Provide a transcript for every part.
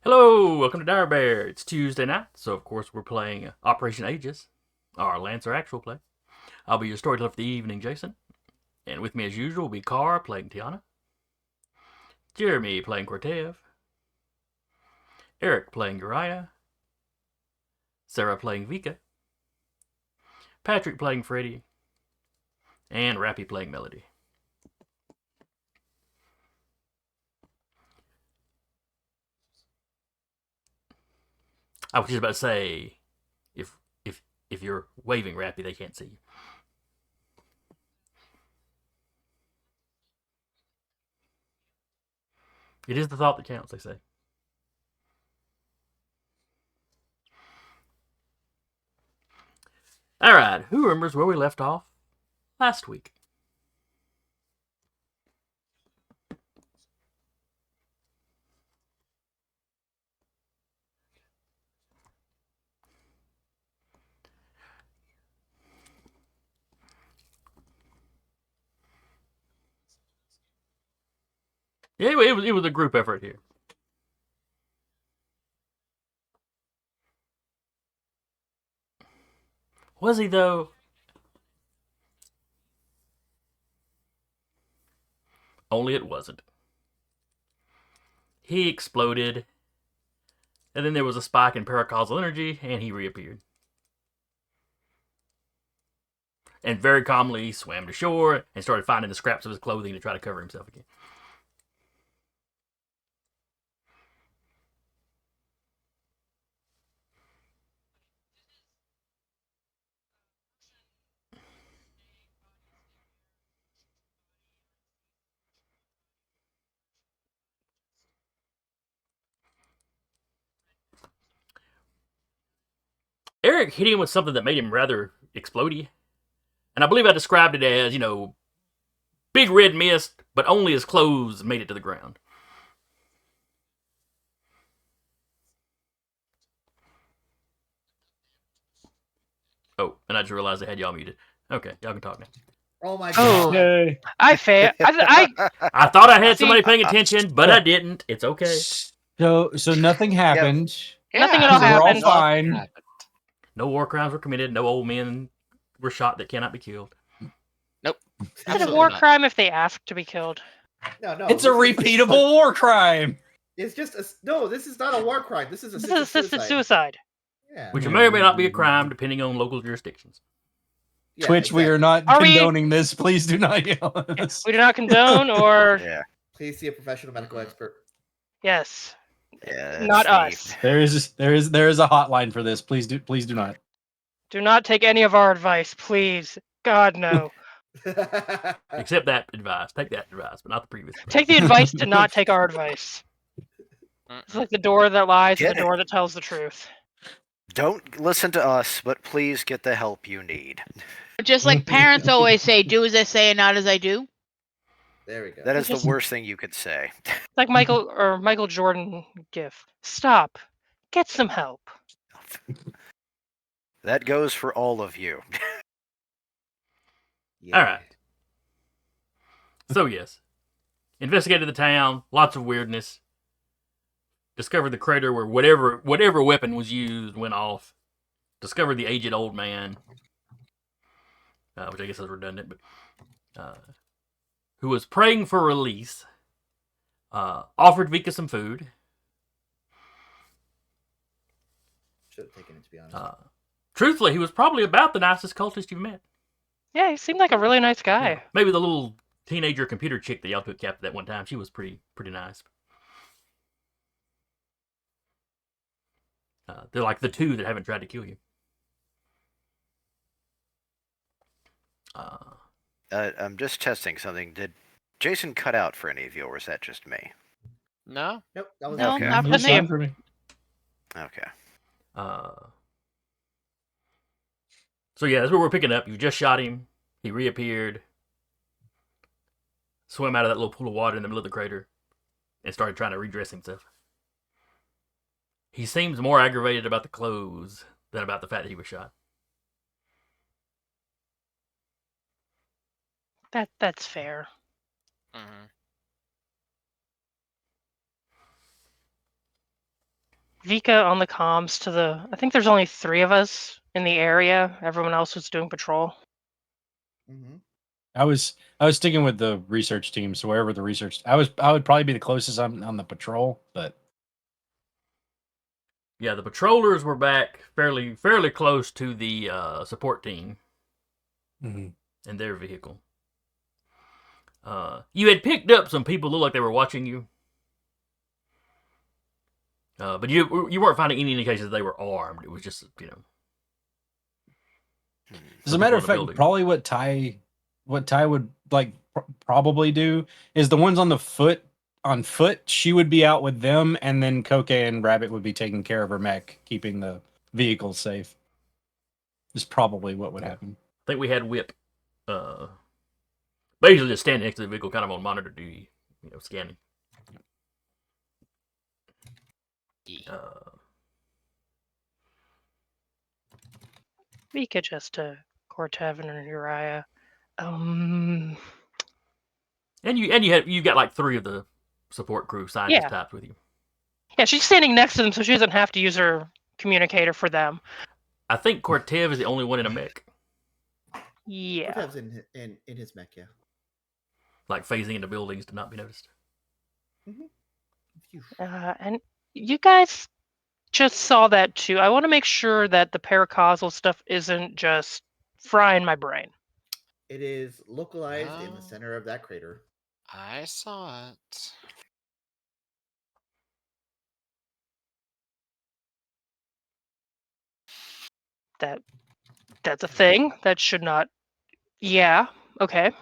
Hello, welcome to Dire Bear. It's Tuesday night, so of course we're playing Operation Aegis, our Lancer actual play. I'll be your storyteller for the evening, Jason. And with me as usual will be Carr playing Tiana, Jeremy playing Cortev, Eric playing Uriah, Sarah playing Vika, Patrick playing Freddy, and Rappy playing Melody. I was just about to say, if if you're waving Rappy, they can't see you. It is the thought that counts, they say. All right, who remembers where we left off last week? Yeah, it was a group effort here. Was he though? Only it wasn't. He exploded, and then there was a spike in paracausal energy, and he reappeared. And very calmly he swam to shore and started finding the scraps of his clothing to try to cover himself again. Eric hit him with something that made him rather explodey. And I believe I described it as, big red mist, but only his clothes made it to the ground. Oh, and I just realized I had y'all muted. Okay, y'all can talk now. Oh my Oh. god. Yay. I fail. I thought I had somebody paying attention, but I didn't. It's okay. So nothing happened. Nothing at all We're all happened. fine. No war crimes were committed. No old men were shot that cannot be killed. Is it a Absolutely war not. crime if they ask to be killed? No, It's a this is- repeatable war crime. It's just no. This is not a war crime. This is This is assisted assisted suicide. suicide. Yeah. Which may or may not be a crime depending on local jurisdictions. Yeah, Twitch, we are not Are we- condoning this. Please do not yell at us. We do not condone or Yeah. Please see a professional medical expert. yes, Yeah, not that's us. There is a hotline for this. Please do not. Do not take any of our advice, please. God no. Except that advice. Take that advice, but not the previous. Take the advice to not take our advice. It's like the door that lies and Get the door that tells the truth. Don't listen to us, but please get the help you need. Just like parents always say, do as I say and not as I do. There we go. That is Just- the worst thing you could say. It's like Michael Jordan gif. Stop. Get some help. That goes for all of you. Yeah. All right. So, yes. Investigated the town. Lots of weirdness. Discovered the crater where whatever weapon was used went off. Discovered the aged old man. Which I guess is redundant, but who was praying for release. Offered Vika some food. Should have taken it, to be honest. Truthfully, he was probably about the nicest cultist you've met. Yeah, he seemed like a really nice guy. Maybe the little teenager computer chick that y'all took captive that one time. She was pretty nice. They're like the two that haven't tried to kill you. I'm just testing something. Did Jason cut out for any of you, or was that just me? No, Nope, that was no, Okay. not It for was me. fine for me. Okay. So yeah, that's where we're picking up. You just shot him. He reappeared. Swam out of that little pool of water in the middle of the crater. And started trying to redress himself. He seems more aggravated about the clothes than about the fact that he was shot. That's fair. Mm-hmm. Vika on the comms to the. I think there's only 3 of us in the area. Everyone else was doing patrol. Mm-hmm. I was sticking with the research team, so wherever the research, I would probably be the closest on the patrol, but Yeah, the patrollers were back fairly close to the support team and their vehicle. You had picked up some people who looked like they were watching you, but you weren't finding any indications that they were armed. It was just as some a matter people of in the fact, building. probably what Ty would like probably do is the ones on foot. She would be out with them, and then Koke and Rabbit would be taking care of her mech, keeping the vehicles safe. Is probably what would happen. I think we had Whip, basically just standing next to the vehicle, kind of on monitor duty, scanning. Vika just to Cortevin and Uriah. And you got like 3 of the support crew scientist types with you. Yeah, she's standing next to them, so she doesn't have to use her communicator for them. I think Cortev is the only one in a mech. Yeah. Cortev's in his mech, yeah. Like phasing into buildings to not be noticed. And you guys just saw that too. I want to make sure that the paracausal stuff isn't just frying my brain. It is localized in the center of that crater. I saw it. That's a thing. That should not. Yeah. Okay.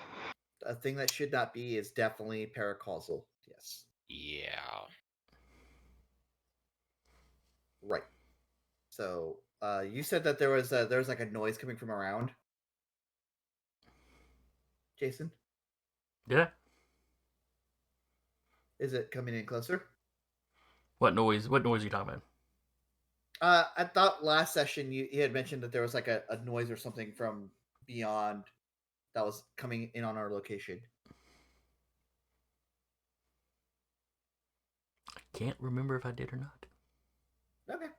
A thing that should not be is definitely paracausal. Yes. Yeah. Right. So, you said that there was like a noise coming from around. Jason, Yeah. is it coming in closer? What noise? What noise are you talking about? I thought last session you had mentioned that there was like a noise or something from beyond that was coming in on our location. I can't remember if I did or not. Okay.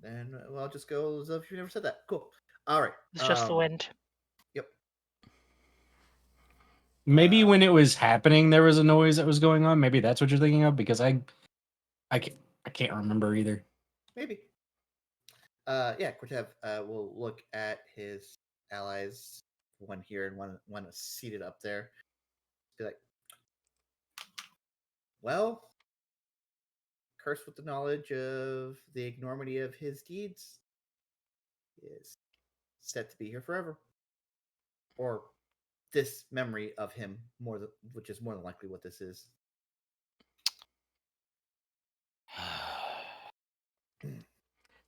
Then I'll just go as if you never said that. Cool. All right. It's just the wind. Yep. Maybe when it was happening, there was a noise that was going on. Maybe that's what you're thinking of, because I can't remember either. Maybe. Yeah, Cortev will look at his allies, one here and one seated up there. Be like, well, cursed with the knowledge of the enormity of his deeds, is set to be here forever. Or this memory of him, which is more than likely what this is.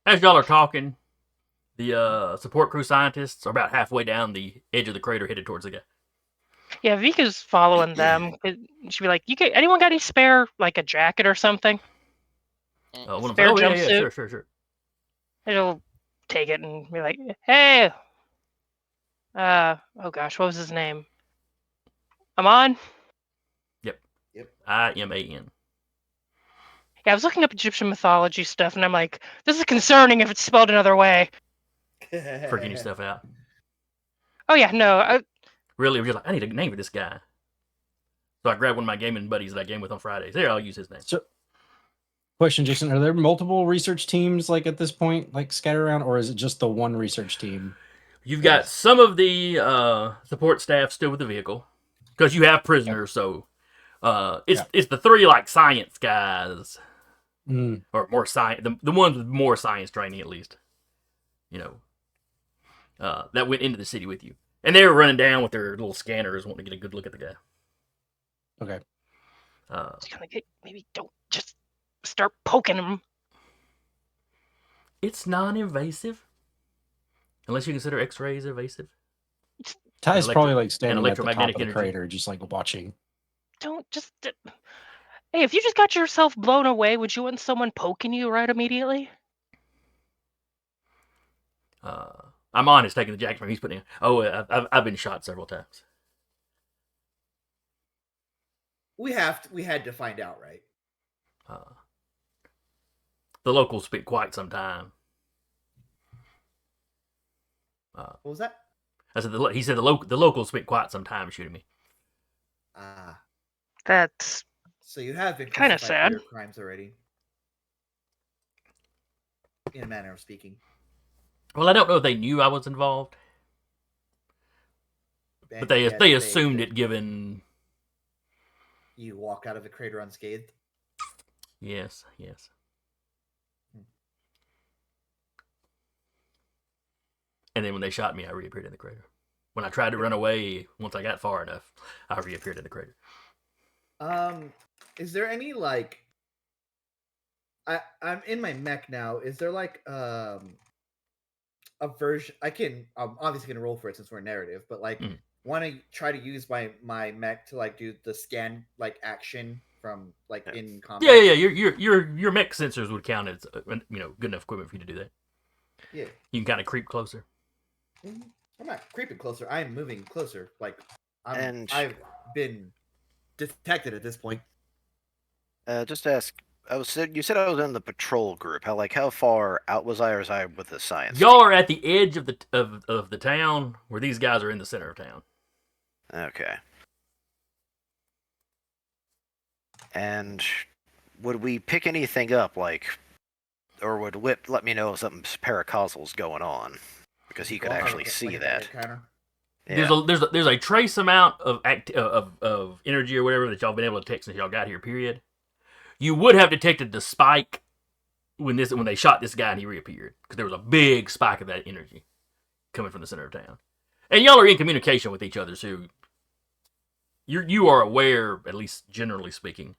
As y'all are talking, the support crew scientists are about halfway down the edge of the crater, headed towards the guy. Yeah, Vika's following them. She'd be like, anyone got any spare, like a jacket or something? Spare yeah, jumpsuit? sure. He'll take it and be like, hey, oh gosh, what was his name? Aman? Yep. Yep. IMAN. Yeah, I was looking up Egyptian mythology stuff, and I'm like, this is concerning if it's spelled another way. Freaking your stuff out. Oh yeah, no. Really, we're just like, I need a name for this guy. So I grabbed one of my gaming buddies that I game with on Fridays. There, I'll use his name. So, question, Jason: are there multiple research teams like at this point, like scattered around, or is it just the one research team? You've got some of the support staff still with the vehicle because you have prisoners. So it's the 3 like science guys or more science, the ones with more science training at least. That went into the city with you, and they were running down with their little scanners, wanting to get a good look at the guy. Okay. Maybe don't just start poking him. It's non-invasive. Unless you consider X-rays invasive. Ty's probably like standing at the top electromagnetic of the energy. crater, just like watching. Don't just. Hey, if you just got yourself blown away, would you want someone poking you right immediately? Amon is taking the jacket from. He's putting. I've been shot several times. We had to find out, right? the locals spent quite some time. What was that? I said he said the locals spent quite some time shooting me. Ah, That's so you have been Kinda crucified for sad. your crimes already. In a manner of speaking. Well, I don't know if they knew I was involved, but And they yet assumed it given. You walk out of the crater unscathed. Yes. And then when they shot me, I reappeared in the crater. When I tried to run away, once I got far enough, I reappeared in the crater. Is there any like? I'm in my mech now. Is there like a version? I'm obviously gonna roll for it since we're narrative, but like want to try to use my mech to like do the scan like action from like in combat. Yeah. Your mech sensors would count as good enough equipment for you to do that. Yeah. You can kind of creep closer. I'm not creeping closer. I am moving closer. Like And- I've been detected at this point. Just to ask, you said I was in the patrol group. How far out was I, or was I with the science? Y'all are at the edge of the town, where these guys are in the center of town. Okay. And would we pick anything up, or would Whip let me know if something's paracausal's going on? Because he could actually see that. Yeah. There's a trace amount of energy or whatever that y'all been able to detect since y'all got here. Period. You would have detected the spike when they shot this guy and he reappeared, because there was a big spike of that energy coming from the center of town. And y'all are in communication with each other, so you are aware, at least generally speaking.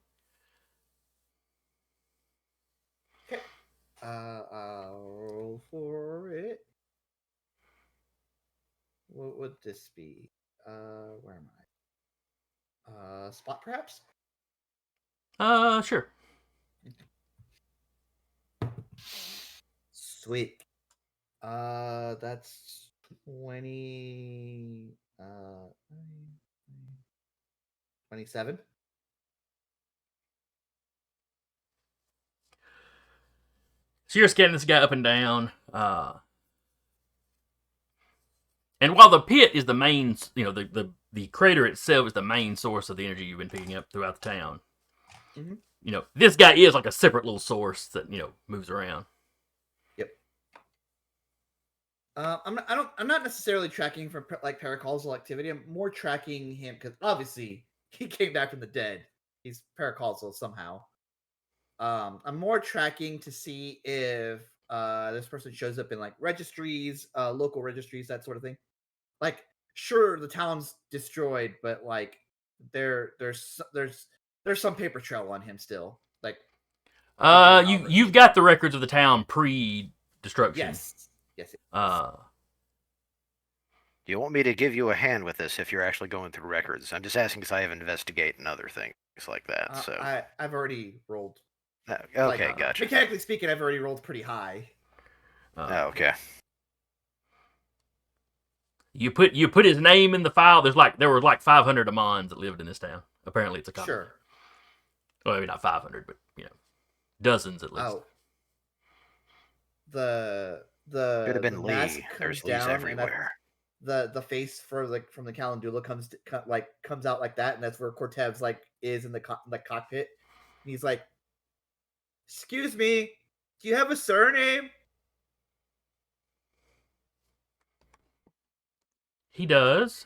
Okay. I'll roll for it. What would this be? Where am I? Spot perhaps? Sure. Sweet. That's 20. 27. So you're scanning this guy up and down. And while the pit is the main, the crater itself is the main source of the energy you've been picking up throughout the town. Mm-hmm. This guy is like a separate little source that moves around. Yep. I'm not necessarily tracking for like paracausal activity. I'm more tracking him because obviously he came back from the dead. He's paracausal somehow. I'm more tracking to see if this person shows up in like registries, local registries, that sort of thing. Like, sure, the town's destroyed, but like there's some paper trail on him still. Like, You've got the records of the town pre-destruction. Yes. Do you want me to give you a hand with this if you're actually going through records? I'm just asking because I have investigate and other things like that. So I've already rolled. Okay, gotcha. Mechanically speaking, I've already rolled pretty high. Okay. You put his name in the file. There were like 500 Amons that lived in this town. Apparently, it's a common. Sure. Well, maybe not 500, but dozens at least. Oh. The Could have been mask Lee. comes There's Lees down, everywhere. And the face from the Calendula comes out like that, and that's where Cortez is in the cockpit. And he's like, "Excuse me, do you have a surname?" He does.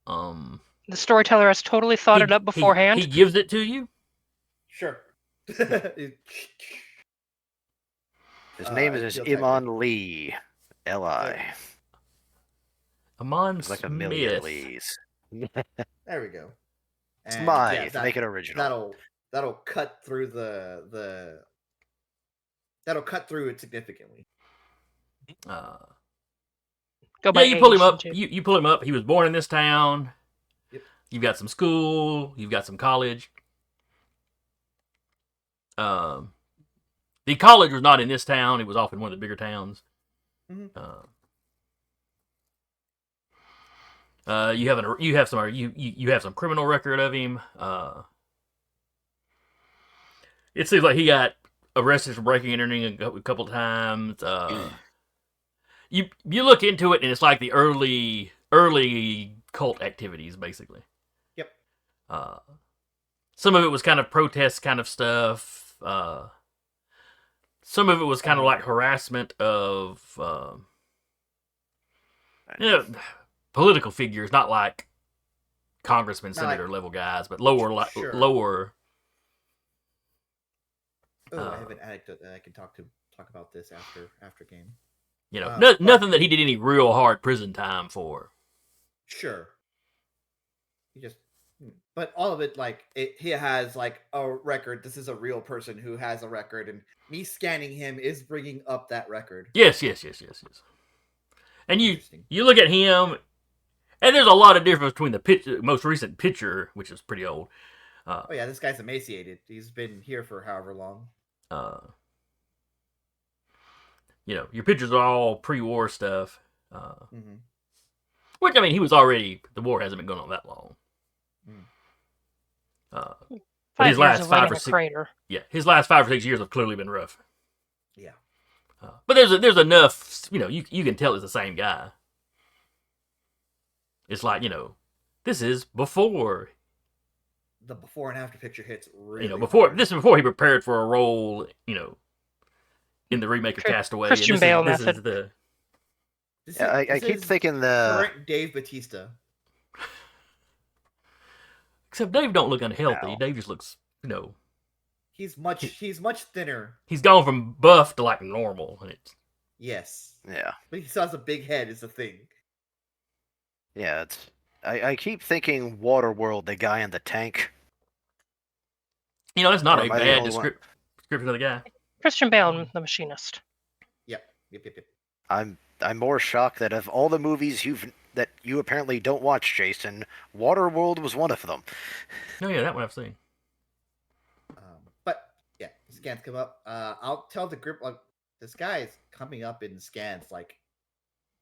The storyteller has totally thought it up beforehand. He gives it to you? Sure. His name is Iman Lee. L.I. Amon There's like Smith. a million Lees. There we go. And Smythe. Make it original. That'll cut through that'll cut through it significantly. You pull him up. You pull him up. He was born in this town. Yep. You've got some school. You've got some college. The college was not in this town. It was off in one of the bigger towns. Mm-hmm. You have some criminal record of him. It seems like he got arrested for breaking and entering a couple times. You look into it, and it's like the early cult activities, basically. Yep. Some of it was kind of protest kind of stuff. Some of it was kind of like harassment of, political figures, not like congressman, senator level guys, but lower. Oh, I have an anecdote that I can talk about this after game. Nothing that he did any real hard prison time for. Sure. But all of it, like, he has like a record. This is a real person who has a record, and me scanning him is bringing up that record. Yes. And you look at him, and there's a lot of difference between the most recent picture, which is pretty old. Oh yeah, this guy's emaciated. He's been here for however long. Your pictures are all pre-war stuff. Which, I mean, he was already, the war hasn't been going on that long. But his last 5 or 6 crater. Yeah, his last 5 or 6 years have clearly been rough. Yeah. But there's enough, you can tell it's the same guy. It's like, this is before. The before and after picture hits really this is before he prepared for a role, in the remake of Castaway. Christian Bale method. I keep thinking the current Dave Bautista. Except Dave don't look unhealthy. No. Dave just looks, He's much thinner. He's gone from buff to like normal, and it's yes. Yeah. But he still has a big head. Is the thing. Yeah, I keep thinking Waterworld, the guy in the tank. that's not Or a am I the bad only one? description of the guy. Christian Bale, the machinist. Yep. I'm more shocked that of all the movies that you apparently don't watch, Jason, Waterworld was one of them. Oh yeah, that one I've seen. But yeah, scans come up. I'll tell the group, like, this guy is coming up in scans. Like,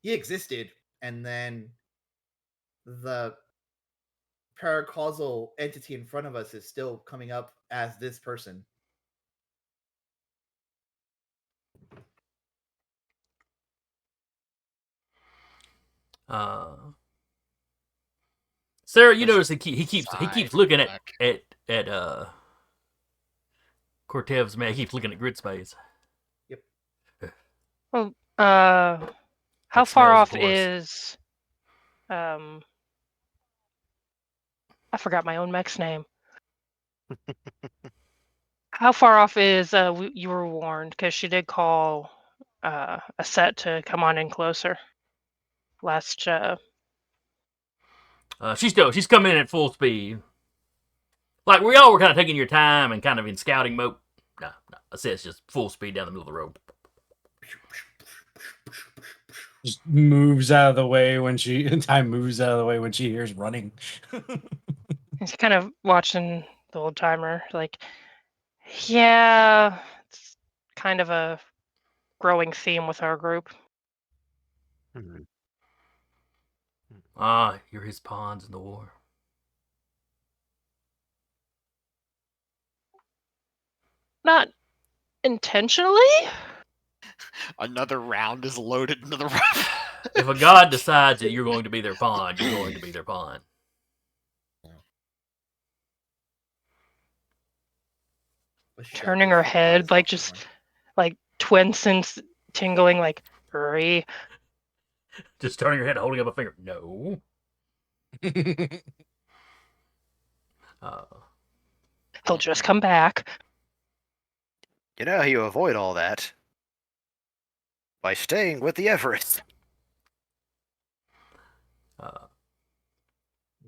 he existed, and then the paracausal entity in front of us is still coming up as this person. Sarah, you notice he keeps looking at Cortev's man. He keeps looking at grid space. Yep. Well, how That far smells off horse. is I forgot my own mech's name. How far off is you were warned, because she did call a set to come on in closer last She's coming in at full speed. Like, we all were kind of taking your time and kind of in scouting mode. No, I said it's just full speed down the middle of the road. Just moves out of the way when time moves out of the way when she hears running. He's kind of watching the old timer, like, yeah, it's kind of a growing theme with our group. You're his pawns in the war. Not intentionally. Another round is loaded into the rifle. If a god decides that you're going to be their pawn, you're going to be their pawn. Turning her head, like, just like twin sense tingling, like, hurry. Just turning your head, holding up a finger. No. He'll just come back. You know how you avoid all that? By staying with the Everest.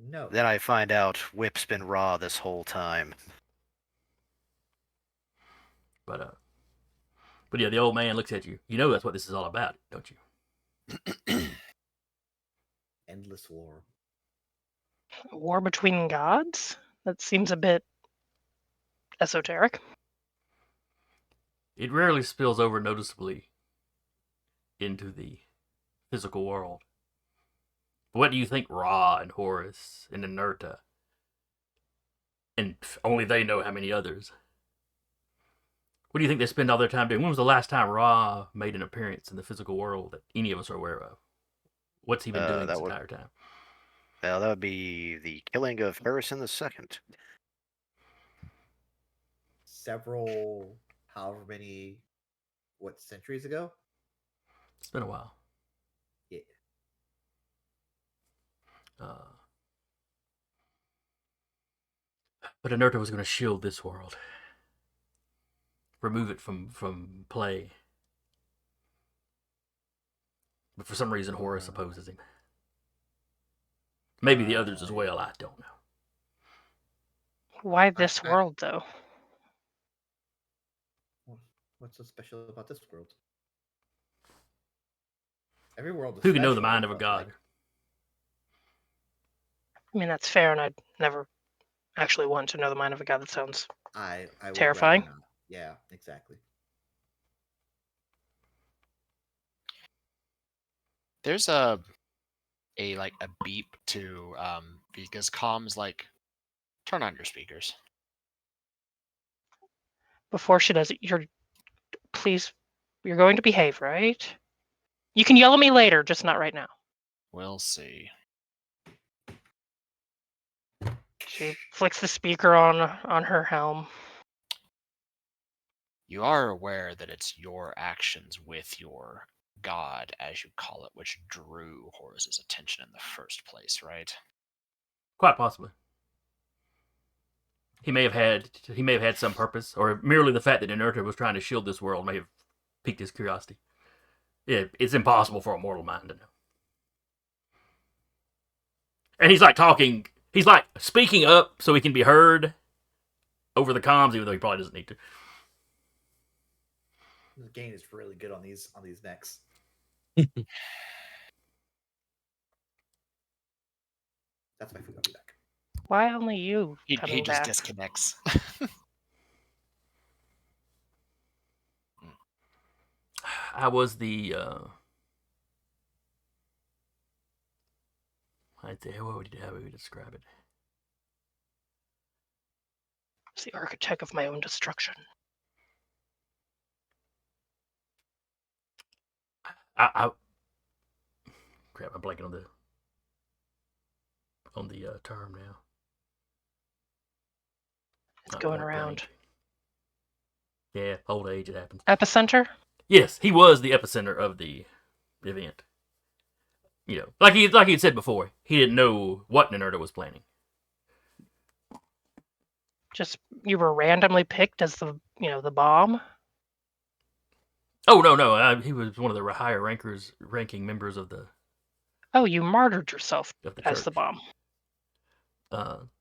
No. Then I find out Whip's been raw this whole time. But yeah, the old man looks at you. You know that's what this is all about, don't you? Endless war. War between gods? That seems a bit esoteric. It rarely spills over noticeably into the physical world. But what do you think Ra and Horus and Inerta, and only they know how many others, What do you think they spend all their time doing? When was the last time Ra made an appearance in the physical world that any of us are aware of? What's he been doing this entire time? Well, that would be the killing of Harrison II. Several, however many, centuries ago? It's been a while. Yeah. But Inerta was going to shield this world. Remove it from play. But for some reason, Horus opposes him. Maybe the others as well, I don't know. Why this world, though? What's so special about this world? Every world is Who can know the special, mind of a but, god? I mean, that's fair, and I'd never actually want to know the mind of a god. That sounds I would terrifying. rather not. Yeah, exactly. There's a beep to because comms like turn on your speakers. Before she does it, please, you're going to behave, right? You can yell at me later, just not right now. We'll see. She flicks the speaker on her helm. You are aware that it's your actions with your god, as you call it, which drew Horus's attention in the first place, right? Quite possibly. He may have had some purpose, or merely the fact that Inerta was trying to shield this world may have piqued his curiosity. Yeah, it's impossible for a mortal mind to know. And he's like speaking up so he can be heard over the comms, even though he probably doesn't need to. The game is really good on these mechs. That's my food. I'll be back. Why only you? He coming just back? disconnects. I was the how would you describe it? It's the architect of my own destruction. I crap, I'm blanking on the term now. It's going around. Yeah, old age, it happens. Epicenter? Yes, he was the epicenter of the event. You know, like he had said before, he didn't know what Inerta was planning. Just you were randomly picked as the bomb? Oh no, he was one of the higher ranking members of the. Oh, you martyred yourself as the bomb.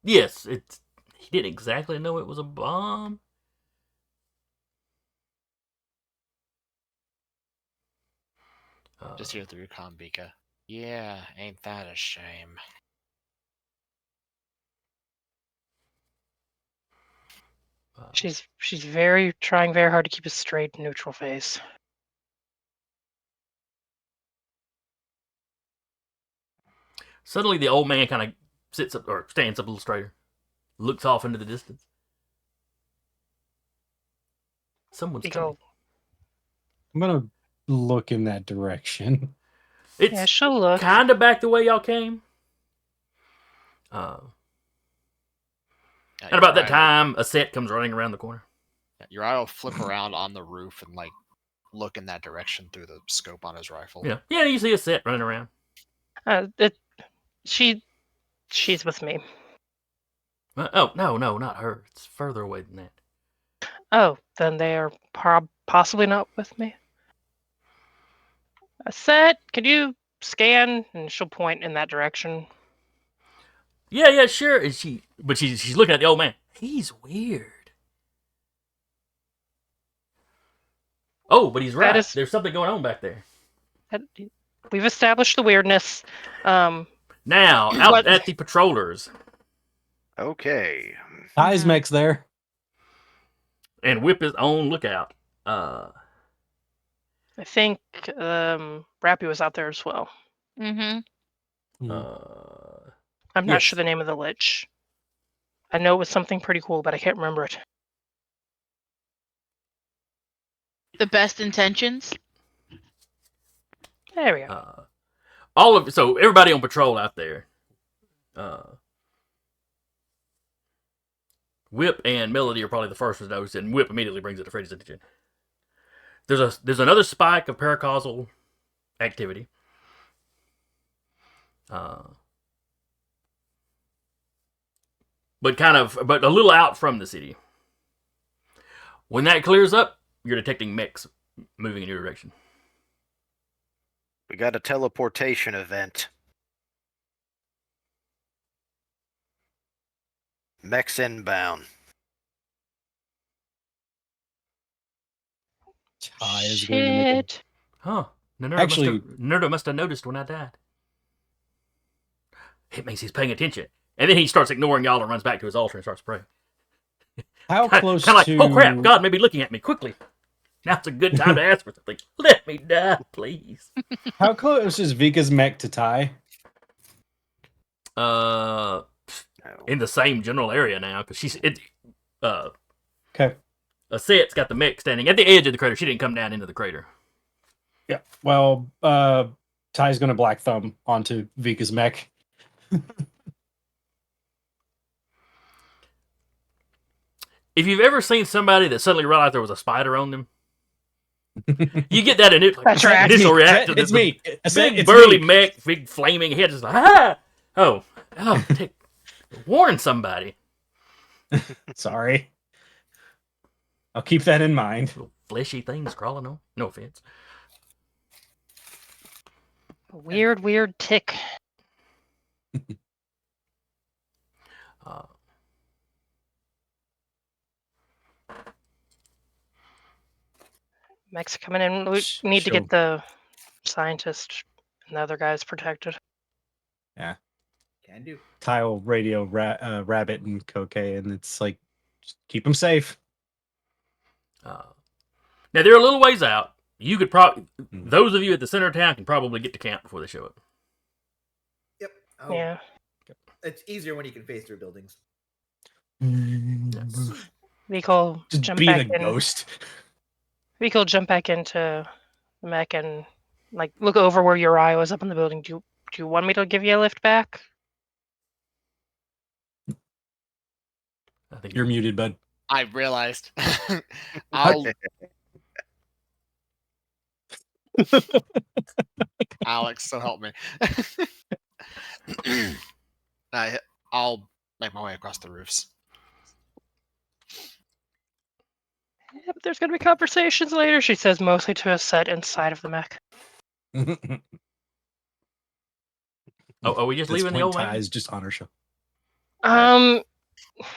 Yes, he didn't exactly know it was a bomb. Just hear through Kombika. Yeah, ain't that a shame? She's trying very hard to keep a straight, neutral face. Suddenly, the old man kind of sits up or stands up a little straighter, looks off into the distance. Someone's coming. I'm gonna look in that direction. It's she'll look. Kind of back the way y'all came. And about that time, a set comes running around the corner. Your eye will flip around on the roof and look in that direction through the scope on his rifle. Yeah, you see a set running around. She's with me. Oh no, not her. It's further away than that. Oh, then they are possibly not with me. A set, could you scan? And she'll point in that direction. Yeah, sure. And she's looking at the old man. He's weird. Oh, but he's right. There's something going on back there. We've established the weirdness. Now, out at the patrollers. Okay. Ty's mech's there. And Whip is on lookout. I think Rappy was out there as well. Mm-hmm. I'm not sure the name of the lich. I know it was something pretty cool, but I can't remember it. The best intentions. There we go. So everybody on patrol out there. Whip and Melody are probably the first to notice, and Whip immediately brings it to Freddy's attention. There's another spike of paracausal activity. But a little out from the city. When that clears up, you're detecting mechs moving in your direction. We got a teleportation event. Mechs inbound. Ty is going to make Shit. Huh. Actually- Nerdo must have noticed when I died. It means he's paying attention. And then he starts ignoring y'all and runs back to his altar and starts praying. How close Kind of like, to... oh crap, God may be looking at me quickly. Now's a good time to ask for something. Let me die, please. How close is Vika's mech to Ty? No. In the same general area now, because Okay. Aset's got the mech standing at the edge of the crater. She didn't come down into the crater. Yeah. Well, Ty's going to black thumb onto Vika's mech. If you've ever seen somebody that suddenly realized there was a spider on them, you get that That's right. initial reaction. It's me. Big burly mech, big flaming head, just like, ah! Oh, warn somebody. Sorry. I'll keep that in mind. Little fleshy things crawling on. No offense. Weird tick. Mech's coming in. We need to get the scientist and the other guys protected. Yeah. Can do. Ty will radio Rabbit and Koke, and it's like, just keep them safe. Now they're a little ways out. You could probably, those of you at the center of town can probably get to camp before they show up. Yep. Yeah. It's easier when you can face through buildings. Yes. Viko Just jump be back the in. ghost. Viko jump back into the mech and like look over where Uri was up in the building. Do you want me to give you a lift back? I think You're muted, bud. I realized. Alex, so help me. I'll make my way across the roofs. Yep, there's gonna be conversations later, she says, mostly to a set inside of the mech. are we just leaving the old man? Ty's just on her show.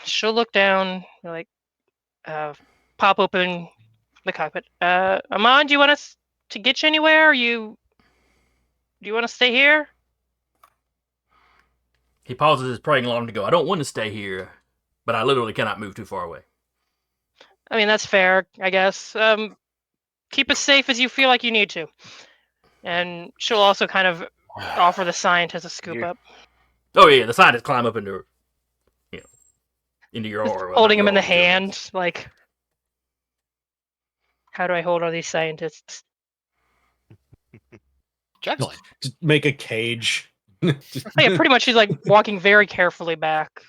She'll look down, like, pop open the cockpit. Amon, do you want us to get you anywhere? Do you want to stay here? He pauses his praying along to go, I don't want to stay here, but I literally cannot move too far away. I mean, that's fair, I guess. Keep as safe as you feel like you need to. And she'll also kind of offer the scientist a scoop up. Oh yeah, the scientists climb up into your aura. Holding him in the hand, like, how do I hold all these scientists? Juggling. Just make a cage. Oh, yeah, pretty much. She's like walking very carefully back,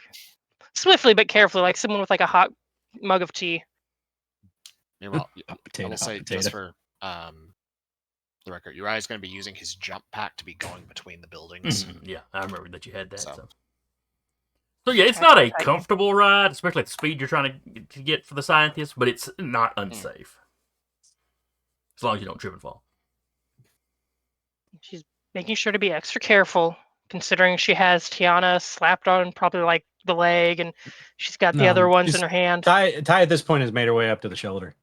swiftly but carefully, like someone with like a hot mug of tea. Meanwhile, I Potato, will say potato. just for the record, Uri is going to be using his jump pack to be going between the buildings. Yeah, I remember that you had that. So. So yeah, it's not a comfortable ride, especially at the speed you're trying to get for the scientists, but it's not unsafe. As long as you don't trip and fall. She's making sure to be extra careful, considering she has Tiana slapped on probably like the leg, and she's got the other ones in her hand. Ty at this point has made her way up to the shoulder.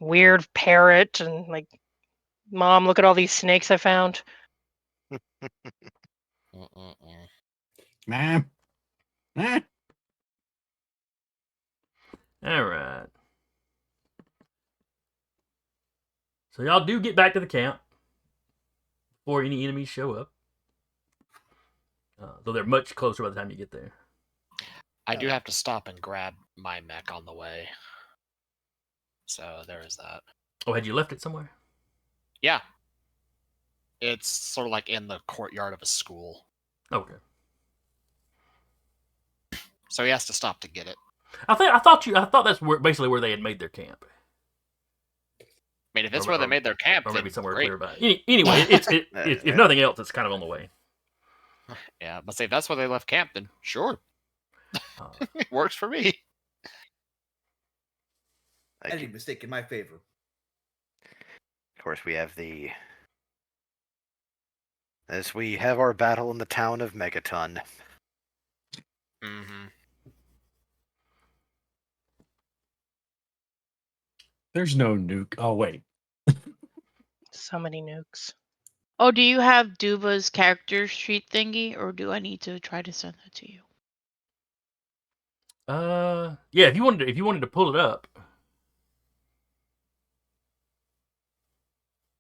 Weird parrot, and like, Mom, look at all these snakes I found. Ma'am. All right. So y'all do get back to the camp before any enemies show up. Though they're much closer by the time you get there. I do have to stop and grab my mech on the way. So there is that. Oh, had you left it somewhere? Yeah. It's sort of like in the courtyard of a school. Okay. So he has to stop to get it. I thought that's basically where they had made their camp. I mean, if it's Or- where they or- made their camp, Or maybe then somewhere great. clear by. Anyway, if nothing else, it's kind of on the way. Yeah, but say if that's where they left camp, then sure. Uh, It works for me. Any mistake in my favor. Of course, we have as we have our battle in the town of Megaton. Mm-hmm. There's no nuke. Oh wait. So many nukes. Oh, do you have Duva's character sheet thingy, or do I need to try to send that to you? yeah. If you wanted to pull it up,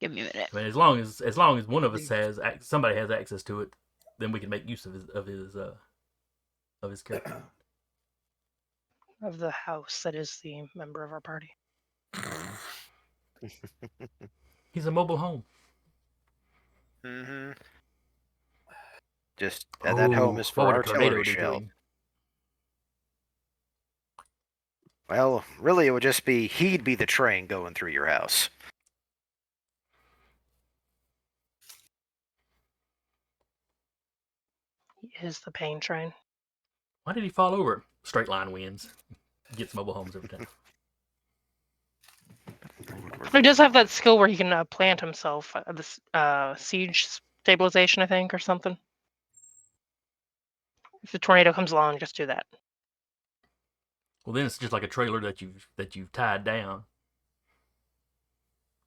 Give me a minute. I mean, as long as one of us somebody has access to it, then we can make use of his character. Of the house that is the member of our party. He's a mobile home. Mm-hmm. Just that home is for what would a tornado artillery do to shell. him? Well, really, it would just be he'd be the train going through your house. He is the pain train. Why did he fall over? Straight line wins. Gets mobile homes every time. He does have that skill where he can plant himself. This siege stabilization, I think, or something. If the tornado comes along, just do that. Well, then it's just like a trailer that you've tied down.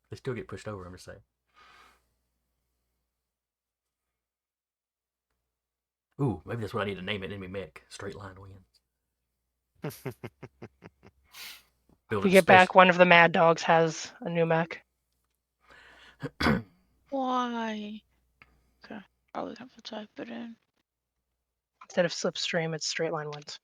They still get pushed over, I'm just saying. Ooh, maybe that's what I need to name it. Enemy mech. Straight line wins. If we get back, one of the Mad Dogs has a new mech. Why? Okay, probably have to type it in. Instead of slipstream, it's straight line wins.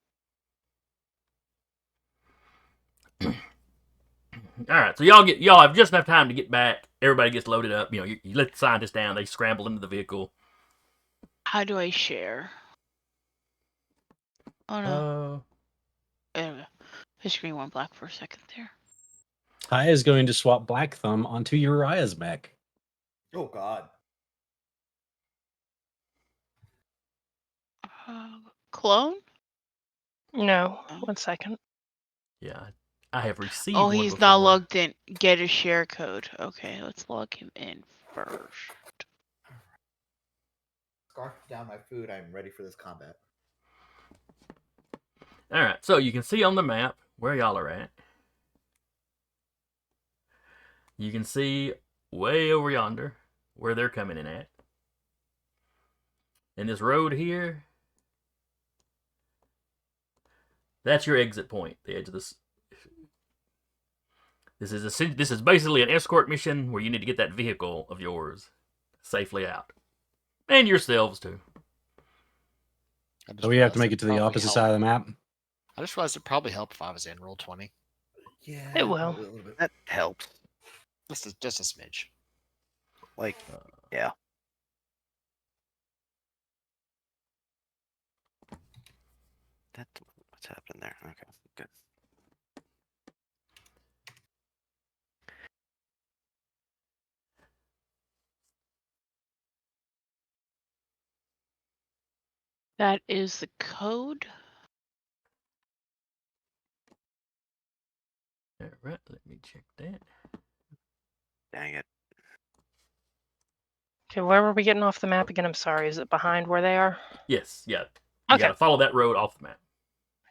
All right, so y'all have just enough time to get back. Everybody gets loaded up. You let the scientists down. They scramble into the vehicle. How do I share? Oh no. Anyway, his screen went black for a second there. Ty is going to swap Black Thumb onto Uriah's mech. Oh God. Clone? No, 1 second. Yeah, I have received. Oh, one he's not before. logged in. Get a share code. Okay, let's log him in first. Scarf down my food. I'm ready for this combat. All right, so you can see on the map where y'all are at. You can see way over yonder where they're coming in at. And this road here, that's your exit point. The edge of this. This is basically an escort mission where you need to get that vehicle of yours safely out, and yourselves too. So we have to make it to the opposite side of the map. I just realized it'd probably help if I was in roll 20. Yeah, It will. probably a little bit. That helps. Just a smidge. Like, yeah. What's happening there? Okay, good. That is the code. All right, let me check that. Dang it. Okay, where were we getting off the map again? I'm sorry. Is it behind where they are? Yes, yeah. You Okay. got to follow that road off the map.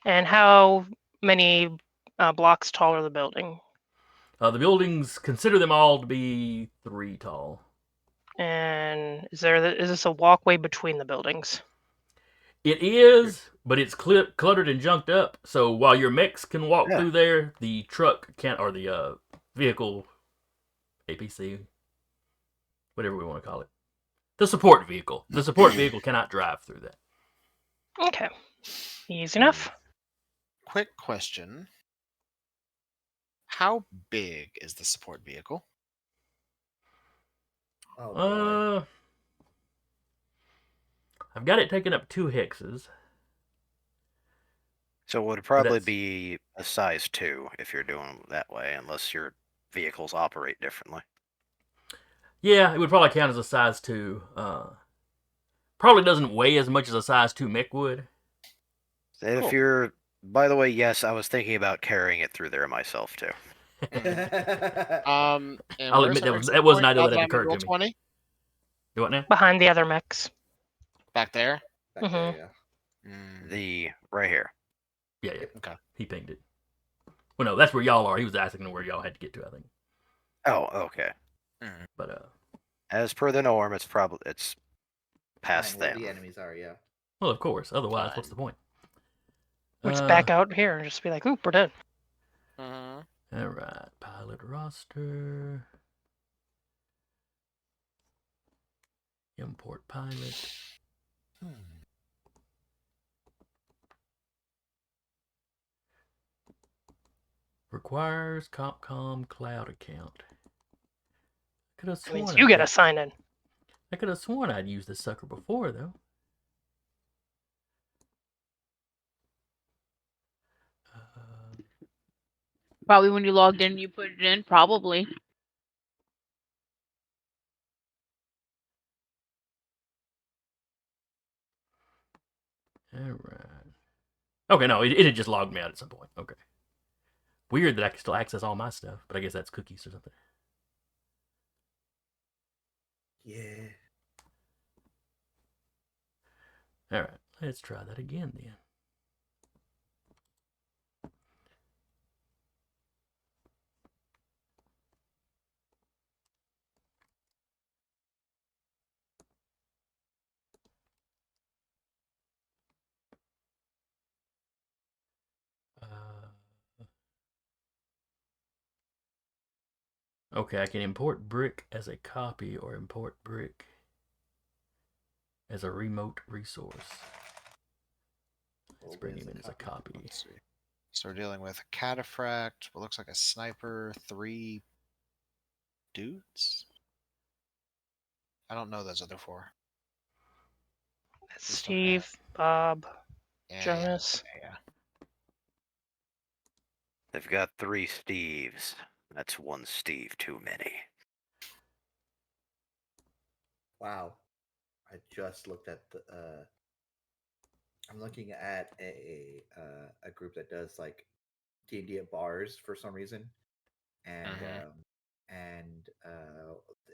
And how many blocks tall are the building? The buildings, consider them all to be 3 tall. And is this a walkway between the buildings? It is, but it's cluttered and junked up. So while your mechs can walk through there, the truck can't, or the vehicle, APC, whatever we want to call it, the support vehicle cannot drive through that. Okay. Easy enough. Quick question. How big is the support vehicle? Oh boy. I've got it taking up 2 hexes. So it would probably that's- be a size 2 if you're doing it that way, unless your vehicles operate differently. Yeah, it would probably count as a size 2. Probably doesn't weigh as much as a size 2 mech would. And if Cool. you're, by the way, yes, I was thinking about carrying it through there myself too. And I'll where's admit the that was next that was an point idea now that I'm had at occurred roll to me. 20? Do what now? Behind the other mechs. Back there? Back there, yeah. The right here. Yeah. Okay. He pinged it. Well, no, that's where y'all are. He was asking where y'all had to get to, I think. Oh, okay. But As per the norm, it's past Where them. the enemies are, yeah. well, of course. Otherwise, Fine. what's the point? We just back out here and just be like, oop, we're dead. All right, pilot roster. Import pilot. Requires Compcom cloud account. Could have That means sworn you get a sign in. I could have sworn I'd used this sucker before, though. Probably when you logged in, you put it in. Probably. All right. Okay, no, it had just logged me out at some point. Okay. Weird that I can still access all my stuff, but I guess that's cookies or something. Yeah. All right, let's try that again then. Okay, I can import brick as a copy or import brick as a remote resource. Let's bring him in as a copy. Let's see. So we're dealing with a cataphract, what looks like a sniper, 3 dudes? I don't know those other 4. Steve, Bob, Yeah, Jonas. Yeah. They've got 3 Steves. That's 1 Steve too many. Wow. I just looked at the I'm looking at a group that does like D&D at bars for some reason. And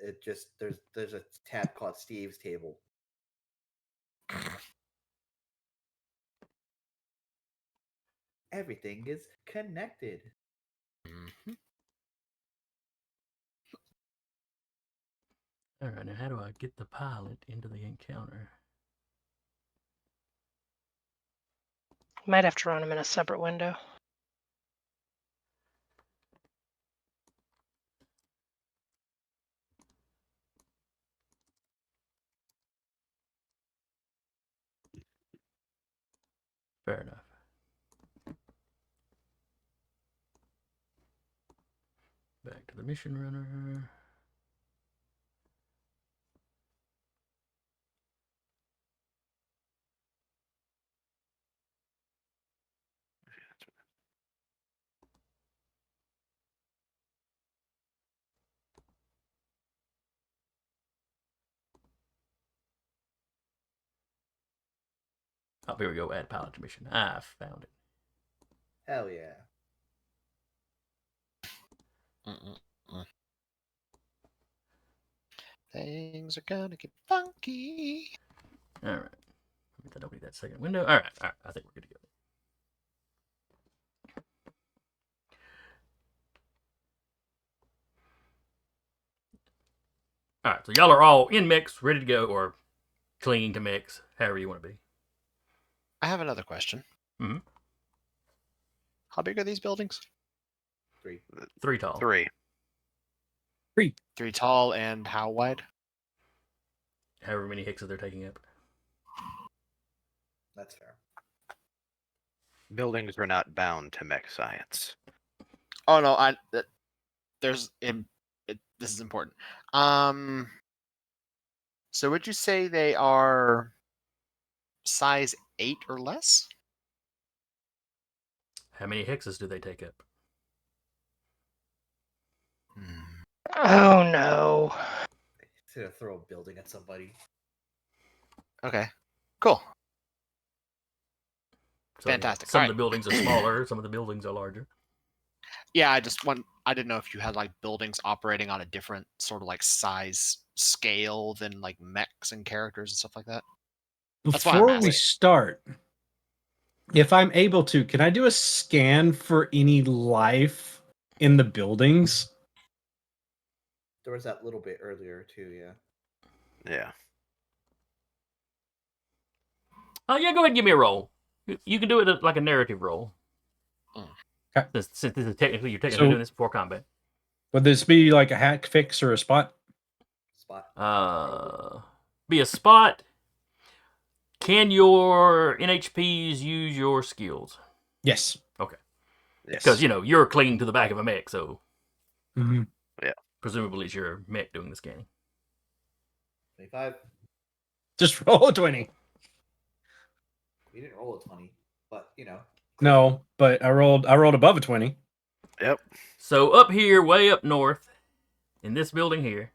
it just there's a tab called Steve's Table. Everything is connected. All right, now how do I get the pilot into the encounter? Might have to run them in a separate window. Fair enough. Back to the mission runner. Oh, here we go. Add pilot to mission. I found it. Hell yeah. Things are gonna get funky. All right. I don't need that second window. All right. I think we're good to go. All right. So y'all are all in mix, ready to go, or clinging to mix, however you want to be. I have another question. Mm-hmm. How big are these buildings? 3. 3 tall. 3. 3 tall and how wide? However many hexes they're taking up. That's fair. Buildings are not bound to mech science. Oh no, there's this is important. So would you say they are size 8 or less? How many hexes do they take up? Oh no. He's gonna throw a building at somebody. Okay, cool. So, Fantastic. Some All of the buildings are smaller, some of the buildings are larger. Yeah, I didn't know if you had like buildings operating on a different sort of like size scale than like mechs and characters and stuff like that. That's why I'm Before we asking. start, if I'm able to, can I do a scan for any life in the buildings? There was that little bit earlier too. Yeah. Yeah. Oh yeah, go ahead and give me a roll. You can do it like a narrative roll. Okay. Since this is technically So- doing this before combat. Would this be like a hack fix or a spot? Spot. Be a spot. Can your NHPs use your skills? Yes. Yes. Because you're clinging to the back of a mech, so Mm-hmm. presumably it's your mech doing the scanning. 25. Just roll a 20. You didn't roll a 20, but No, but I rolled above a 20. Yep. So up here, way up north, in this building here,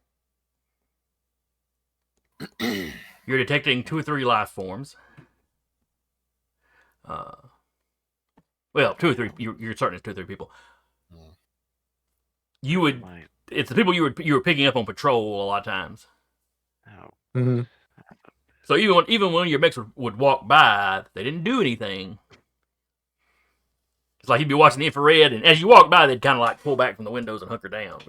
you're detecting 2 or 3 life forms. Well, 2 or 3. You're certain it's 2 or 3 people. You would. My- It's the people you were picking up on patrol a lot of times. oh, Mm-hmm. So even when your mechs would walk by, they didn't do anything. It's like you'd be watching the infrared, and as you walk by, they'd kind of like pull back from the windows and hunker down.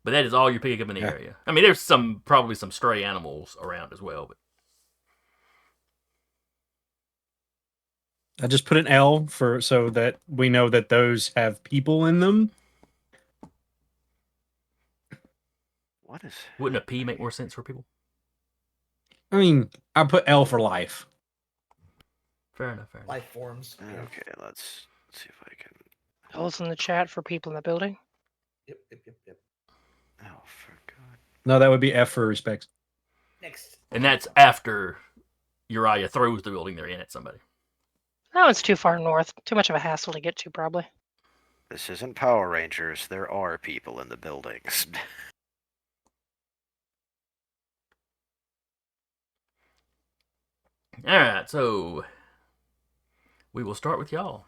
But that is all you're picking up in the Yeah. area. I mean, there's probably some stray animals around as well. But I just put an L so that we know that those have people in them. what is? wouldn't a P make more sense for people? I mean, I put L for life. Fair enough. life forms. Yeah. Okay, let's see if I can. Those in the chat for people in the building. Yep. Oh, for God. No, that would be F for respects. Next. And that's after Uriah throws the building they're in at somebody. That one's too far north. Too much of a hassle to get to, probably. This isn't Power Rangers. There are people in the buildings. All right, so we will start with y'all.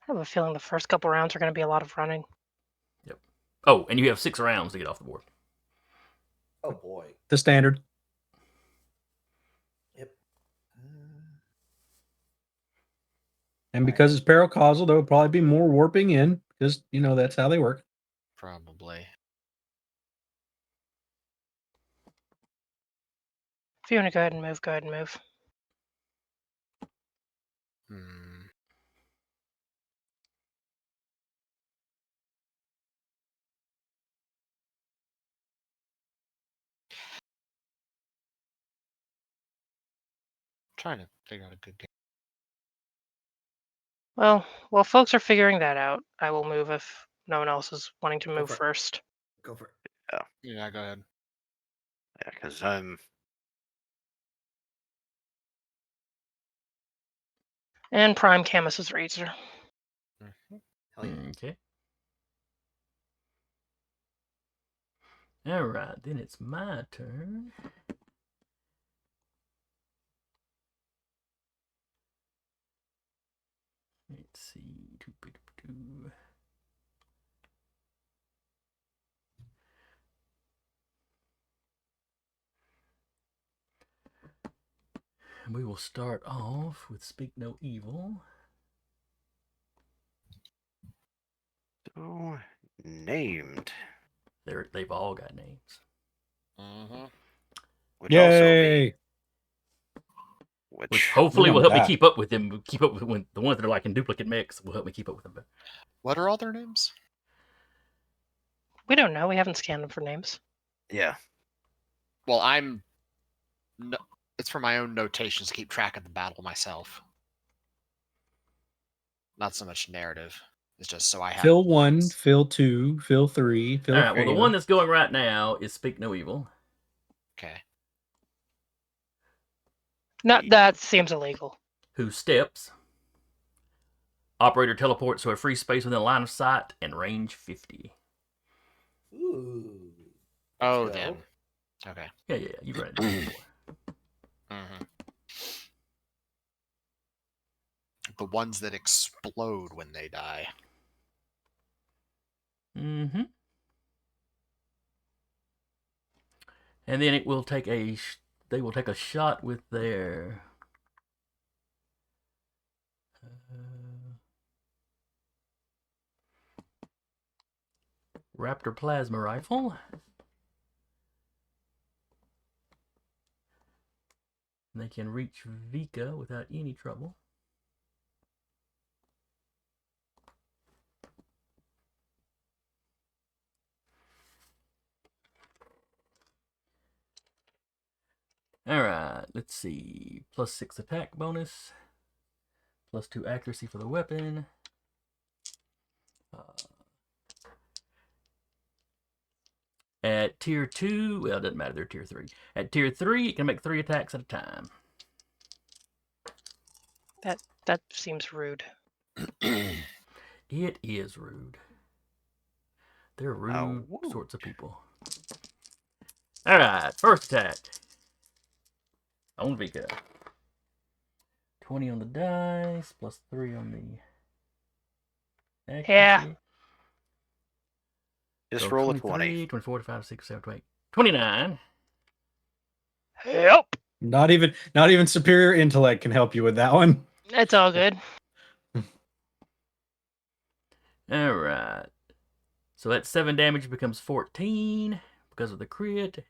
I have a feeling the first couple rounds are going to be a lot of running. Oh, and you have 6 rounds to get off the board. Oh boy. The standard. Yep. And because it's paracausal, there will probably be more warping in because, that's how they work. Probably. If you want to go ahead and move, go ahead and move. Trying to figure out a good game. Well, while folks are figuring that out, I will move if no one else is wanting to move for it. first. Go for it. Yeah, go ahead. Yeah, because I'm. And Prime Camus's Razor. Hell yeah. Okay. All right, then it's my turn. Let's see. And we will start off with Speak No Evil. So named. They've all got names. Mm-hmm. Which also Yay! means. Which hopefully Look will at help me that. keep up with them. Keep up with the ones that are like in duplicate mix will help me keep up with them. But What are all their names? We don't know. We haven't scanned them for names. Yeah. Well, I'm No, it's for my own notations to keep track of the battle myself. Not so much narrative. It's just so I have. Fill 1, fill 2, fill 3, fill All right. Well, the 4. one that's going right now is Speak No Evil, Okay. That seems illegal. who steps. Operator teleports to a free space within line of sight and range 50. Ooh. Oh, Let's go. then. Okay. Yeah, you've read it before. Mm-hmm. The ones that explode when they die. Mm-hmm. And then it will take they will take a shot with their Raptor plasma rifle. And they can reach Vika without any trouble. Alright, let's see. +6 attack bonus. +2 accuracy for the weapon. At tier 2, well, it doesn't matter, they're tier 3. At tier 3, it can make 3 attacks at a time. That seems rude. It is rude. They're rude sorts of people. Alright, first attack. On Vika. 20 on the dice, +3 on the accuracy. Yeah. Just So roll a 23, 20. 24, 25, 6, 7, 28. 29. Yep. Not even superior intellect can help you with that one. It's all good. Alright. So that 7 damage becomes 14 because of the crit.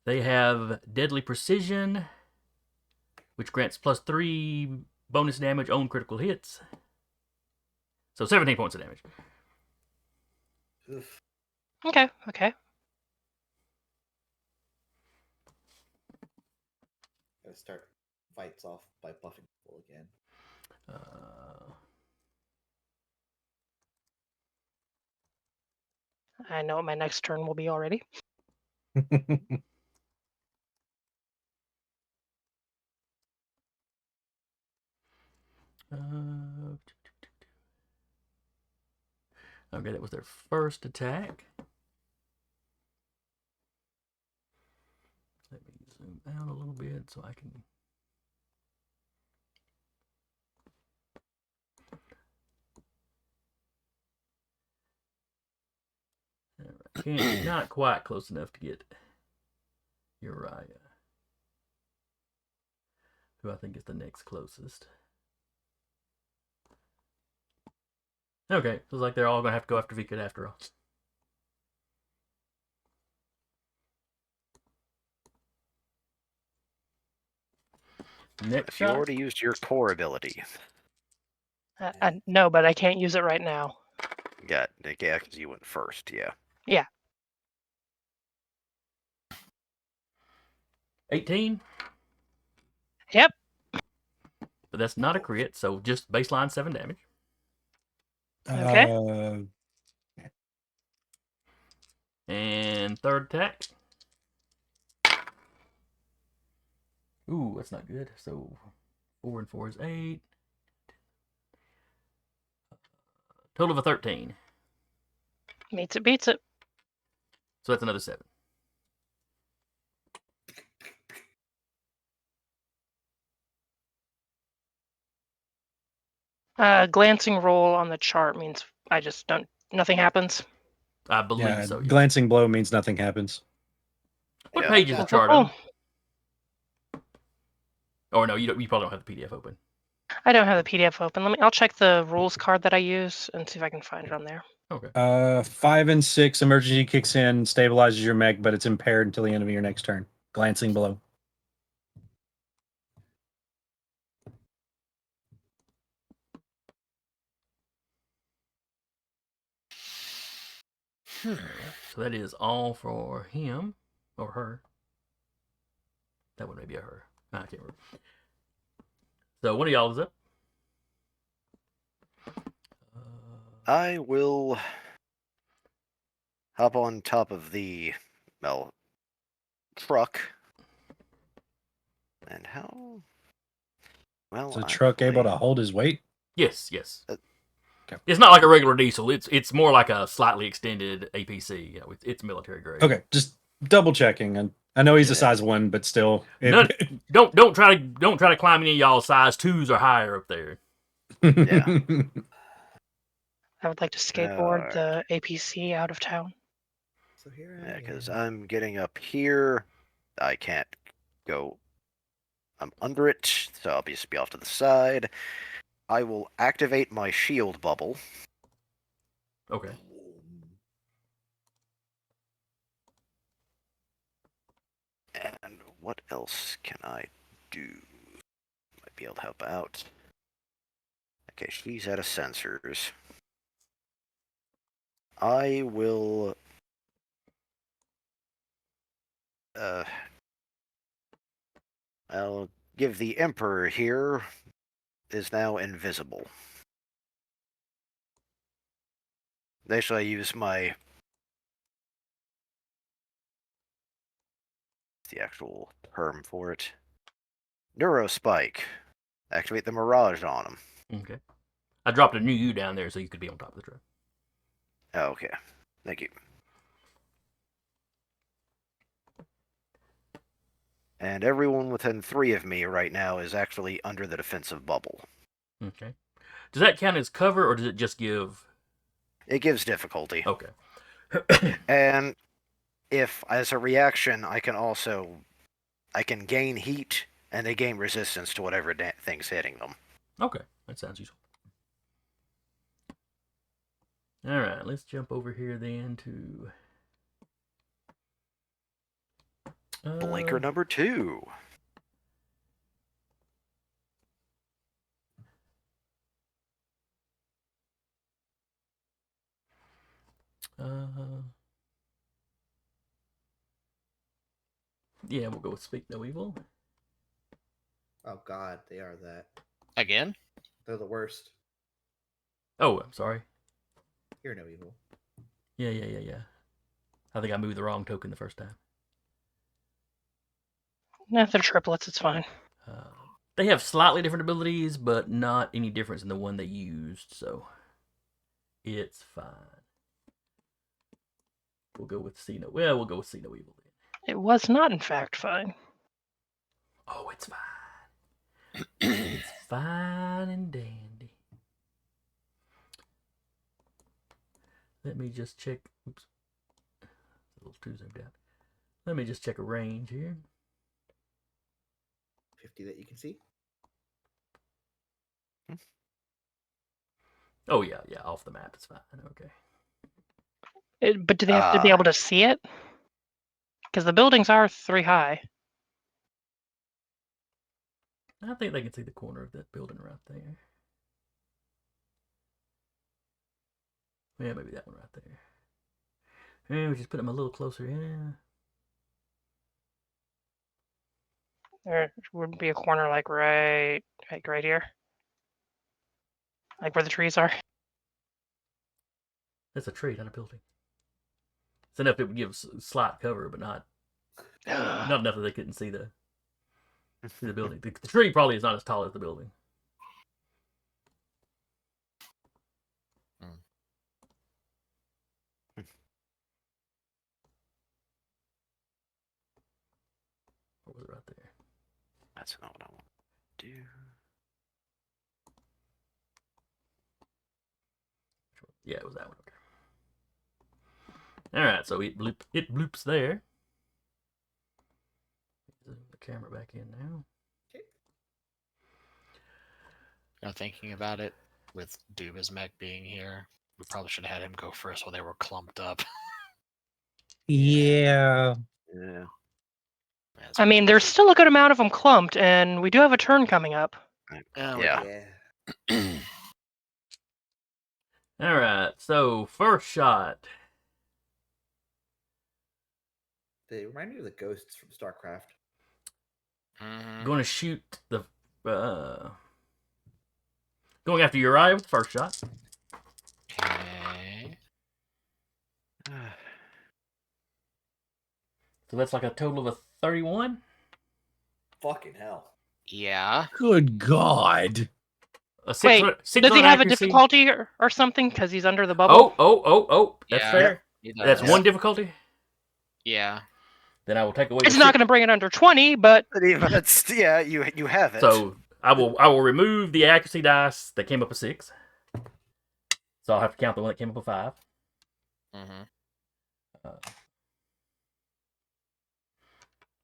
They have Deadly Precision, which grants +3 bonus damage on critical hits. So 17 points of damage. Oof. Okay. Gotta start fights off by buffing people again. I know what my next turn will be already. Okay, that was their first attack. Let me zoom out a little bit so I can... Alright, not quite close enough to get Uriah, who I think is the next closest. Okay, looks like they're all going to have to go after Vika after all. Next If you shot. already used your core ability. No, but I can't use it right now. Yeah, because you went first, yeah. Yeah. 18, Yep. but that's not a crit, so just baseline 7 damage. Okay. And third attack. Ooh, that's not good. So 4 and 4 is 8. Total of a 13. Beats it. So that's another 7. Glancing roll on the chart means I just don't. Nothing happens. I believe Yeah, so. Yeah. glancing blow means nothing happens. What Yeah. page is the Yeah. chart Oh, on? Oh no, you probably don't have the PDF open. I don't have the PDF open. I'll check the rules card that I use and see if I can find it on there. Okay. 5 and 6, emergency kicks in, stabilizes your mech, but it's impaired until the end of your next turn. Glancing blow. So that is all for him or her. That one may be a her. I can't remember. So one of y'all is up. I will hop on top of the truck. And how? Well, Is the truck able to hold his weight? Yes, yes. Okay. It's not like a regular diesel. It's more like a slightly extended APC. You know, it's military grade. Okay, just double checking. And I know he's a Yeah. size 1, but still. Don't try to climb any of y'all size 2s or higher up there. Yeah. I would like to skateboard the APC out of town. So here I Yeah, am. because I'm getting up here. I can't go. I'm under it, so I'll just be off to the side. I will activate my shield bubble. Okay. And what else can I do? Might be able to help out. Okay, she's out of sensors. I will I'll give the Emperor here is now invisible. Actually, I use the actual term for it. Neurospike. Activate the Mirage on him. Okay. I dropped a new U down there so you could be on top of the truck. Oh, okay. Thank you. And everyone within 3 of me right now is actually under the defensive bubble. Okay. Does that count as cover or does it just give? It gives difficulty. Okay. And if, as a reaction, I can gain heat, and they gain resistance to whatever thing's hitting them. Okay. That sounds useful. All right. Let's jump over here then to Blinker number 2. Yeah, we'll go with Speak No Evil. Oh God, they are that. Again? They're the worst. Oh, I'm sorry. Hear no evil. Yeah. I think I moved the wrong token the first time. No, they're triplets. It's fine. They have slightly different abilities, but not any difference in the one they used, so it's fine. We'll go with See No Evil then. It was not, in fact, fine. Oh, it's fine. It's fine and dandy. Let me just check. Oops. A little too zoomed out. Let me just check a range here. 50 that you can see. Oh, yeah. Off the map, it's fine. Okay. But do they have to be able to see it? Because the buildings are 3 high. I think they can see the corner of that building right there. Yeah, maybe that one right there. Yeah, we just put them a little closer in. There would be a corner like right here. Like where the trees are. That's a tree, not a building. It's enough it would give slight cover, but not enough that they couldn't see the building. The tree probably is not as tall as the building. What was it right there? That's not what I want to do. Yeah, it was that one. Okay. All right, so it bloops there. Zoom the camera back in now. Thinking about it, with Duba's mech being here, we probably should have had him go first while they were clumped up. Yeah. Yeah. I mean, there's still a good amount of them clumped, and we do have a turn coming up. Yeah. All right, so first shot. They remind me of the ghosts from StarCraft. Mhm. Going to shoot the. Going after Uriah with the first shot. Okay. So that's like a total of a 31. Fucking hell. Yeah. Good God. A six. Wait, Six does he on have a accuracy. difficulty or something because he's under the bubble? Oh. That's Yeah. fair. He That's does. one difficulty. Yeah. Then I will take away. It's the not six. going to bring it under 20, but But even it's, yeah, you have it. So I will remove the accuracy dice that came up a 6. So I'll have to count the one that came up a 5. Mm-hmm.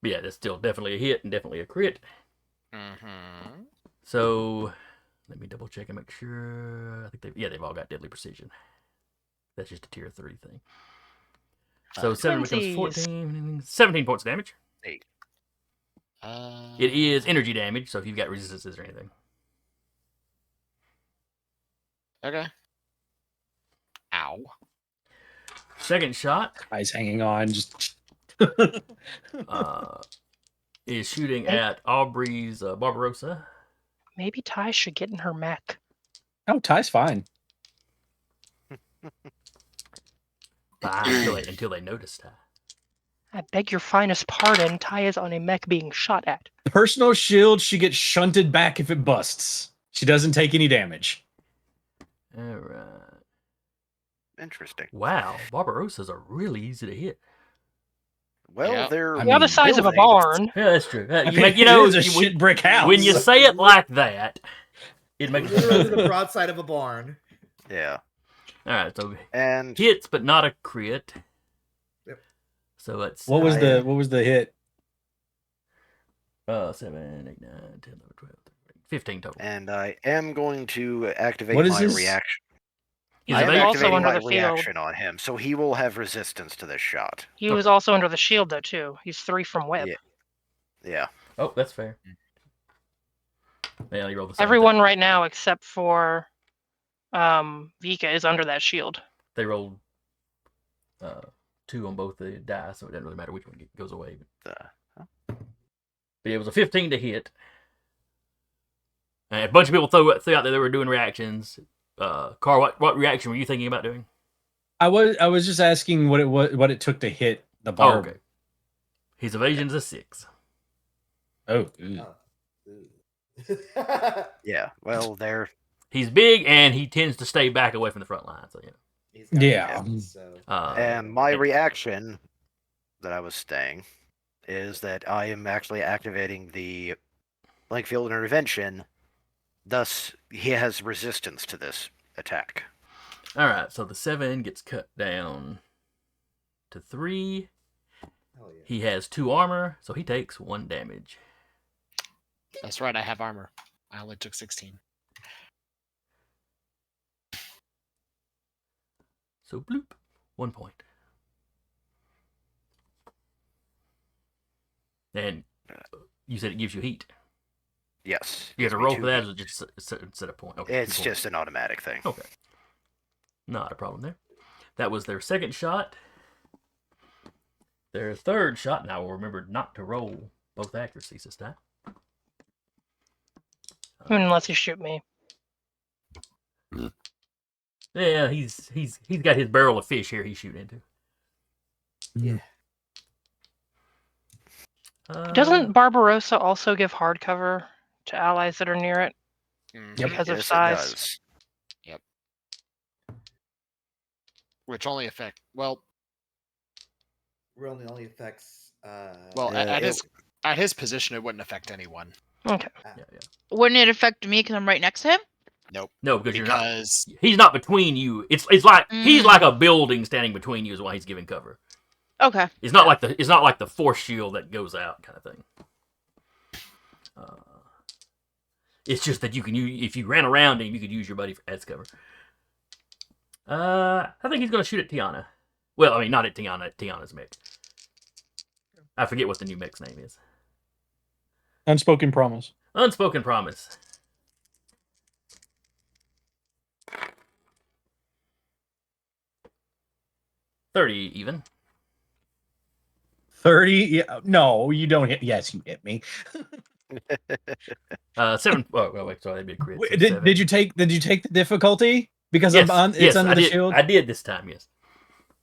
But yeah, that's still definitely a hit and definitely a crit. Mm-hmm. So let me double check and make sure. I think they've all got deadly precision. That's just a tier 3 thing. So 7 becomes 20s. 14, 17 points of damage. It is energy damage, so if you've got resistances or anything. Okay. Ow. Second shot Eyes hanging on. Just. is shooting at Aubrey's Barbarossa. maybe Ty should get in her mech. Oh, Ty's fine. Until they notice Ty. I beg your finest pardon, Ty is on a mech being shot at. Personal shield, she gets shunted back if it busts. She doesn't take any damage. All right. Interesting. Wow, Barbarossas are really easy to hit. Well, Yep. they're I They're the mean, size of a buildings. barn. Yeah, that's true. I You mean, make, you know, it is a shit brick house. when you say it like that, it makes Literally sense. the broadside of a barn. Yeah. All right, so And hits, but not a crit. Yep. So it's What was I- the hit? 7, 8, 9, 10, 11, 12, 15 total. and I am going to activate What is my his- reaction. He's I am also evading. activating under my the field. reaction on him, so he will have resistance to this shot. He was also under the shield, though, too. He's 3 from web. Yeah. Yeah. Oh, that's fair. Yeah, you rolled the same Everyone right now, except for Vika, is under that shield. They rolled 2 on both the dice, so it doesn't really matter which one goes away. But it was a 15 to hit. And a bunch of people threw out there they were doing reactions. Carl, what reaction were you thinking about doing? I was just asking what it took to hit the bar. Oh, okay. His evasion's a 6. Oh, Yeah. Well, they're He's big and he tends to stay back away from the front line. So He's got Yeah. hands, so. and my reaction that I was saying is that I am actually activating the Link Field Intervention. Thus, he has resistance to this attack. all right. So the 7 gets cut down to 3. Hell yeah. He has 2 armor, so he takes 1 damage. That's right. I have armor. I only took 16. So bloop, 1 point. And you said it gives you heat. Yes. You have to gives me roll 2 for that, heat. or just set a point. Okay, It's 2 points. just an automatic thing. Okay. Not a problem there. That was their second shot. Their third shot. Now we'll remember not to roll both accuracies this time. Unless you shoot me. Yeah, he's got his barrel of fish here he's shooting into. Yeah. Doesn't Barbarossa also give hard cover to allies that are near it? Mhm. Because of Yes, size. it does. Which only affect well Really only affects. well Yeah, at his position it wouldn't affect anyone. Okay. Yeah. Wouldn't it affect me because I'm right next to him? Nope. No, because you're not. Because He's not between you. It's like he's like a building standing between you is why he's giving cover. Okay. It's not like the force shield that goes out kind of thing. It's just that you can use, if you ran around him, you could use your buddy as cover. I think he's going to shoot at Tiana. Well, I mean, not at Tiana, at Tiana's mech. I forget what the new mech's name is. Unspoken promise. Unspoken promise. $30 even. 30. Yeah, no, you don't hit. Yes, you hit me. 7. Oh, wait, sorry, that'd be a crit. So Did 7. you take the difficulty because Yes, it's yes, under I the did. shield? I did this time. Yes,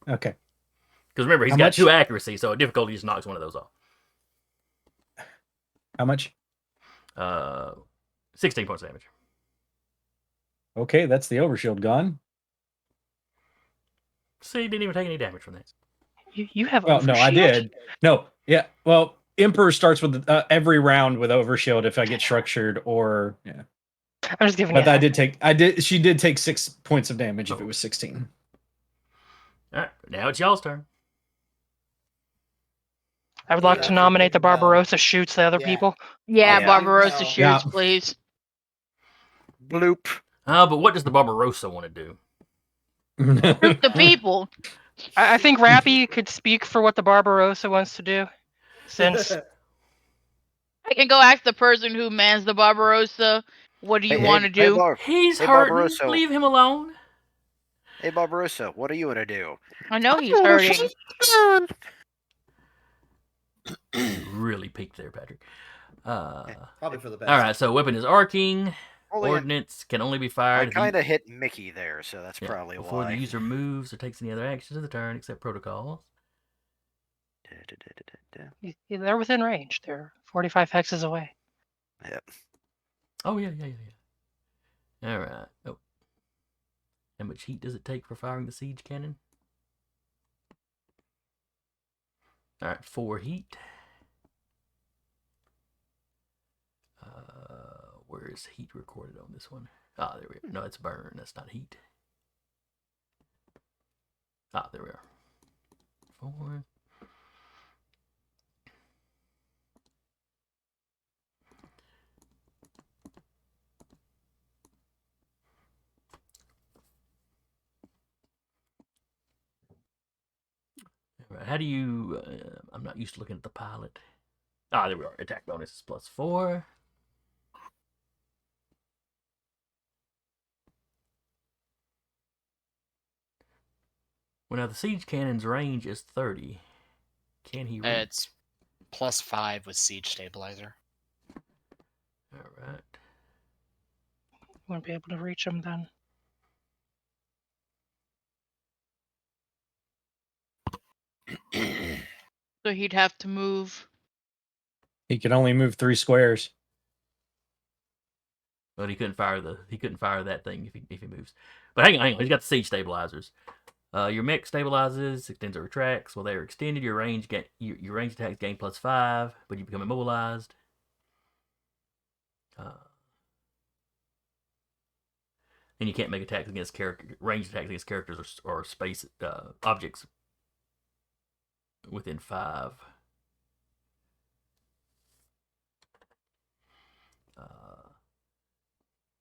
Okay. because remember he's How got much? 2 accuracy, so a difficulty just knocks one of those off. How much? 16 points of damage. Okay, that's the overshield gone. See, he didn't even take any damage from that. You have Well, no, I overshield? did. No, yeah. Well, Emperor starts with every round with overshield if I get structured or yeah. I'm just giving But you. She did take 6 points of damage if it was 16. All right, now it's y'all's turn. I would like Yeah, to nominate the freaking hell. Barbarossa shoots the other Yeah. people. Yeah, Yeah. Barbarossa No. shoots, Yeah. please. Bloop. But what does the Barbarossa want to do? Shoot the people. I think Rappy could speak for what the Barbarossa wants to do, since I can go ask the person who mans the Barbarossa. What do you want to do? He's Hey, hurting. Barbarossa. Leave him alone. Hey, Barbarossa, what are you gonna do? I know he's hurting. Really peaked there, Patrick. Probably for the best. All right, so weapon is arcing. Only Ordnance can only be I fired. kind of hit Mickey there, so that's Yeah, probably before why. the user moves or takes any other actions of the turn except protocols. they're within range. They're 45 hexes away. Yep. Oh yeah. All right. Oh, how much heat does it take for firing the siege cannon? All right, 4 heat. Where is heat recorded on this one? Ah, there we are. No, it's burn. That's not heat. Ah, there we are. 4. All right, how do you... I'm not used to looking at the pilot. Ah, there we are. Attack bonus is +4. Well, now the siege cannon's range is 30. Can he reach? It's +5 with siege stabilizer. All right. Wouldn't be able to reach them then. So he'd have to move. He can only move 3 squares. But he couldn't fire that thing if he moves. But hang on. He's got the siege stabilizers. Your mech stabilizes, extends or retracts. While they are extended, your range attacks gain +5, but you become immobilized. And you can't make attacks against ranged attacks against characters or space objects within 5.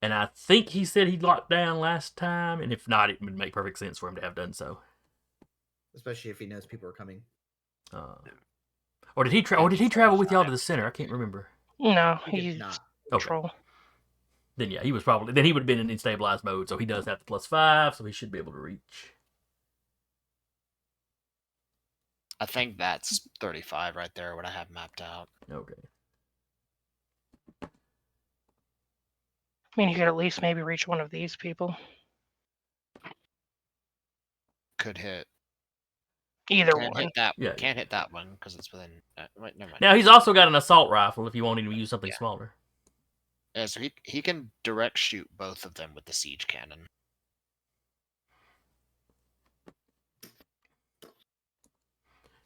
And I think he said he locked down last time, and if not, it would make perfect sense for him to have done so. Especially if he knows people are coming. Or did he travel with y'all to the center? I can't remember. No, He did he's not. Okay. troll. Then yeah, he would have been in stabilized mode, so he does have the +5, so he should be able to reach. I think that's 35 right there, what I have mapped out. Okay. I mean, you could at least maybe reach one of these people. Could hit. Either Can't one. hit that. Yeah. Can't hit that one because it's within. Wait, never mind. Now he's also got an assault rifle if you wanted to use something Yeah. smaller. Yeah, so he can direct shoot both of them with the siege cannon.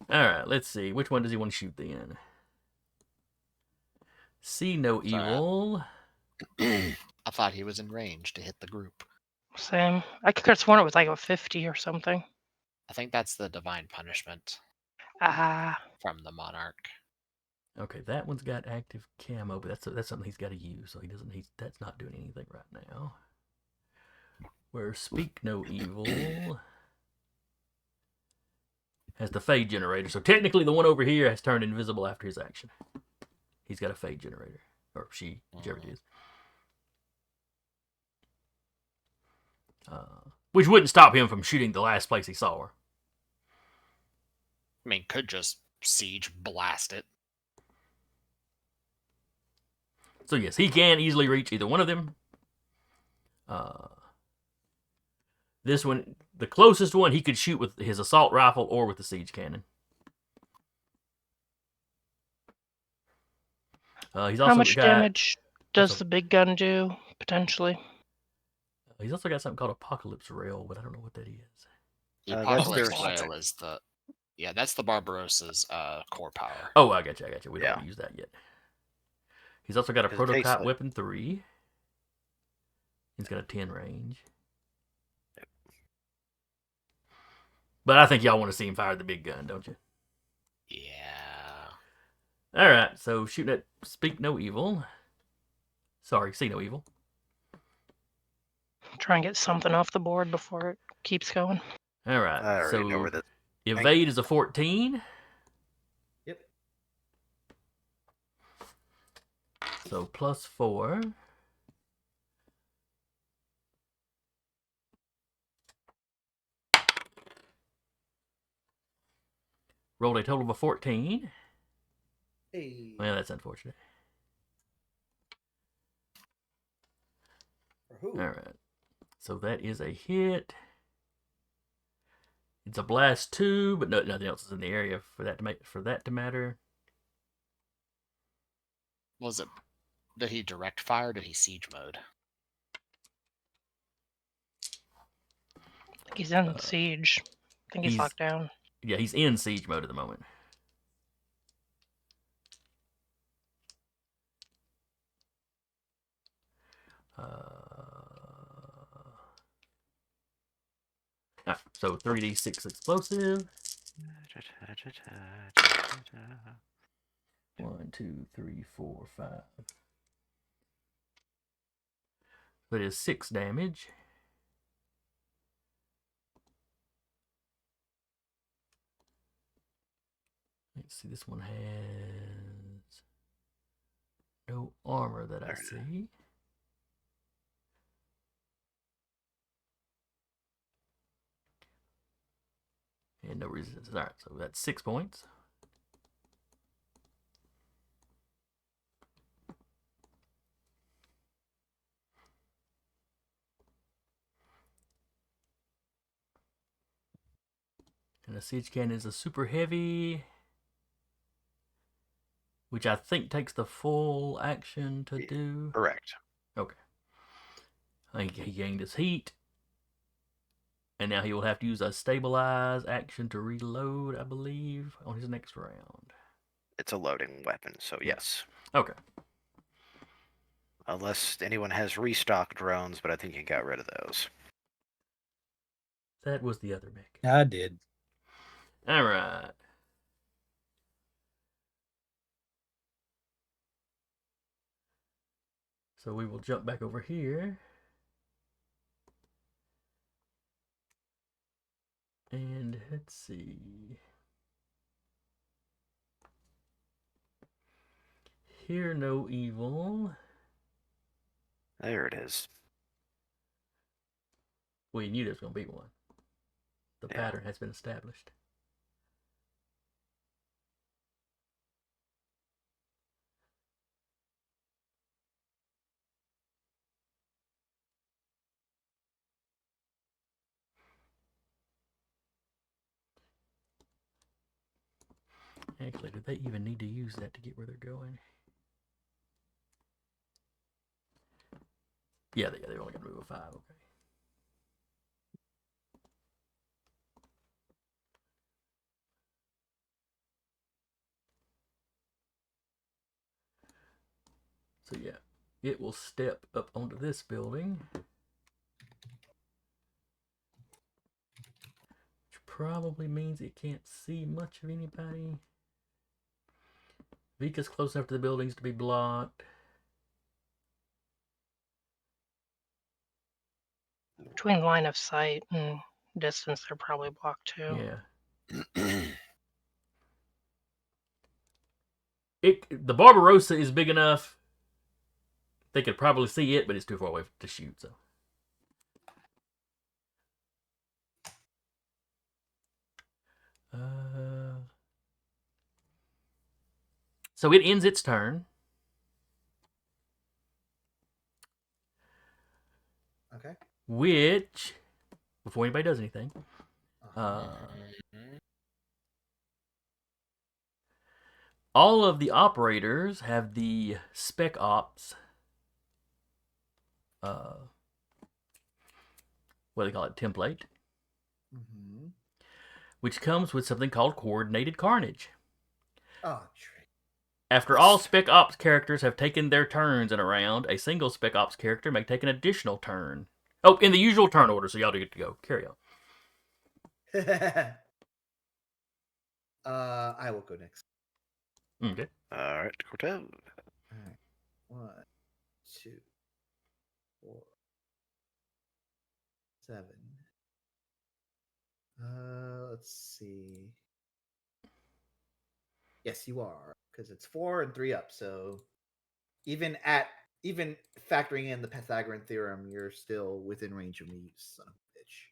All right, let's see. Which one does he want to shoot then? See no Sorry. evil. I thought he was in range to hit the group. Same. I could have sworn it was like a 50 or something. I think that's the divine punishment Ah. from the monarch. Okay, that one's got active camo, but that's something he's got to use, so that's not doing anything right now. Where speak no evil has the fade generator, so technically the one over here has turned invisible after his action. He's got a fade generator, or she, whichever it is. Which wouldn't stop him from shooting the last place he saw her. I mean, could just siege blast it. So yes, he can easily reach either one of them. This one, the closest one, he could shoot with his assault rifle or with the siege cannon. He's also How much got, damage does so- the big gun do, potentially? He's also got something called Apocalypse Rail, but I don't know what that is. The That's Apocalypse their Rail is the that's the Barbarossa's core power. Oh, I got you. We don't Yeah. want to use that yet. He's also got a 'Cause it takes, prototype like- weapon 3. He's got a 10 range. But I think y'all want to see him fire the big gun, don't you? Yeah. All right, so shooting at Speak No Evil. Sorry, See No Evil. Try and get something off the board before it keeps going. All right, I already know so where this. Evade is a 14. Yep. So +4. Rolled a total of a 14. Hey. Well, that's unfortunate. For who? All right. So that is a hit. It's a blast 2, but nothing else is in the area for that to matter. Was it? Did he direct fire? Or did he siege mode? I think he's in siege. I think he's locked down. Yeah, he's in siege mode at the moment. So 3d6 explosive. 1, 2, 3, 4, 5. That is 6 damage. Let's see, this one has no armor that I see. And no resistance. Alright, so that's 6 points. And the siege cannon is a super heavy, which I think takes the full action to do. Correct. Okay. He gained his heat. And now he will have to use a stabilize action to reload, I believe, on his next round. It's a loading weapon, so yes. Okay. Unless anyone has restock drones, but I think you got rid of those. That was the other mech. I did. All right. So we will jump back over here. And let's see. Hear no evil. There it is. We knew there was going to be one. The Yeah. pattern has been established. Actually, do they even need to use that to get where they're going? Yeah, they're only going to move a 5, okay. So yeah, it will step up onto this building. Which probably means it can't see much of anybody. Vika's close enough to the buildings to be blocked. Between line of sight and distance, they're probably blocked too. Yeah. The Barbarossa is big enough. They could probably see it, but it's too far away to shoot, so. So it ends its turn. Okay. Which, before anybody does anything, Mhm. all of the operators have the Spec Ops, what do they call it, template, Mm-hmm. which comes with something called Coordinated Carnage. Oh, trick. After all Spec Ops characters have taken their turns in a round, a single Spec Ops character may take an additional turn. Oh, in the usual turn order, so y'all do get to go. Carry on. I will go next. Okay. All right, Cortez. All right. 1, 2, 4, 7. Let's see. Yes, you are, because it's 4 and 3 up. So even factoring in the Pythagorean theorem, you're still within range of me, you son of a bitch.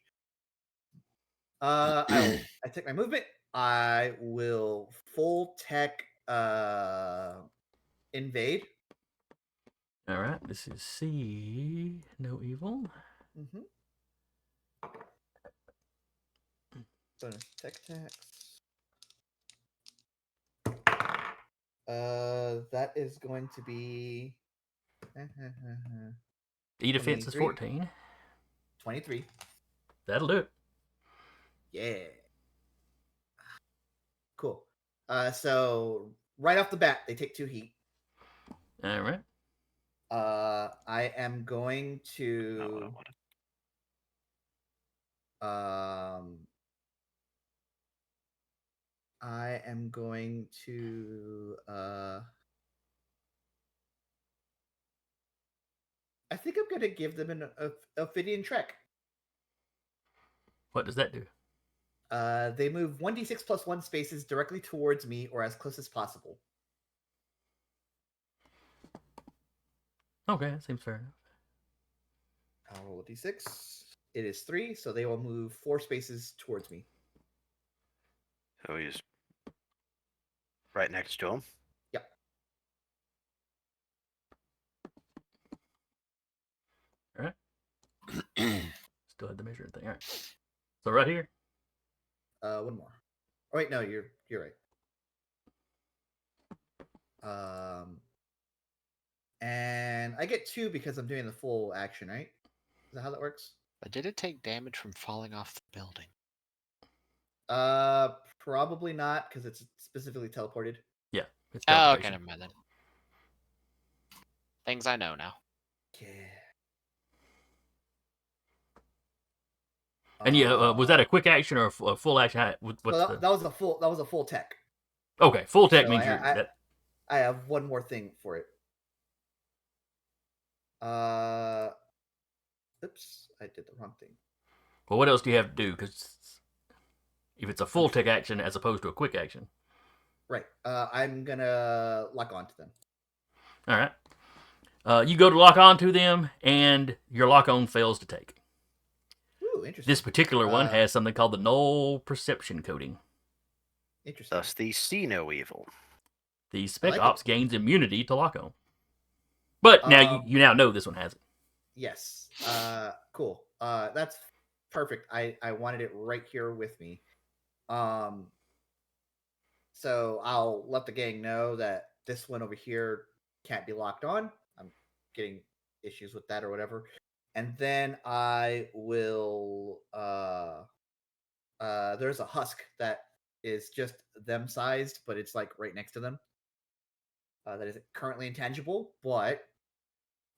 I take my movement. I will full tech invade. All right. This is C. No evil. Mm-hmm. Bonus tech tax. That is going to be E defense is 23. 14. 23. That'll do it. Yeah. Cool. So right off the bat, they take 2 heat. All right. I am going to I am going to I think I'm gonna give them an Ophidian Trek. What does that do? They move 1d6 plus 1 spaces directly towards me or as close as possible. Okay, that seems fair enough. I'll roll a d6. It is 3, so they will move 4 spaces towards me. So he's right next to him. Yep. All right. Still had the measuring thing. All right. So right here. One more. Oh wait, no, you're right. And I get 2 because I'm doing the full action, right? Is that how that works? But did it take damage from falling off the building? Probably not because it's specifically teleported. Yeah. It's Oh, okay, teleportation. never mind then. Things I know now. Yeah. And yeah, was that a quick action or a full action? What's that was a full tech. Okay, full tech So means I have one more thing for it. Oops, I did the wrong thing. Well, what else do you have to do? Because if it's a full tech action as opposed to a quick action. Right. I'm gonna lock onto them. All right. You go to lock onto them, and your lock on fails to take. Ooh, interesting. This particular one has something called the null perception coating. Interesting. Thus, they see no evil. The Spec like Ops gains immunity to lock on. But now you now know this one has it. Yes. Cool. That's perfect. I wanted it right here with me. So I'll let the gang know that this one over here can't be locked on. I'm getting issues with that or whatever. And then I will there's a husk that is just them sized, but it's like right next to them. That is currently intangible, but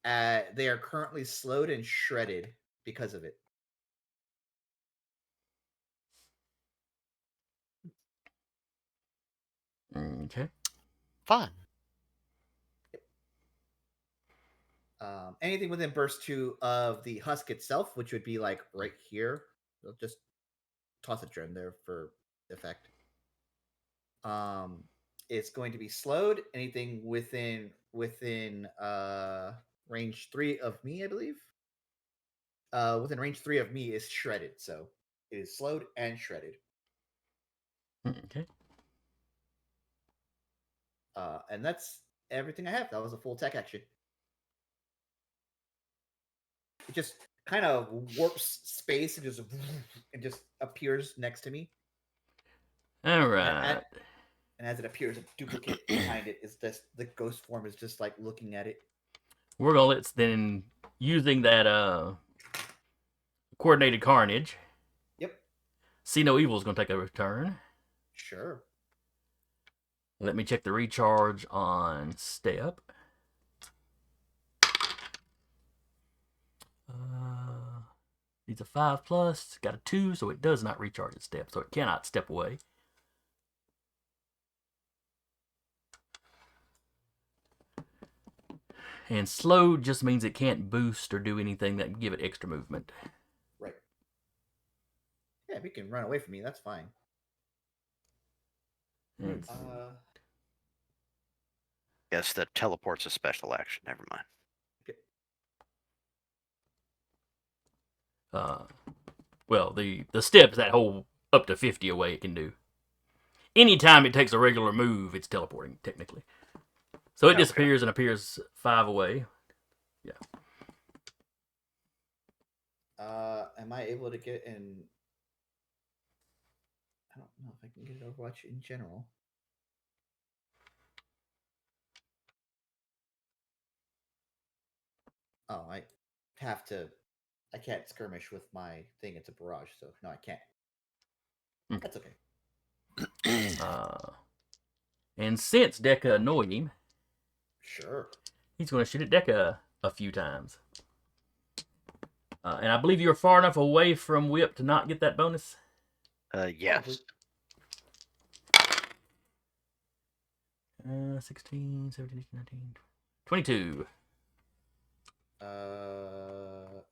they are currently slowed and shredded because of it. Okay. Fun. Anything within burst 2 of the husk itself, which would be like right here. I'll just toss a gem there for effect. It's going to be slowed. Anything within range 3 of me, I believe. Within range 3 of me is shredded, so it is slowed and shredded. Okay. And that's everything I have. That was a full tech action. It just kind of warps space and just appears next to me. All And, right. and as it appears, a duplicate behind it is just the ghost form is just like looking at it. We're gonna let's then using that coordinated carnage. Yep. See No Evil is gonna take a turn. Sure. Let me check the recharge on Step. Needs a 5+. Got a 2, so it does not recharge its Step, so it cannot step away. And slow just means it can't boost or do anything that can give it extra movement. Right. Yeah, if it can run away from me, that's fine. And Yes, that teleport's a special action. Never mind. well, the steps that whole up to 50 away it can do. Anytime it takes a regular move, it's teleporting, technically. So it disappears and appears 5 away. Yeah. Am I able to get in? I don't know if I can get Overwatch in general. Oh, I have to. I can't skirmish with my thing. It's a barrage, so no, I can't. Okay. That's okay. And since Deca annoyed him, Sure. he's going to shoot at Deca a few times. And I believe you're far enough away from Whip to not get that bonus. Yes. 16, 17, 19, 22.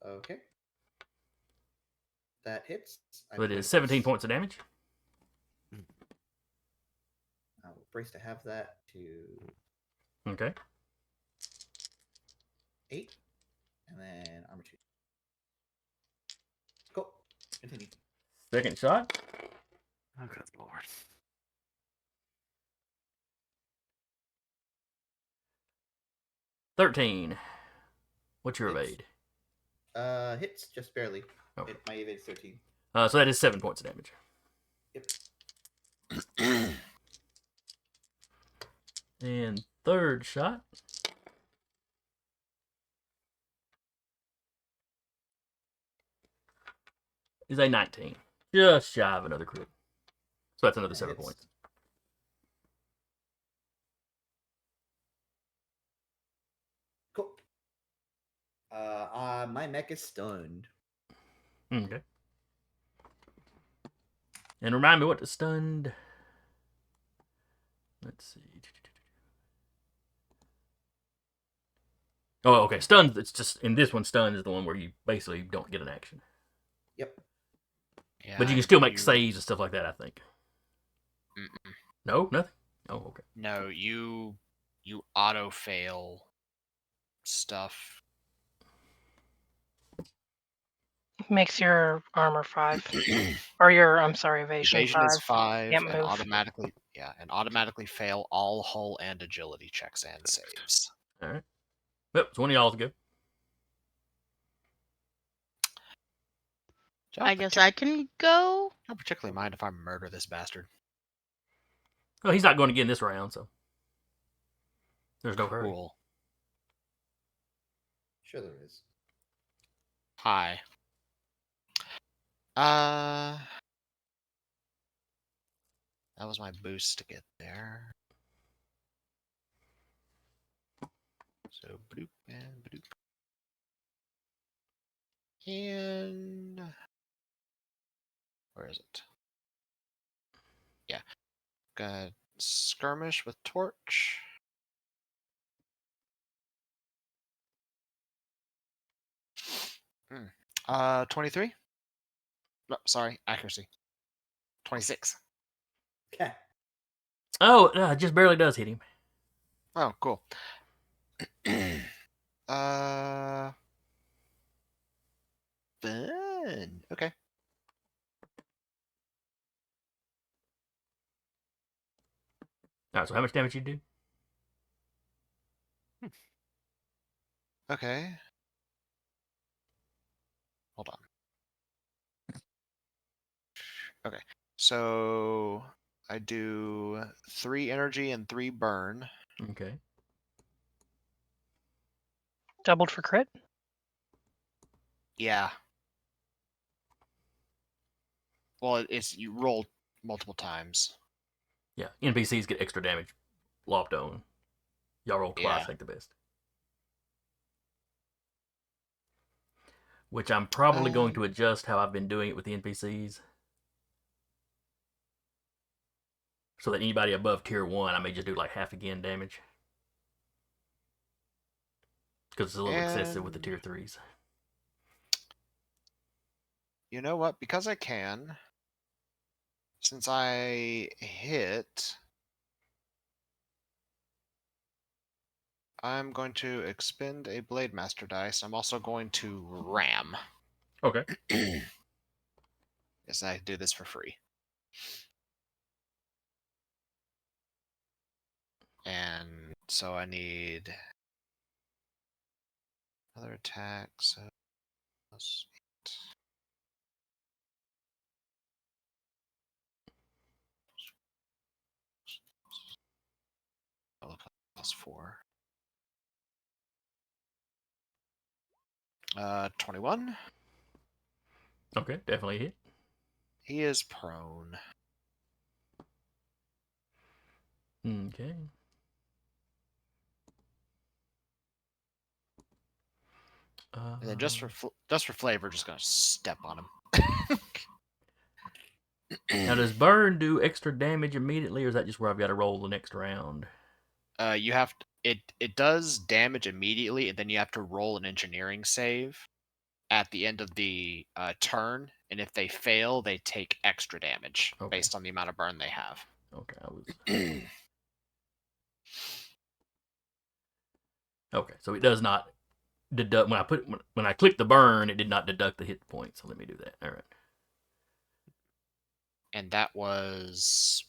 Okay. That hits. So it is 17 points of damage. I will brace to have that to Okay. 8. And then armor 2. Cool. Continue. Second shot. Oh, good lord. $13. What's your Hits. evade? Hits just barely. Oh. My evade is 13. So that is 7 points of damage. Yep. And third shot. Is a 19. Just shy of another crit. So that's another 7 points. Cool. My mech is stunned. Okay. And remind me what the stunned. Let's see. Oh, okay. Stunned. It's just in this one. Stunned is the one where you basically don't get an action. Yep. Yeah, But you can still make saves and stuff like that, I think. Mm-mm. No, nothing. Oh, okay. No, you auto fail stuff. Makes your armor 5. Or your, I'm sorry, evasion, Evasion 5. is 5 Can't and move. automatically fail all hull and agility checks and saves. All right. Yep, it's one of y'all's go. I guess I can go. I don't particularly mind if I murder this bastard. Oh, he's not going to get in this round, so there's no hurry. Cool. Sure there is. Hi. That was my boost to get there. So bloop and bloop. And where is it? Yeah. Got skirmish with torch. Hmm. 23? No, sorry, accuracy. 26. Okay. Oh, just barely does hit him. Oh, cool. Fun. Okay. All right, so how much damage you do? Okay. Hold on. Okay. So I do 3 energy and 3 burn. Okay. Doubled for crit. Yeah. Well, it's you roll multiple times. Yeah. NPCs get extra damage lopped on. Y'all roll twice, Yeah. like the best. Which I'm probably going to adjust how I've been doing it with the NPCs. So that anybody above tier 1, I may just do like half again damage. Because it's a little excessive with the tier 3s. You know what? Because I can, since I hit, I'm going to expend a Blade Master dice. I'm also going to ram. Okay. Yes, I do this for free. And so I need another attack. So plus 8. Plus 4. 21. Okay, definitely hit. He is prone. Okay. And then just for flavor, just gonna step on him. Now, does burn do extra damage immediately, or is that just where I've got to roll the next round? You have it does damage immediately, and then you have to roll an engineering save at the end of the turn, and if they fail, they take extra damage based on the amount of burn they have. Okay, Okay, so it does not deduct when I click the burn, it did not deduct the hit points. So let me do that. All right. And that was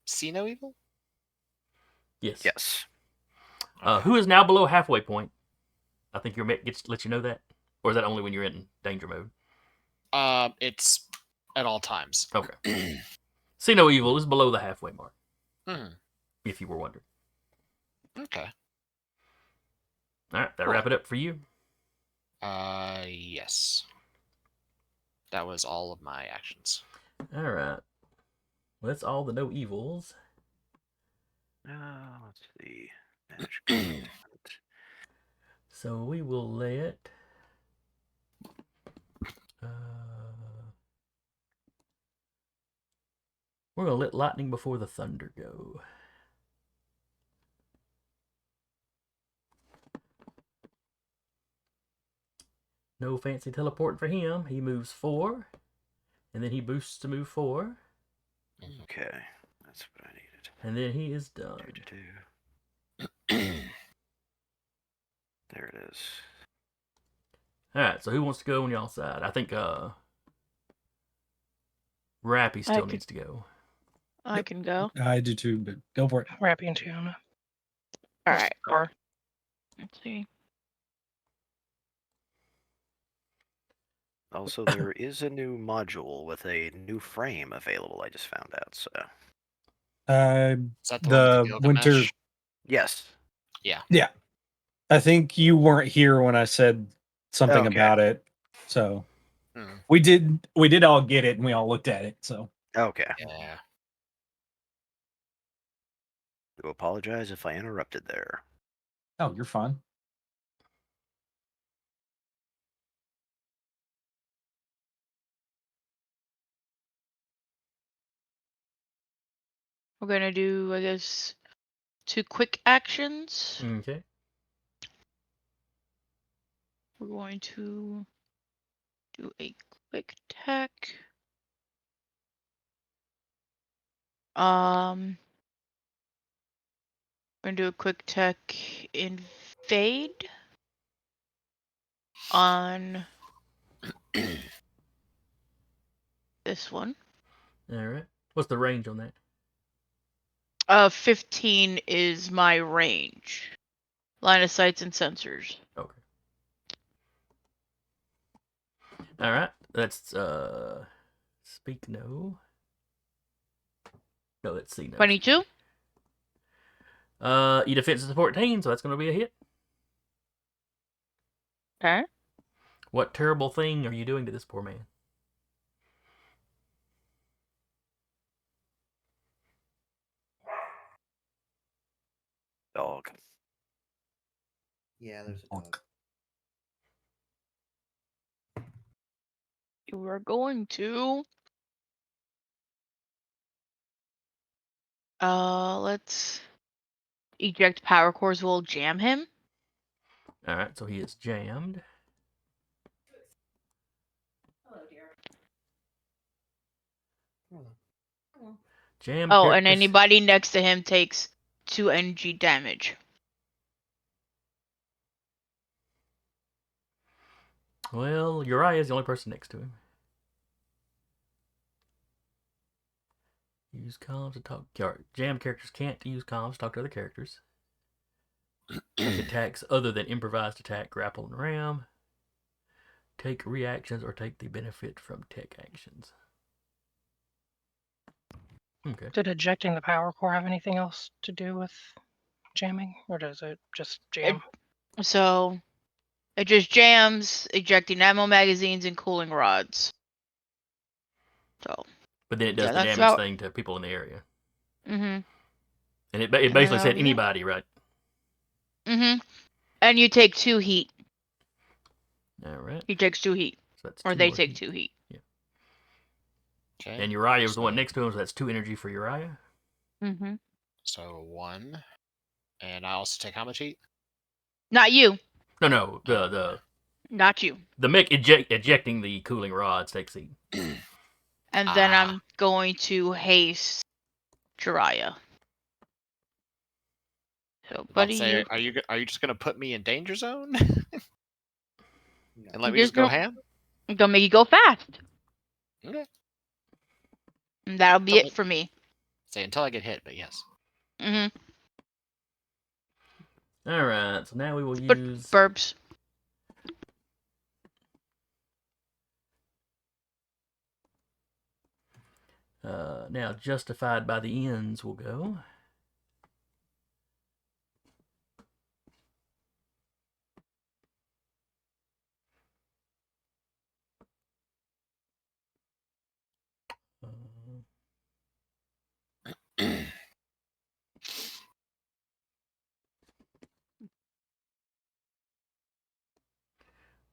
See No Evil? Yes. Yes. Who is now below halfway point? I think your mech lets you know that, or is that only when you're in danger mode? It's at all times. Okay. See No Evil is below the halfway mark. If you were wondering. Okay. All right, that wrap it up for you. Yes. That was all of my actions. All right. Well, that's all the no evils. Let's see. Manage content. So we will let. We're gonna let lightning before the thunder go. No fancy teleporting for him. He moves 4, and then he boosts to move 4, Okay, that's what I needed. and then he is done. There it is. All right. So who wants to go on y'all's side? I think Rappy still needs to go. I can go. I do too, but go for it. Rappy and Tiana. All right. Or Let's see. Also, there is a new module with a new frame available. I just found out. So. Is that the one with the winter. Gilgamesh? Yes. Yeah, I think you weren't here when I said something Okay. about it. So we did all get it, and we all looked at it. So Okay. Yeah. Do apologize if I interrupted there. oh, you're fine. We're gonna do, I guess, 2 quick actions. Okay. We're going to do a quick attack. We're gonna do a quick attack invade on this one. All right. What's the range on that? 15 is my range. line of sights and sensors. Okay. All right. That's speak no. No, let's see. No. 22. You defense is 14, so that's going to be a hit. Okay. What terrible thing are you doing to this poor man? Dog. Yeah, there's a dog. You are going to. Let's eject power cores. Will jam him. All right, so he is jammed. Jam. Oh, and characters- anybody next to him takes 2 energy damage. Well, Uriah is the only person next to him. Use comms to talk. Jam characters can't use comms to talk to other characters. Take attacks other than improvised attack, grapple, and ram. Take reactions or take the benefit from tech actions. Okay. Did ejecting the power core have anything else to do with jamming, or does it just jam? So it just jams, ejecting ammo magazines and cooling rods. So. But then it does Yeah, the that's damage about- thing to people in the area. Mhm. And it basically said yeah. anybody, right? Mhm. And you take 2 heat. All right. He takes 2 heat, So that's or two they more take heat. 2 heat. Okay. And Uriah was the one So- next to him, so that's 2 energy for Uriah. Mhm. So 1. And I also take how much heat? Not you. No, Not you. the mech ejecting the cooling rods takes heat. And then Ah. I'm going to haste Jiraiya. So, But buddy, say, you are you just gonna put me in danger zone No. and let me Just just go don't- ham? I'm gonna make you go fast. Okay. And that'll be Don't- it for me. Say until I get hit, but yes. Mhm. All right, so now we will But use. burps. Now, justified by the ends will go.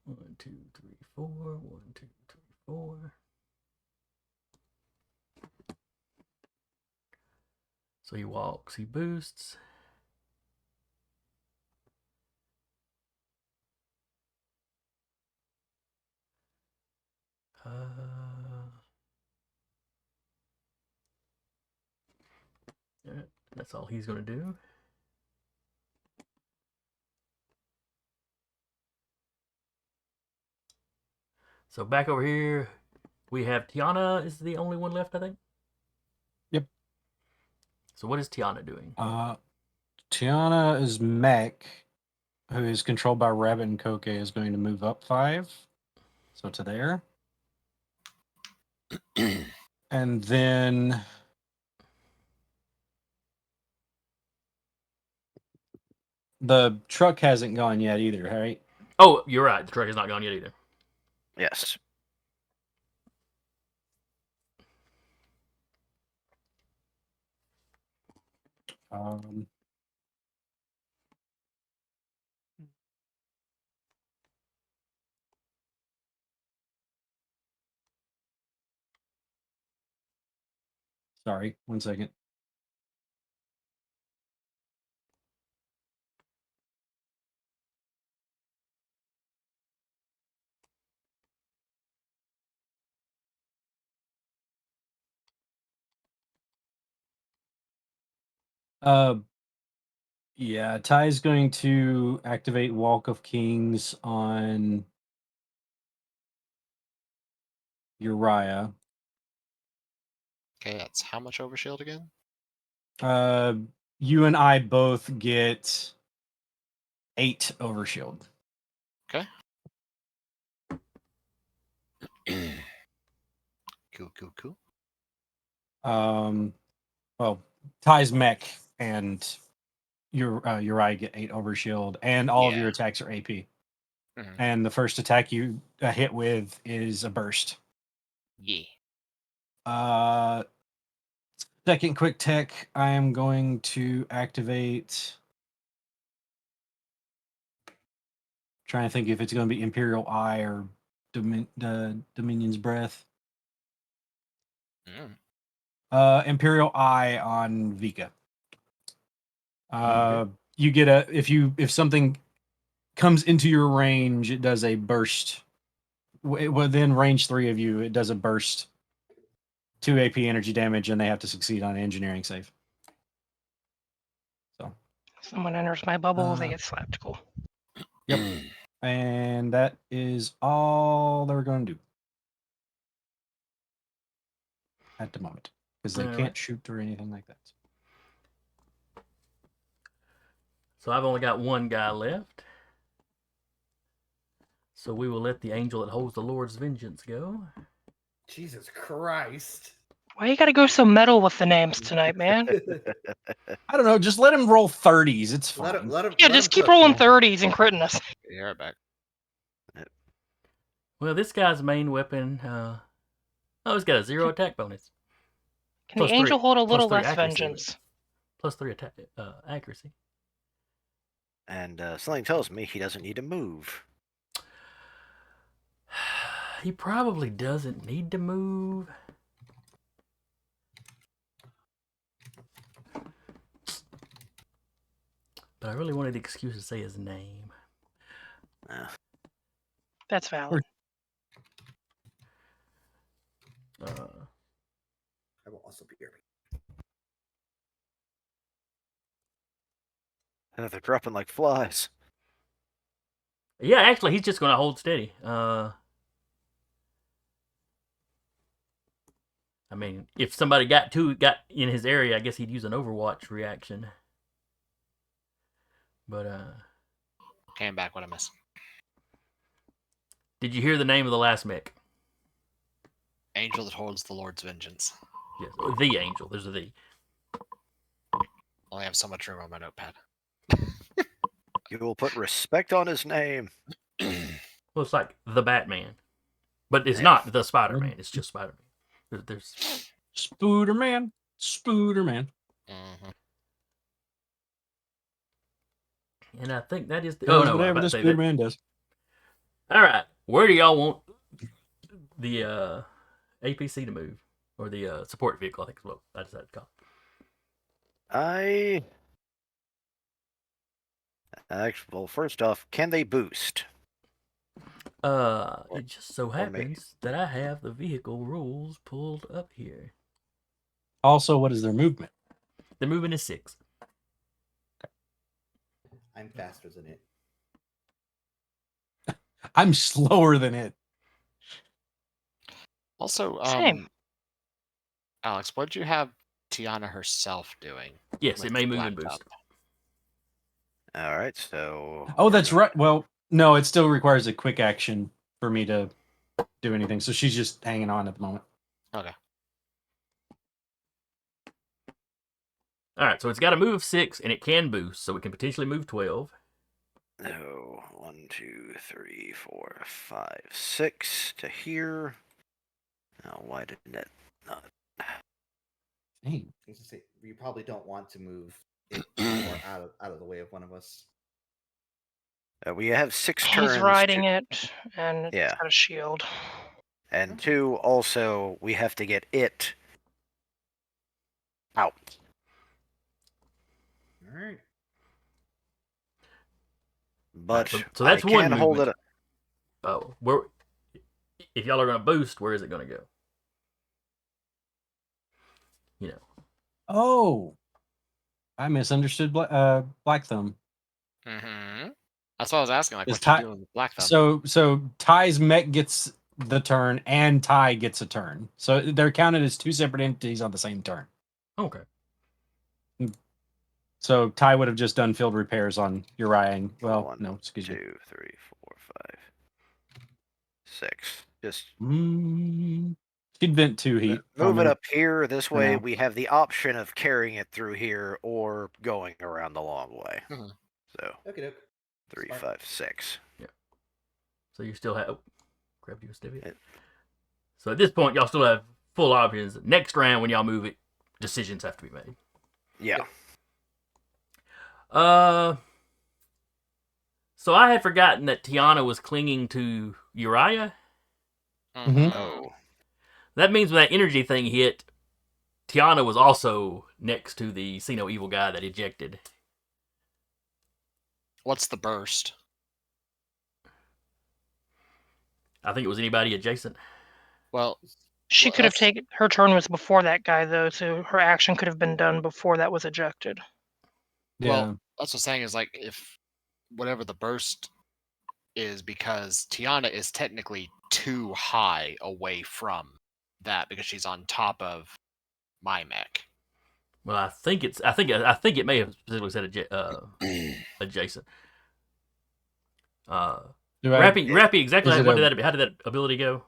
One, two, three, four. 1, 2, 3, 4. So he walks, he boosts. Alright, that's all he's going to do. So back over here, we have Tiana is the only one left, I think. Yep. So what is Tiana doing? Tiana is Mech, who is controlled by Rabbit and Koke, is going to move up 5. So to there. And then the truck hasn't gone yet either, right? Oh, you're right. The truck is not gone yet either. Yes. Sorry, 1 second. Yeah, Ty's going to activate Walk of Kings on Uriah. Okay, that's how much overshield again? You and I both get 8 overshield. Okay. Cool. Well, Ty's mech and Uri get 8 overshield, and all of your Yeah. attacks are AP. Mhm. And the first attack you hit with is a burst. Yeah. Second quick tech, I am going to activate. Trying to think if it's going to be Imperial Eye or Dominion's Breath. Mm. Imperial Eye on Vika. Okay. You get if something comes into your range, it does a burst. Within range 3 of you, it does a burst. 2 AP energy damage, and they have to succeed on an engineering save. So. Someone enters my bubble, they get slapped. Cool. Yep. And that is all they're going to do at the moment, because they All can't right. shoot or anything like that. So I've only got one guy left. So we will let the angel that holds the Lord's vengeance go. Jesus Christ. Why you gotta go so metal with the names tonight, man? I don't know. Just let him roll 30s. It's fine. Let him. Yeah, let just him keep cook, rolling man. 30s and critting us. Yeah, right back. Well, this guy's main weapon, he's got a 0 attack bonus. Can the Plus angel 3 hold a plus little 3 less accuracy, vengeance? Plus 3 attack accuracy. And something tells me he doesn't need to move. He probably doesn't need to move. But I really wanted the excuse to say his name. That's valid. I will also be here. They're dropping like flies. Yeah, actually, he's just going to hold steady. I mean, if somebody got in his area, I guess he'd use an Overwatch reaction. But Came back. What I miss? did you hear the name of the last mech? Angel that holds the Lord's vengeance. Yes, the angel. There's a the. Only have so much room on my notepad. You will put respect on his name. Well, it's like the Batman, but it's Yeah. not the Spider-Man. It's just Spider-Man. There's Spooderman. Mm-hmm. and I think that is the. Does Oh no, whatever the Spooderman does. All right, where do y'all want the APC to move, or the support vehicle? I think is what I decided to call. Well, first off, can they boost? It just so happens that I have the vehicle rules pulled up here. Also, what is their movement? The movement is 6. I'm faster than it. I'm slower than it. Also, Same. Alex, what did you have Tiana herself doing? Yes, with it may the move black and boost. tub? All right, so. Oh, that's right. Well, no, it still requires a quick action for me to do anything. So she's just hanging on at the moment. Okay. All right, so it's got a move of 6, and it can boost, so it can potentially move 12. No, 1, 2, 3, 4, 5, 6 to here. Now, why didn't it not? Dang. I was gonna say, you probably don't want to move it more out of the way of one of us. We have 6 turns. He's riding it, and it's Yeah. got a shield. And 2, also, we have to get it out. All right. But so that's I one can hold movement. it. Oh, where? If y'all are going to boost, where is it going to go? You know. Oh, I misunderstood Black Thumb. Mm-hmm. That's what I was asking. Like, Is what you Ty- doing with Black Thumb? So Ty's mech gets the turn, and Ty gets a turn. So they're counted as 2 separate entities on the same turn. Okay. So Ty would have just done field repairs on Uriah. And, well, One, no, excuse me. 2, 3, 4, 5, 6. Just She'd vent 2 heat. move on it her. up here. This for way, now. we have the option of carrying it through here or going around the long way. Mhm. So Okay, doke. 3, Smart. 5, 6. So you still have. Oh, grabbed you a Stevie. It- So at this point, y'all still have full options. Next round, when y'all move it, decisions have to be made. Yeah. So I had forgotten that Tiana was clinging to Uriah. Mhm. Oh. That means when that energy thing hit, Tiana was also next to the See No Evil guy that ejected. What's the burst? I think it was anybody adjacent. Well, She Well, could have that's- taken her turn was before that guy though, so her action could have been done before that was ejected. Yeah. Well, that's what I'm saying is like if whatever the burst is, because Tiana is technically too high away from that because she's on top of my mech. Well, I think it may have specifically said adjacent. Do I- Rappy, exactly Is it how did that ability go?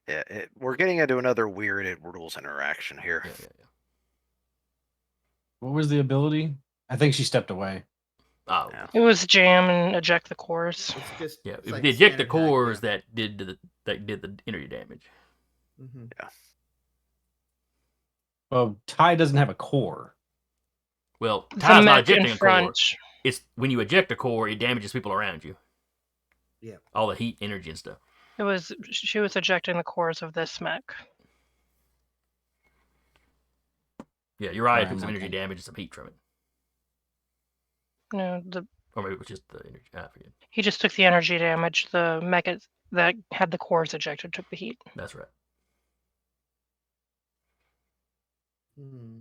Yeah, we're getting into another weird rules interaction here. Yeah. What was the ability? I think she stepped away. Oh, Yeah. It was jam and eject the cores. It's just yeah. it's It like the eject the standard hack, cores yeah. that did the energy damage. Mhm. Well, Ty doesn't have a core. Well, The Ty's not mech in ejecting a core. front. It's when you eject a core, it damages people around you. Yeah. All the heat, energy, and stuff. She was ejecting the cores of this mech. Yeah, Uriah Alright, took some okay. energy damage and some heat from it. No, Or maybe it was just the energy. I forget. he just took the energy damage. The mech that had the cores ejected took the heat. That's right. Hmm.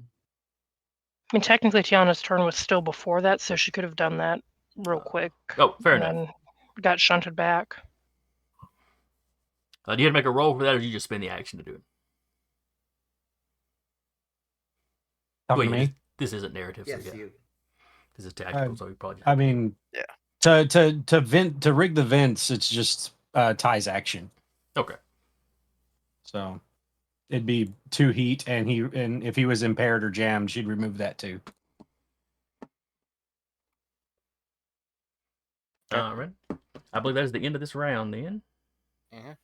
I mean, technically, Tiana's turn was still before that, so she could have done that real quick. Oh, fair and enough. then got shunted back. Do you have to make a roll for that, or do you just spend the action to do it? Talking Well, to yeah, me. this isn't narrative, Yes, so yeah. you. This is tactical, so you probably. I mean, Yeah. To rig the vents, it's just Ty's action. Okay. So it'd be 2 heat, and if he was impaired or jammed, she'd remove that too. All right. I believe that is the end of this round then. Mhm.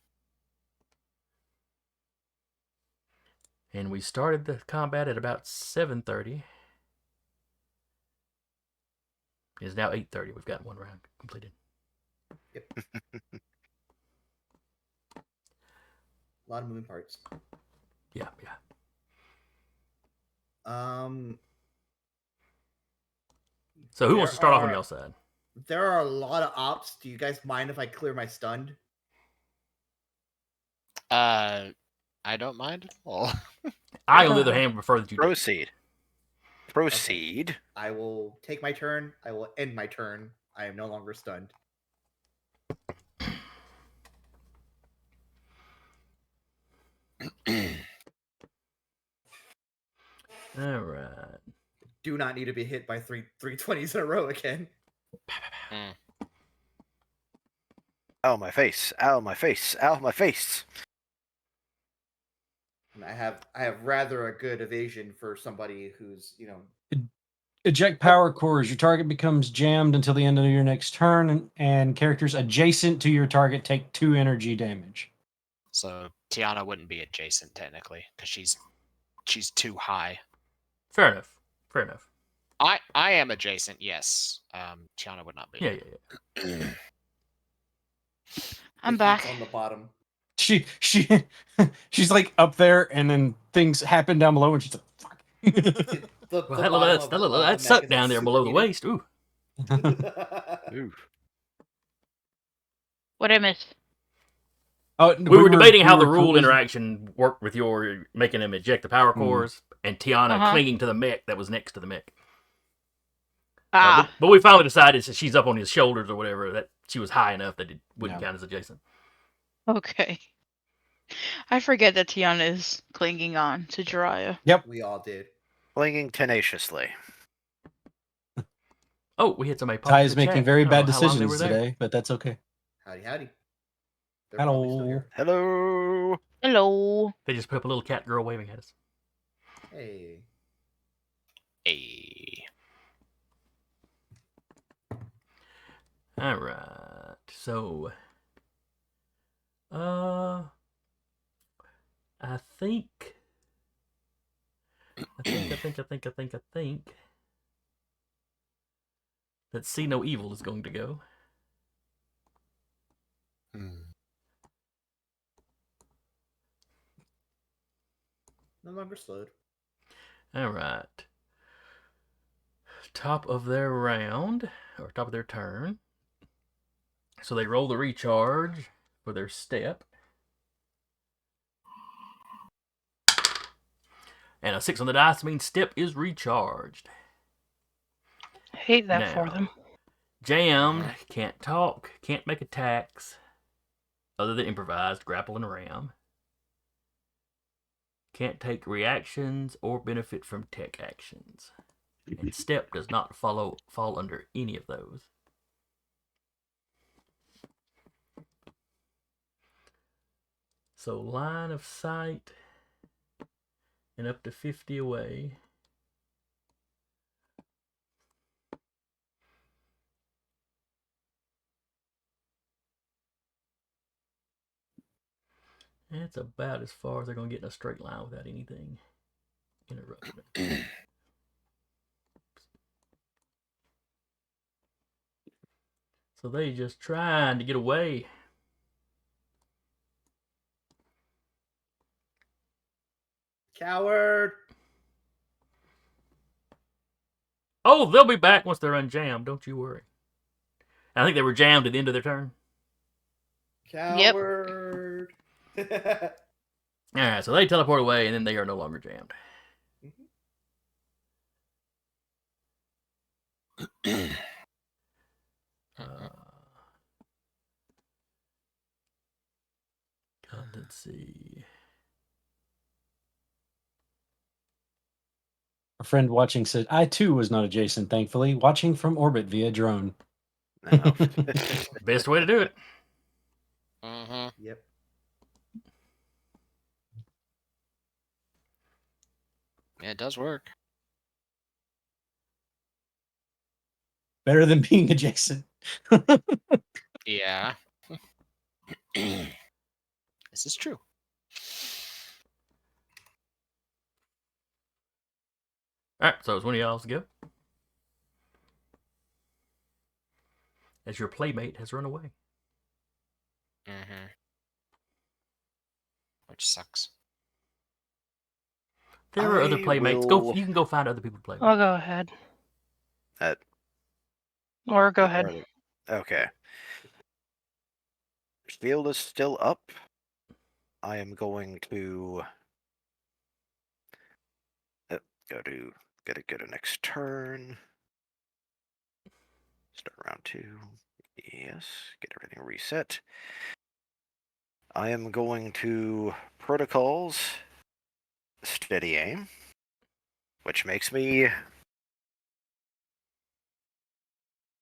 And we started the combat at about 7:30. It's now 8:30. We've got one round completed. A lot of moving parts. Yeah. So who wants to start off on y'all side? There are a lot of ops. Do you guys mind if I clear my stunned? I don't mind at all. I, on the other hand, prefer that you do. Proceed. I will take my turn. I will end my turn. I am no longer stunned. All right. Do not need to be hit by 320s in a row again. Ow, my face. Ow, my face. Ow, my face. And I have rather a good evasion for somebody who's, Eject power cores. Your target becomes jammed until the end of your next turn, and characters adjacent to your target take 2 energy damage. So Tiana wouldn't be adjacent technically because she's too high. Fair enough. I am adjacent, yes. Tiana would not be. Yeah. I'm the heat's back. on the bottom. She's like up there, and then things happen down below, and she's like, "Fuck." The Well, bottom of the that mech sucked is, down like, there below the super waist. Ooh. heated. Ooh. What I miss? Oh, We were debating how we the were rule cool- interaction worked with your making them eject the power cores and Tiana Uh-huh. clinging to the mech that was next to the mech. Ah, But we finally decided since she's up on his shoulders or whatever that she was high enough that it wouldn't Yeah. count as adjacent. okay. I forget that Tiana is clinging on to Jiraiya. We all did. Clinging tenaciously. Oh, we had somebody pop Ty in is the making chat. very I don't bad know how long they were decisions there. today, but that's okay. Howdy, howdy. They're probably still Hello. here. Hello. Hello. They just put up a little cat girl waving at us. Hey. Hey. All right. So, I think that See No Evil is going to go. No longer slowed. All right. Top of their round, or top of their turn. So they roll the recharge for their step. And a 6 on the dice means step is recharged. Hate that for Now, them. Jammed, can't talk, can't make attacks other than improvised, grapple, and ram. Can't take reactions or benefit from tech actions. And step does not fall under any of those. So line of sight and up to 50 away. That's about as far as they're going to get in a straight line without anything interrupting it. So they just trying to get away. Coward! Oh, they'll be back once they're unjammed. Don't you worry. I think they were jammed at the end of their turn. Coward! All right, so they teleport away, and then they are no longer jammed. Let's see. A friend watching said, I too was not adjacent, thankfully, watching from orbit via drone. No. Best way to do it. Yep. Yeah, it does work. Better than being adjacent. Yeah. This is true. All right, so it's one of y'all's go. As your playmate has run away. Which sucks. There are other I playmates. will- You can go find other people to play with. I'll go ahead. Or go ahead. Okay. Field is still up. I am going to go to next turn. Start round 2. Yes, get everything reset. I am going to protocols steady aim, which makes me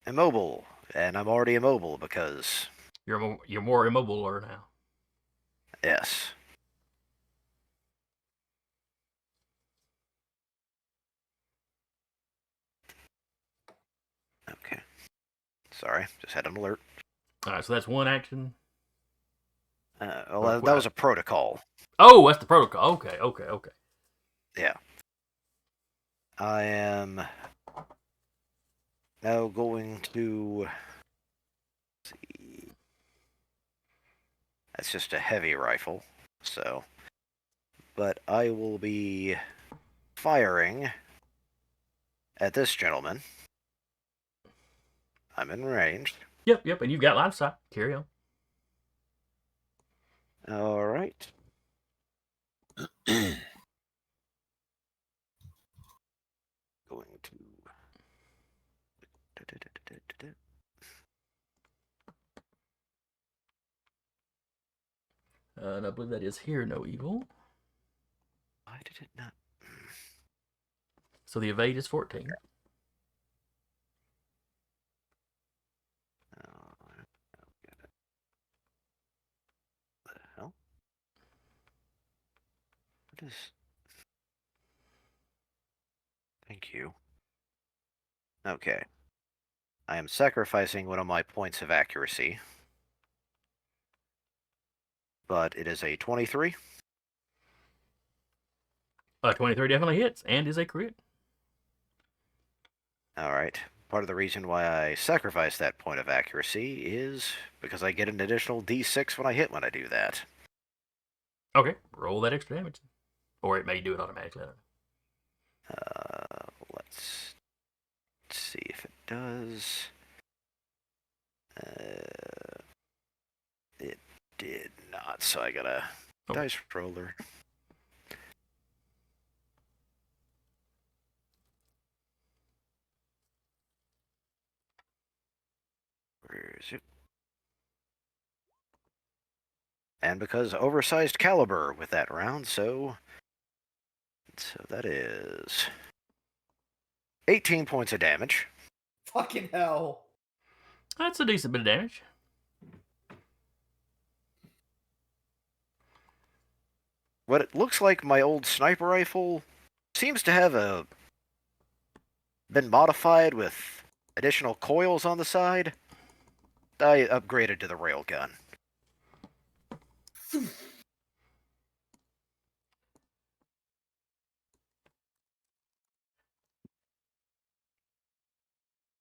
immobile, and I'm already immobile because You're more immobile now. yes. Okay. Sorry, just had an alert. All right, so that's one action. Well, that was a protocol. Oh, that's the protocol. Okay. Yeah. I am now going to see. That's just a heavy rifle, so. But I will be firing at this gentleman. I'm in range. Yep, and you've got line of sight. Carry on. All right. Going to. And I believe that is Hear No Evil. Why did it not? So the evade is 14. What is... Thank you. Okay. I am sacrificing one of my points of accuracy. But it is a 23. 23 definitely hits and is a crit. Alright. Part of the reason why I sacrifice that point of accuracy is because I get an additional d6 when I do that. Okay, roll that extra damage. Or it may do it automatically. I don't know. Let's see if it does. It did not, so I got a dice roller. Where is it? And because oversized caliber with that round, so that is 18 points of damage. Fucking hell. That's a decent bit of damage. What it looks like my old sniper rifle seems to have been modified with additional coils on the side. I upgraded to the railgun.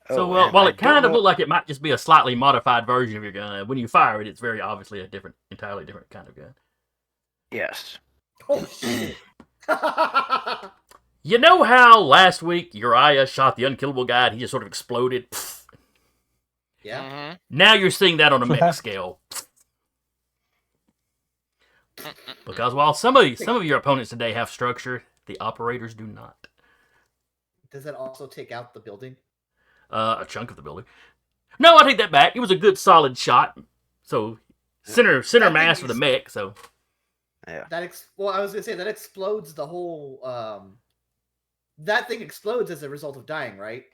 So, and while I it kind don't of know- looked like it might just be a slightly modified version of your gun, when you fire it, it's very obviously a entirely different kind of gun. Yes. Oh, shit. You know how last week Uriah shot the unkillable guy and he just sort of exploded? Yeah. Mhm. Now you're seeing that on a mech scale. Because while some of your opponents today have structure, the operators do not. Does that also take out the building? A chunk of the building. No, I take that back. It was a good solid shot. So center That mass thing for the is- mech. So Yeah. Well, I was gonna say that explodes the whole. That thing explodes as a result of dying, right?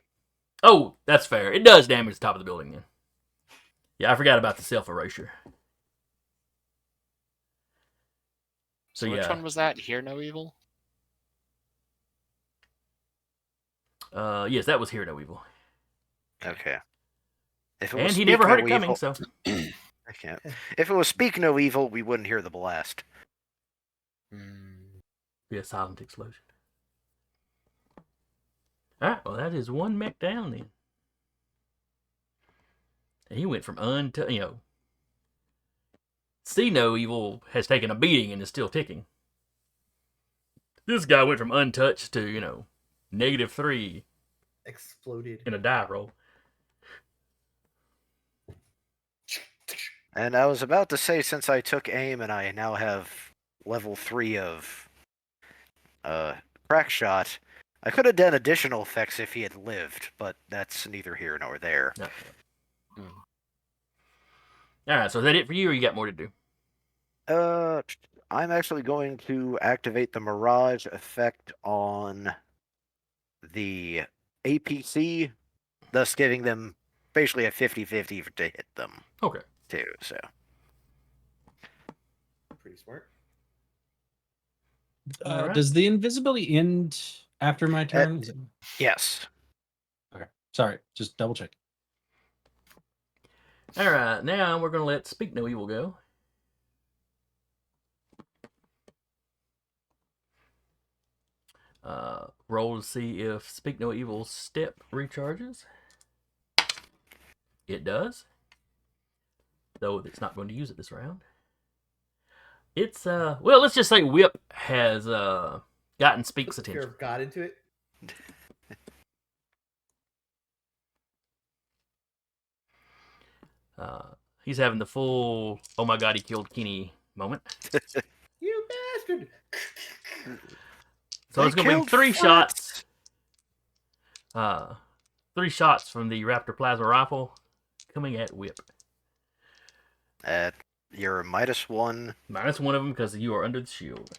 oh, that's fair. It does damage the top of the building. Then. Yeah, I forgot about the self erasure. So yeah. which one was that? Hear No Evil? Yes, that was Hear No Evil. Okay. If it And was he Speak never heard No it coming, Evil- so. I can't. If it was Speak No Evil, we wouldn't hear the blast. Be a silent explosion. Alright, well, that is one mech down then. And he went from See No Evil has taken a beating and is still ticking. This guy went from untouched to, -3 Exploded. in a die roll. And I was about to say, since I took aim and I now have level 3 of crack shot, I could have done additional effects if he had lived, but that's neither here nor there. No. Alright, so is that it for you, or you got more to do? I'm actually going to activate the Mirage effect on the APC, thus giving them basically a 50-50 to hit them, Okay. too, so. Pretty smart. Alright. Does the invisibility end after my turn? Is it- Yes. Okay. Sorry, just double check. Alright, now we're going to let Speak No Evil go. Roll to see if Speak No Evil's step recharges. It does. Though it's not going to use it this round. It's, well, let's just say Whip has gotten Speak's Put the fear attention. of God into it. He's having the full, oh my god, he killed Kenny moment. You bastard! So it's going to be killed 3 Fritz. shots. 3 shots from the Raptor Plasma Rifle coming at Whip. You're -1. Minus 1 of them because you are under the shield.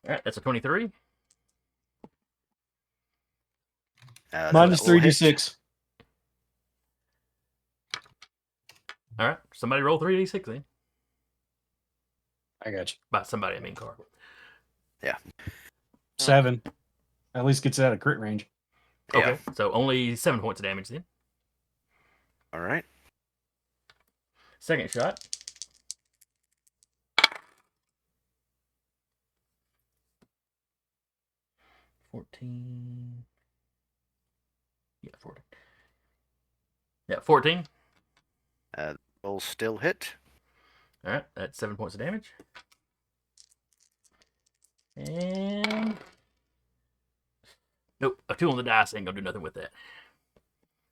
Alright, that's a 23. Minus That will hit. 3d6. All right. Somebody roll 3d6 then. I got you. By somebody, I mean Car. 7. At least gets it out of crit range. Okay. Yeah. So only 7 points of damage then. All right. Second shot. $14. Yeah, 14. Yeah, 14. Will still hit. All right, that's 7 points of damage. And nope, a 2 on the dice ain't gonna do nothing with that.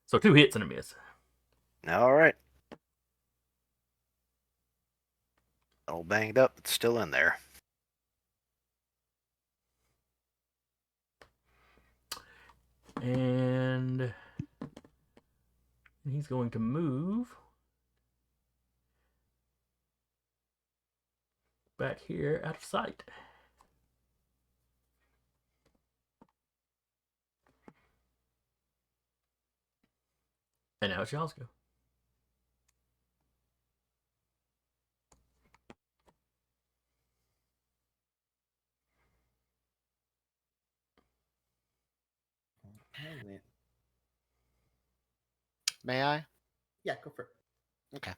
So 2 hits and a miss. All right. All banged up, but still in there. And he's going to move back here out of sight. And now it's y'all's go. May I? Yeah, go for it. Okay.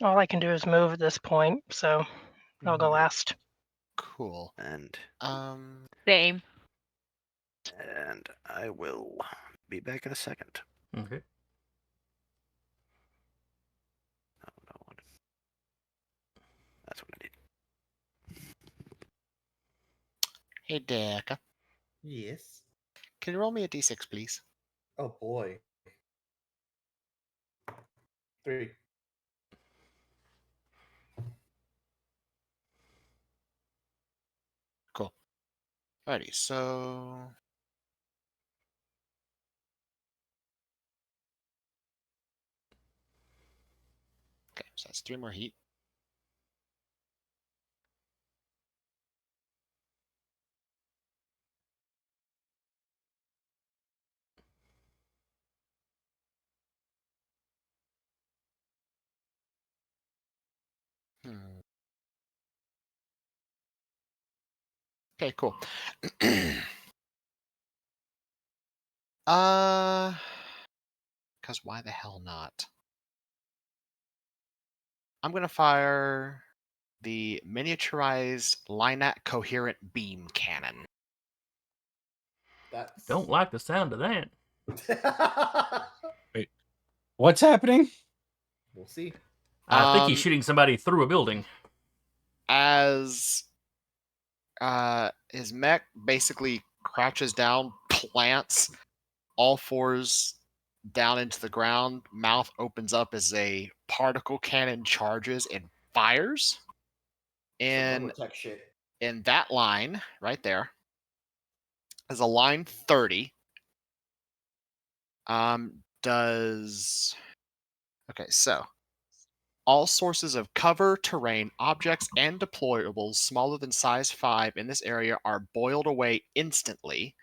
All I can do is move at this point, so I'll go last. Cool. And Same. I will be back in a second. Okay. Oh, no. That's what I need. Hey, Deca. Yes. Can you roll me a d6, please? Oh boy. 3. Cool. Alrighty, so okay, so that's 3 more heat. Okay, cool. Because why the hell not? I'm gonna fire the miniaturized Linat coherent beam cannon. That's Don't like the sound of that. What's happening? We'll see. I think he's shooting somebody through a building. As his mech basically crouches down, plants all fours down into the ground, mouth opens up as a particle cannon charges and fires. Some And Robotech shit. in that line right there is a line 30. Okay, so all sources of cover, terrain, objects, and deployables smaller than size 5 in this area are boiled away instantly,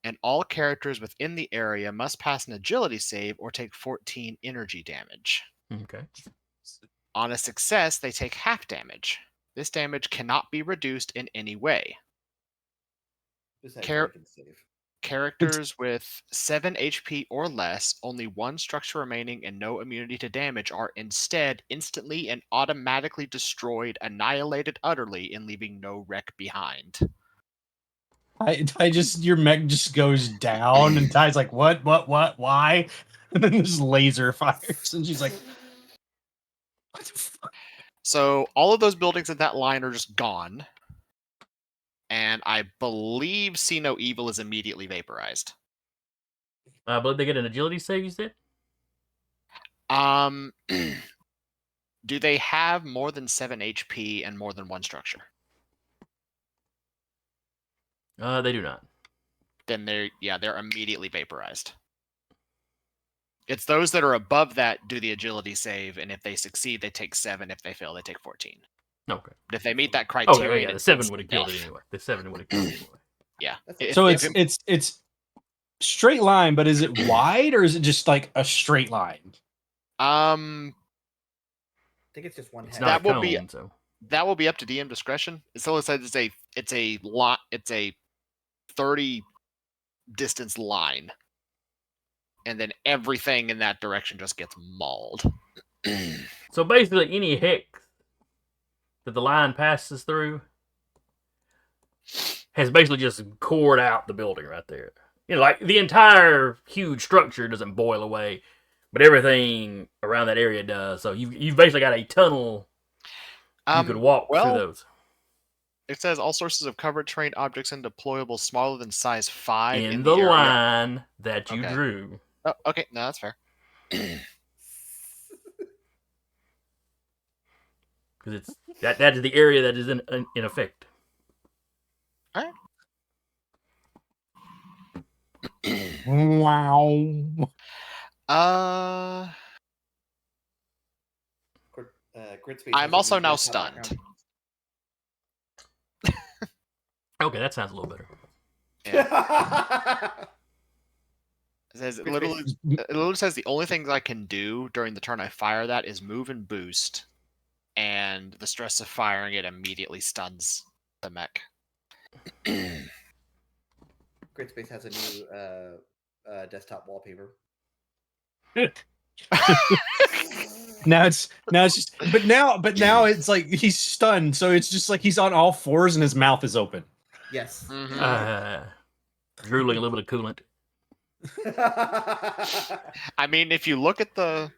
and all characters within the area must pass an agility save or take 14 energy damage. Okay. On a success, they take half damage. This damage cannot be reduced in any way. Besides, Char- I can save. Characters with 7 HP or less, only 1 structure remaining, and no immunity to damage are instead instantly and automatically destroyed, annihilated utterly, and leaving no wreck behind. I just your mech just goes down and Ty's like, what, why? And then this laser fires and she's like, what the fuck? So all of those buildings in that line are just gone. And I believe See No Evil is immediately vaporized. I believe they get an agility save, you said? Do they have more than 7 HP and more than 1 structure? They do not. Then they're immediately vaporized. It's those that are above that do the agility save, and if they succeed, they take 7. If they fail, they take 14. Okay. But if they meet that criteria, Okay, yeah, the 7 it's would have killed it death. anyway. The 7 would have killed it anyway. Yeah. So it's straight line, but is it wide or is it just like a straight line? I think it's just one It's head. not a That will cone, be- so That will be up to DM discretion. It still says it's a 30 distance line, and then everything in that direction just gets mauled. so basically any hex that the line passes through has basically just cored out the building right there. You know, like the entire huge structure doesn't boil away, but everything around that area does. So you've basically got a tunnel you could walk through well, those. It says all sources of cover, terrain, objects, and deployables smaller than size 5 In the the area. line that you Okay. drew. Oh, okay, no, that's fair. Because it's that is the area that is in effect. Wow. Grid space I'm has a also new now desktop stunned. Okay, that sounds a little better. background. It says it Grid literally, space- it literally says the only things I can do during the turn I fire that is move and boost, and the stress of firing it immediately stuns the mech. Grid space has a new desktop wallpaper. Now it's just but now it's like he's stunned, so it's just like he's on all fours and his mouth is open. Yes. Mhm. Drooling a little bit of coolant. I mean, if you look at the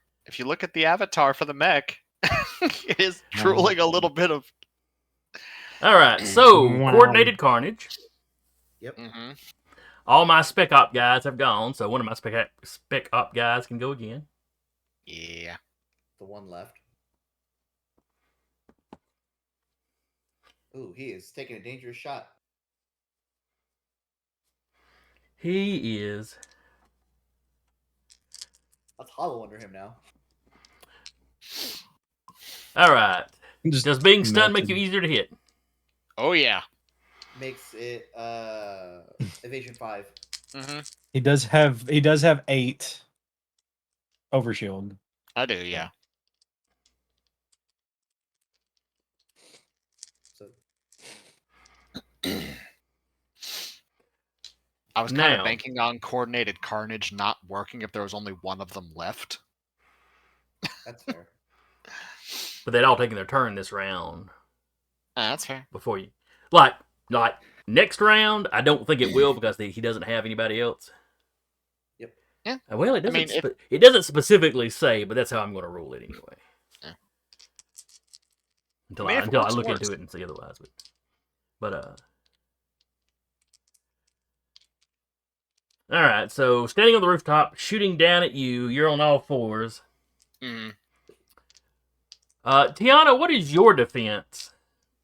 avatar for the mech, it is drooling a little bit of. All right, so Wow. coordinated carnage. Yep. Mm-hmm. All my spec op guys have gone, so one of my spec op guys can go again. Yeah. The one left. Ooh, he is taking a dangerous shot. He is. That's hollow under him now. All right. Just Does being stunned make melted. you easier to hit? Oh yeah. Makes it evasion 5. Mm-hmm. He does have 8 overshield. I do. Yeah. So I was kind of Now. banking on coordinated carnage not working if there was only one of them left. that's fair. But they'd all taken their turn this round That's fair. before you. Like next round, I don't think it will because he doesn't have anybody else. Yep. Yeah. Well, it doesn't. mean, if- It doesn't specifically say, but that's how I'm going to rule it anyway. Yeah. Until I mean, I if it until I works, it look works. into it and see otherwise. But all right. So standing on the rooftop, shooting down at you. You're on all fours. Mm. Tiana, what is your defense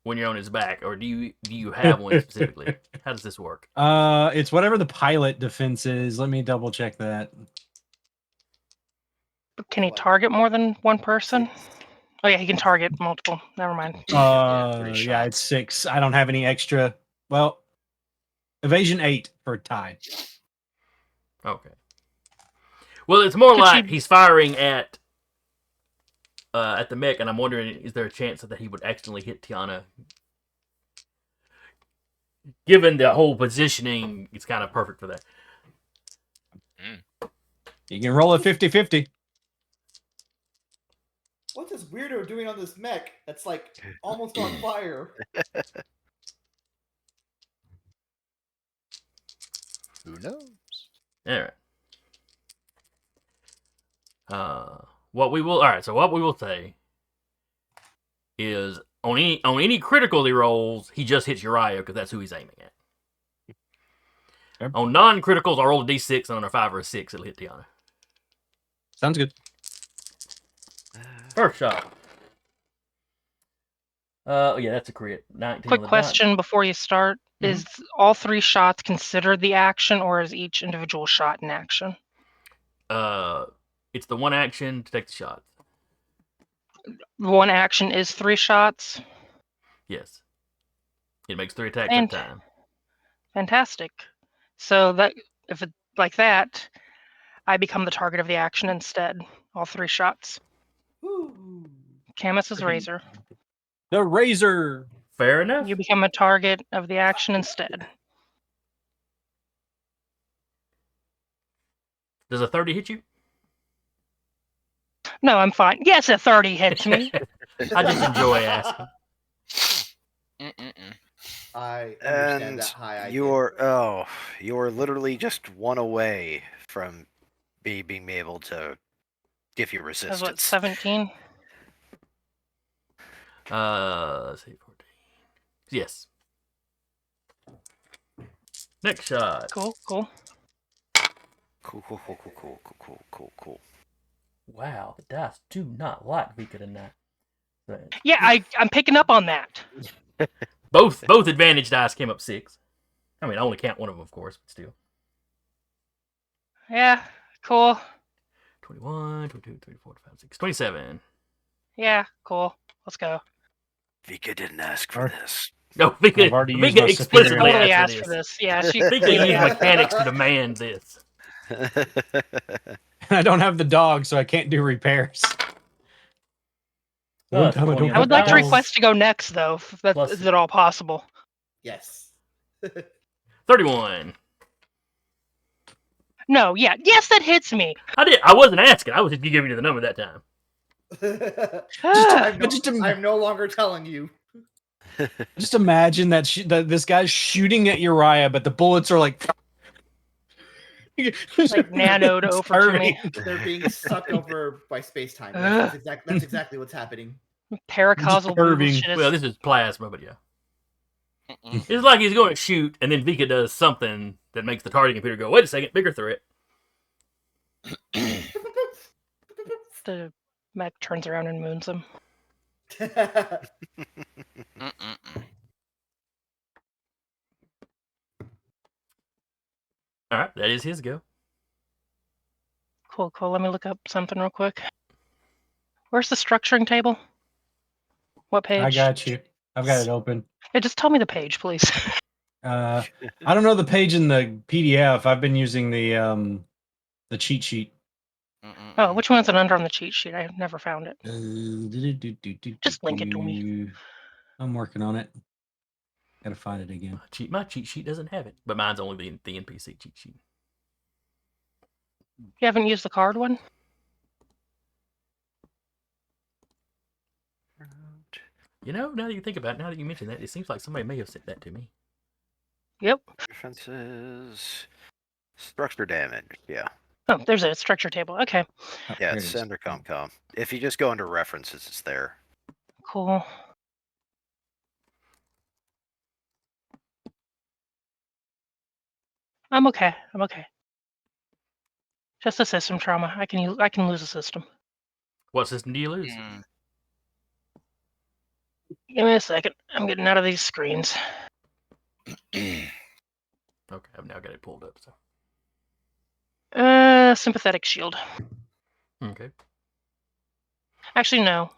when you're on his back, or do you have one specifically? How does this work? It's whatever the pilot defense is. Let me double check that. Can he What? target more than one person? 6. Oh yeah, he can target multiple. Never mind. Yeah, 3 Yeah, it's shots. 6. I don't have any extra. Well, evasion 8 for tie. Okay. Well, it's more Could like she- he's firing at the mech, and I'm wondering, is there a chance that he would accidentally hit Tiana? Given the whole positioning, it's kind of perfect for that. You can roll a 50-50. What's this weirdo doing on this mech that's like almost on fire? Who knows? All right. What we will say is on any critical he rolls, he just hits Uriah because that's who he's aiming at. Yep. On non-criticals, I'll roll a d6, and on a 5 or a 6, it'll hit Tiana. Sounds good. First shot. Yeah, that's a crit. 19 Quick on the question before you start: Mhm. Is all 3 shots considered the action, or is each individual shot an action? dot. It's the one action to take the shot. One action is 3 shots. Yes. It makes 3 attacks at a time. Fantastic. So that if it's like that, I become the target of the action instead. All 3 shots. Woo. Camus's Freaking- razor. The razor. Fair enough. You become a target of the action instead. Does a 30 hit you? No, I'm fine. Yes, a 30 hits me. I just enjoy asking. Mm-mm-mm. I understand And that high. you're literally just one away from being able to give you That was resistance. what, 17? Let's see, 14. Yes. Next shot. Cool, cool. Cool. Wow, the dice do not like Vika tonight. But Yeah, I'm picking up on that. both advantage dice came up 6. I mean, I only count one of them, of course, but still. Yeah, cool. 21, 22, 24, 25, 6, 27. Yeah, cool. Let's go. Vika didn't ask for Alright. this. No, I've already used my explicitly superior Totally asked asked for for this. this. Yeah, she Vika clearly used asked. mechanics to demand this. I don't have the dog, so I can't do repairs. Oh, One time I 20 don't I would like to Dice. request to go next, though. If that, Plus- is it all possible? Yes. 31. No, yeah. Yes, that hits me. I wasn't asking. I was just giving you the number that time. I'm, Just no, I'm no longer telling you. Just imagine that, that this guy's shooting at Uriah, but the bullets are like nanoed over to me. They're being sucked over by space time. Yes, that's exactly what's happening. Paracausal curving. bullshit. Well, this is plasma, but yeah. Mm-mm. It's like he's going to shoot, and then Vika does something that makes the targeting computer go, wait a second, bigger threat. The mech turns around and moons him. Mm-mm-mm. All right, that is his go. Cool, cool. Let me look up something real quick. Where's the structuring table? What page? I got you. I've got it open. Yeah, just tell me the page, please. I don't know the page in the PDF. I've been using the cheat sheet. Oh, which one's it under on the cheat sheet? I have never found it. Just link it to me. I'm working on it. Gotta find it again. My cheat sheet doesn't have it, but mine's only the NPC cheat sheet. You haven't used the card one? You know, now that you think about it, now that you mention that, it seems like somebody may have sent that to me. Yep. Defenses. Structure damage. Yeah. Oh, there's a structure table. Okay, Oh, Yeah, here it's it is. under ComCom. If you just go under references, it's there. cool. I'm okay. I'm okay. Just a system trauma. I can lose a system. What system do you lose? Mm. Give me a second. I'm getting out of these screens. Okay, I've now got it pulled up. So Sympathetic shield. okay, Actually, no.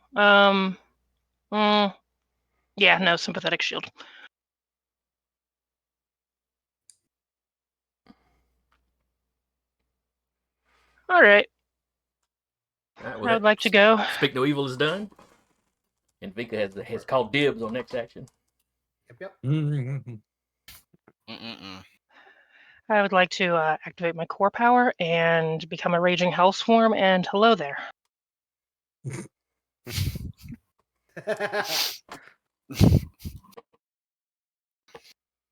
Yeah, no, sympathetic shield. All right. all right, I would like to go. Speak No Evil is done, and Vika has called dibs on next action. Yep. Mm-mm-mm. I would like to activate my core power and become a raging hellswarm. And hello there.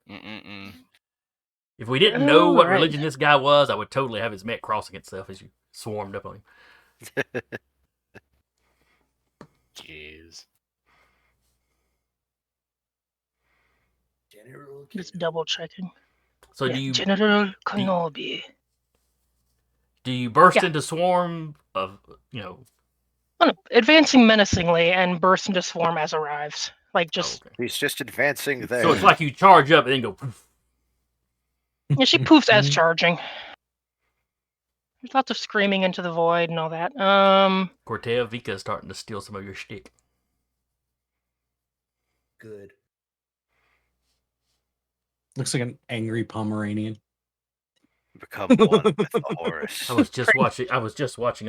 Mm-mm-mm. If we didn't know what Alright. religion this guy was, I would totally have his mech crossing itself as you swarmed up on him. Jeez. General Just double checking. So Yeah, do you General Kenobi. burst Yeah. into swarm of Oh, no, advancing menacingly and burst into swarm as arrives. Like just okay. He's just advancing there. So it's like you charge up and then go poof. yeah, she poofs as charging. There's lots of screaming into the void and all that. Cortez, Vika's starting to steal some of your shtick. Good. Looks like an angry Pomeranian. Become one with the horse. I was just watching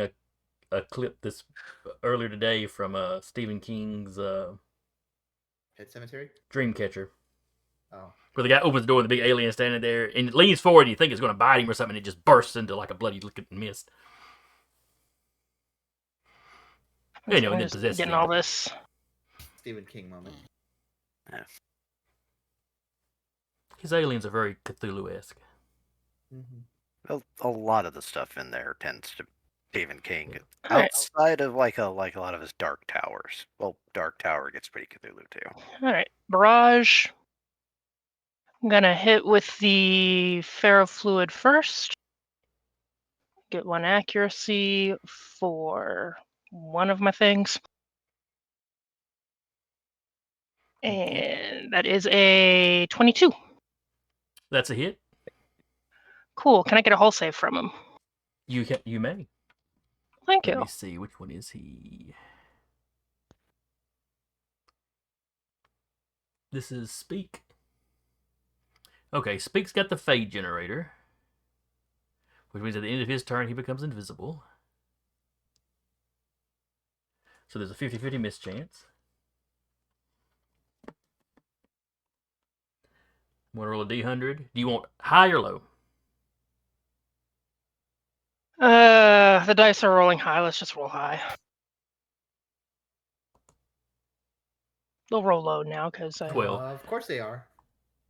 a a clip this earlier today from Stephen King's Pet Cemetery? Dreamcatcher, Oh. where the guy opens the door and the big alien is standing there and leans forward and you think it's going to bite him or something, and it just bursts into like a bloody looking mist. I'm You know, and then just possesses getting him. all this. Stephen King moment. His aliens are very Cthulhu-esque. Mm-hmm. Well, a lot of the stuff in there tends to Stephen King. All right. Outside of like a lot of his Dark Towers. Well, Dark Tower gets pretty Cthulhu too. All right. Barrage. I'm going to hit with the ferrofluid first. Get 1 accuracy for one of my things. And that is a 22. That's a hit. Cool. Can I get a hull save from him? You may. Thank Let you. me see. Which one is he? This is Speak. Okay, Speak's got the Fade generator, which means at the end of his turn he becomes invisible. So there's a 50-50 miss chance. I'm going to roll a D100. Do you want high or low? The dice are rolling high. Let's just roll high. They'll roll low now because 12. Of course they are.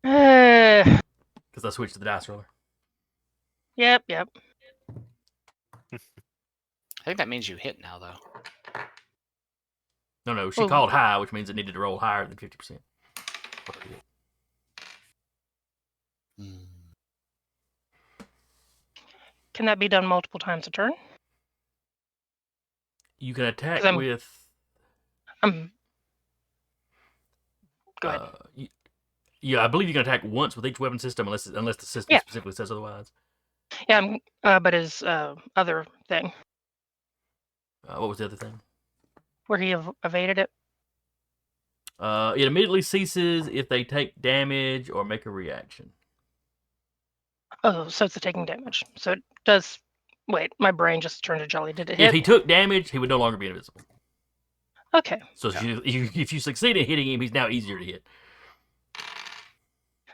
Because I switched to the dice roller. Yep. I think that means you hit now, though. No, she Oh. called high, which means it needed to roll higher than 50%. Can that be done multiple times a turn? You can attack 'Cause I'm- with... Go ahead. Yeah, I believe you can attack once with each weapon system, unless the system Yeah. specifically says otherwise. Yeah, but his other thing, What was the other thing? where he evaded it. It immediately ceases if they take damage or make a reaction. Oh, so it's the taking damage. So it does. Wait, my brain just turned to jelly. Did it If hit? he took damage, he would no longer be invisible. Okay. So if you succeed in hitting him, he's now easier to hit.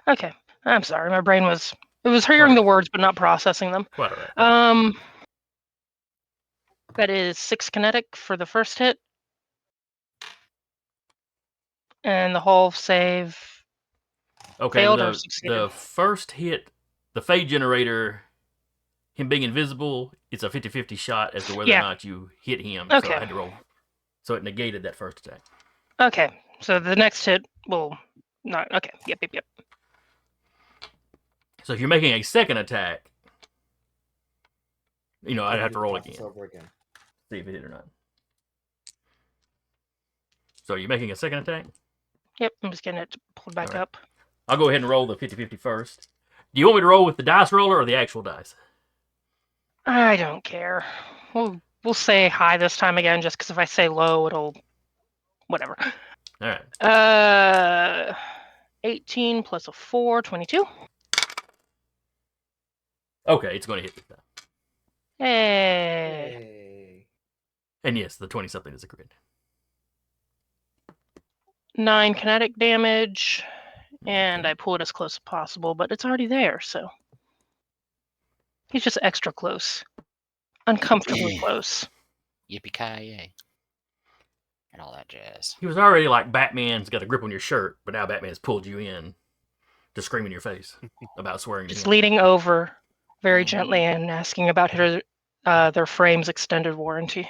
Okay. I'm sorry. My brain was. It was hearing the words but not processing them. Quite all right. That is 6 kinetic for the first hit. And the whole save Okay, failed or succeeded? the first hit, the Fade generator, him being invisible, it's a 50-50 shot as to whether Yeah. or not you hit him. So Okay. I had to roll. So it negated that first attack. Okay. So the next hit will not. Okay. Yep. So if you're making a second attack, I'd have to roll Process again. over again. See if it hit or not. So you're making a second attack? Yep. I'm just getting it pulled back Alright. up. I'll go ahead and roll the 50-50 first. Do you want me to roll with the dice roller or the actual dice? I don't care. We'll say high this time again, just because if I say low, it'll whatever. All right. 18 plus a 4, 22. Okay, it's going to hit this time. Hey. Yay. And yes, the 20-something is a crit. 9 kinetic damage, and I pull it as close as possible, but it's already there, so he's just extra close, uncomfortably close. Yippee-ki-yay. And all that jazz. He was already like Batman's got a grip on your shirt, but now Batman's pulled you in to scream in your face about swearing to Just him. leaning over very gently and asking about their frame's extended warranty.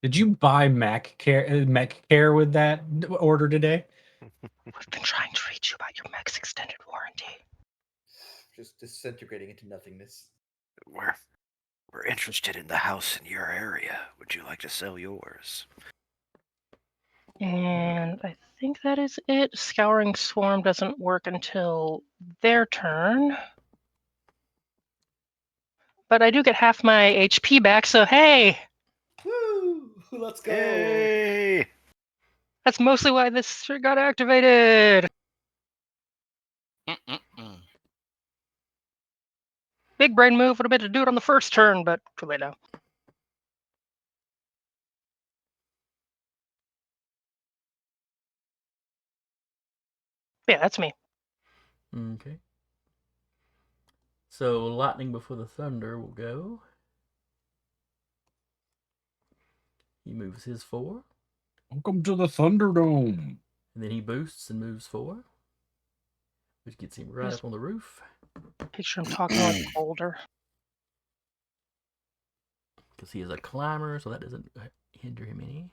Did you buy Mech Care with that order today? We've been trying to reach you about your mech's extended warranty. Just disintegrating into nothingness. We're interested in the house in your area. Would you like to sell yours? And I think that is it. Scouring Swarm doesn't work until their turn. But I do get half my HP back, so hey! Woo! Let's go. Yay! That's mostly why this shit got activated! Big brain move would have been to do it on the first turn, but too late now. Yeah, that's me. Okay. So lightning before the thunder will go. He moves his 4. Welcome to the Thunderdome. And then he boosts and moves 4. Which gets him right up on the roof. Picture him talking like Boulder. Because he is a climber, so that doesn't hinder him any.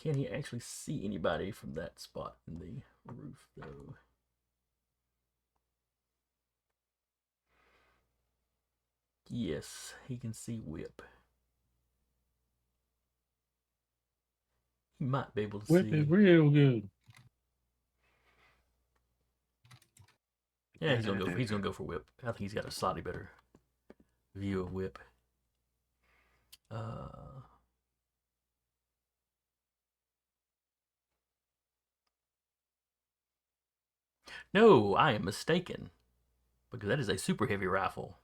Can he actually see anybody from that spot in the roof, though? Yes, he can see Whip. He might be able to Whip see. it real good. Yeah, he's gonna go for Whip. I think he's got a slightly better view of Whip. No, I am mistaken. Because that is a super heavy rifle.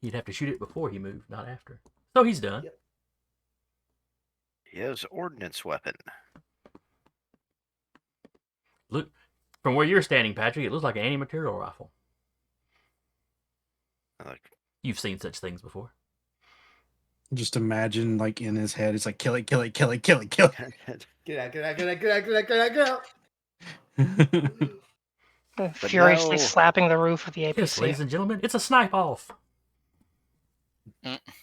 He'd have to shoot it before he moved, not after. So he's done. Yep. He has ordnance weapon. Look, from where you're standing, Patrick, it looks like an anti-material rifle. Like, You've seen such things before. Just imagine, like, in his head, it's like, kill it, kill it, kill it, kill it, kill it. Get out, get out, get out, get out, get out, get out, get out. Furiously now- slapping the roof of the APC. Yes, ladies and gentlemen, it's a snipe off.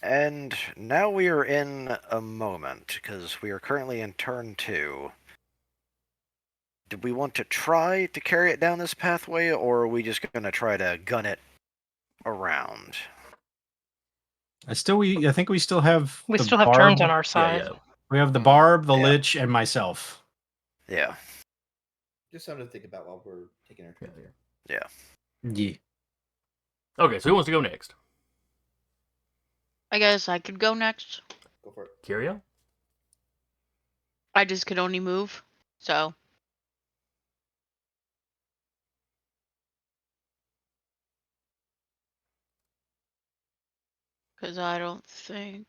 And now we are in a moment, because we are currently in turn 2. Do we want to try to carry it down this pathway, or are we just going to try to gun it around? I think we still have. We the still have barb. turns on our side. Yeah. We have the barb, the Yeah. lich, and myself. Yeah. Just something to think about while we're taking our turn. Yeah. Yeah. Okay, so who wants to go next? I guess I could go next. Go for it. Carry on? I just could only move, so. Because I don't think.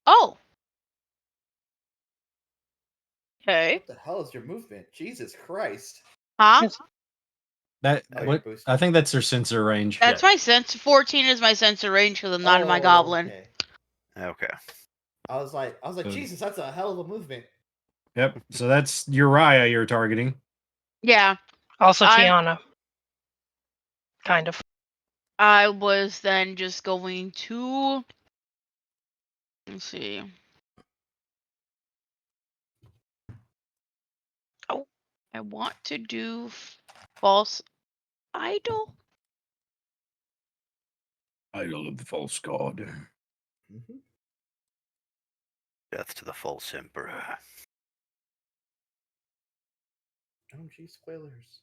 Oh! Okay. What the hell is your movement? Jesus Christ. Huh? That Oh, you're what? boosting. I think that's their sensor range. That's Yeah. my sense. 14 is my sensor range because I'm not in my Oh, goblin. Okay. Okay. I was like, Jesus, that's a hell of a movement. Yep. So that's Uriah you're targeting. Yeah. Also I'm- Tiana. Kind of. I was then just going to. Let's see. Oh, I want to do false idol. Idol of the false god. Mm-hmm. Death to the false emperor. Oh, geez, spoilers.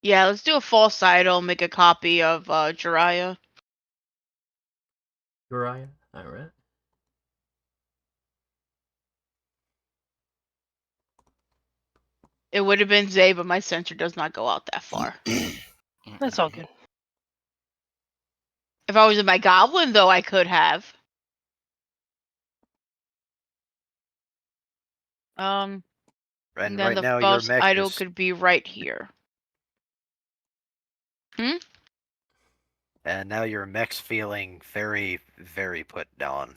Yeah, let's do a false idol. Make a copy of Jiraiya. Uriah? Alright. It would have been Zay, but my sensor does not go out that far. That's all good. If I was in my goblin, though, I could have. And And then right the now your false mech idol is, could be right here. and now your mech's feeling very, very put down.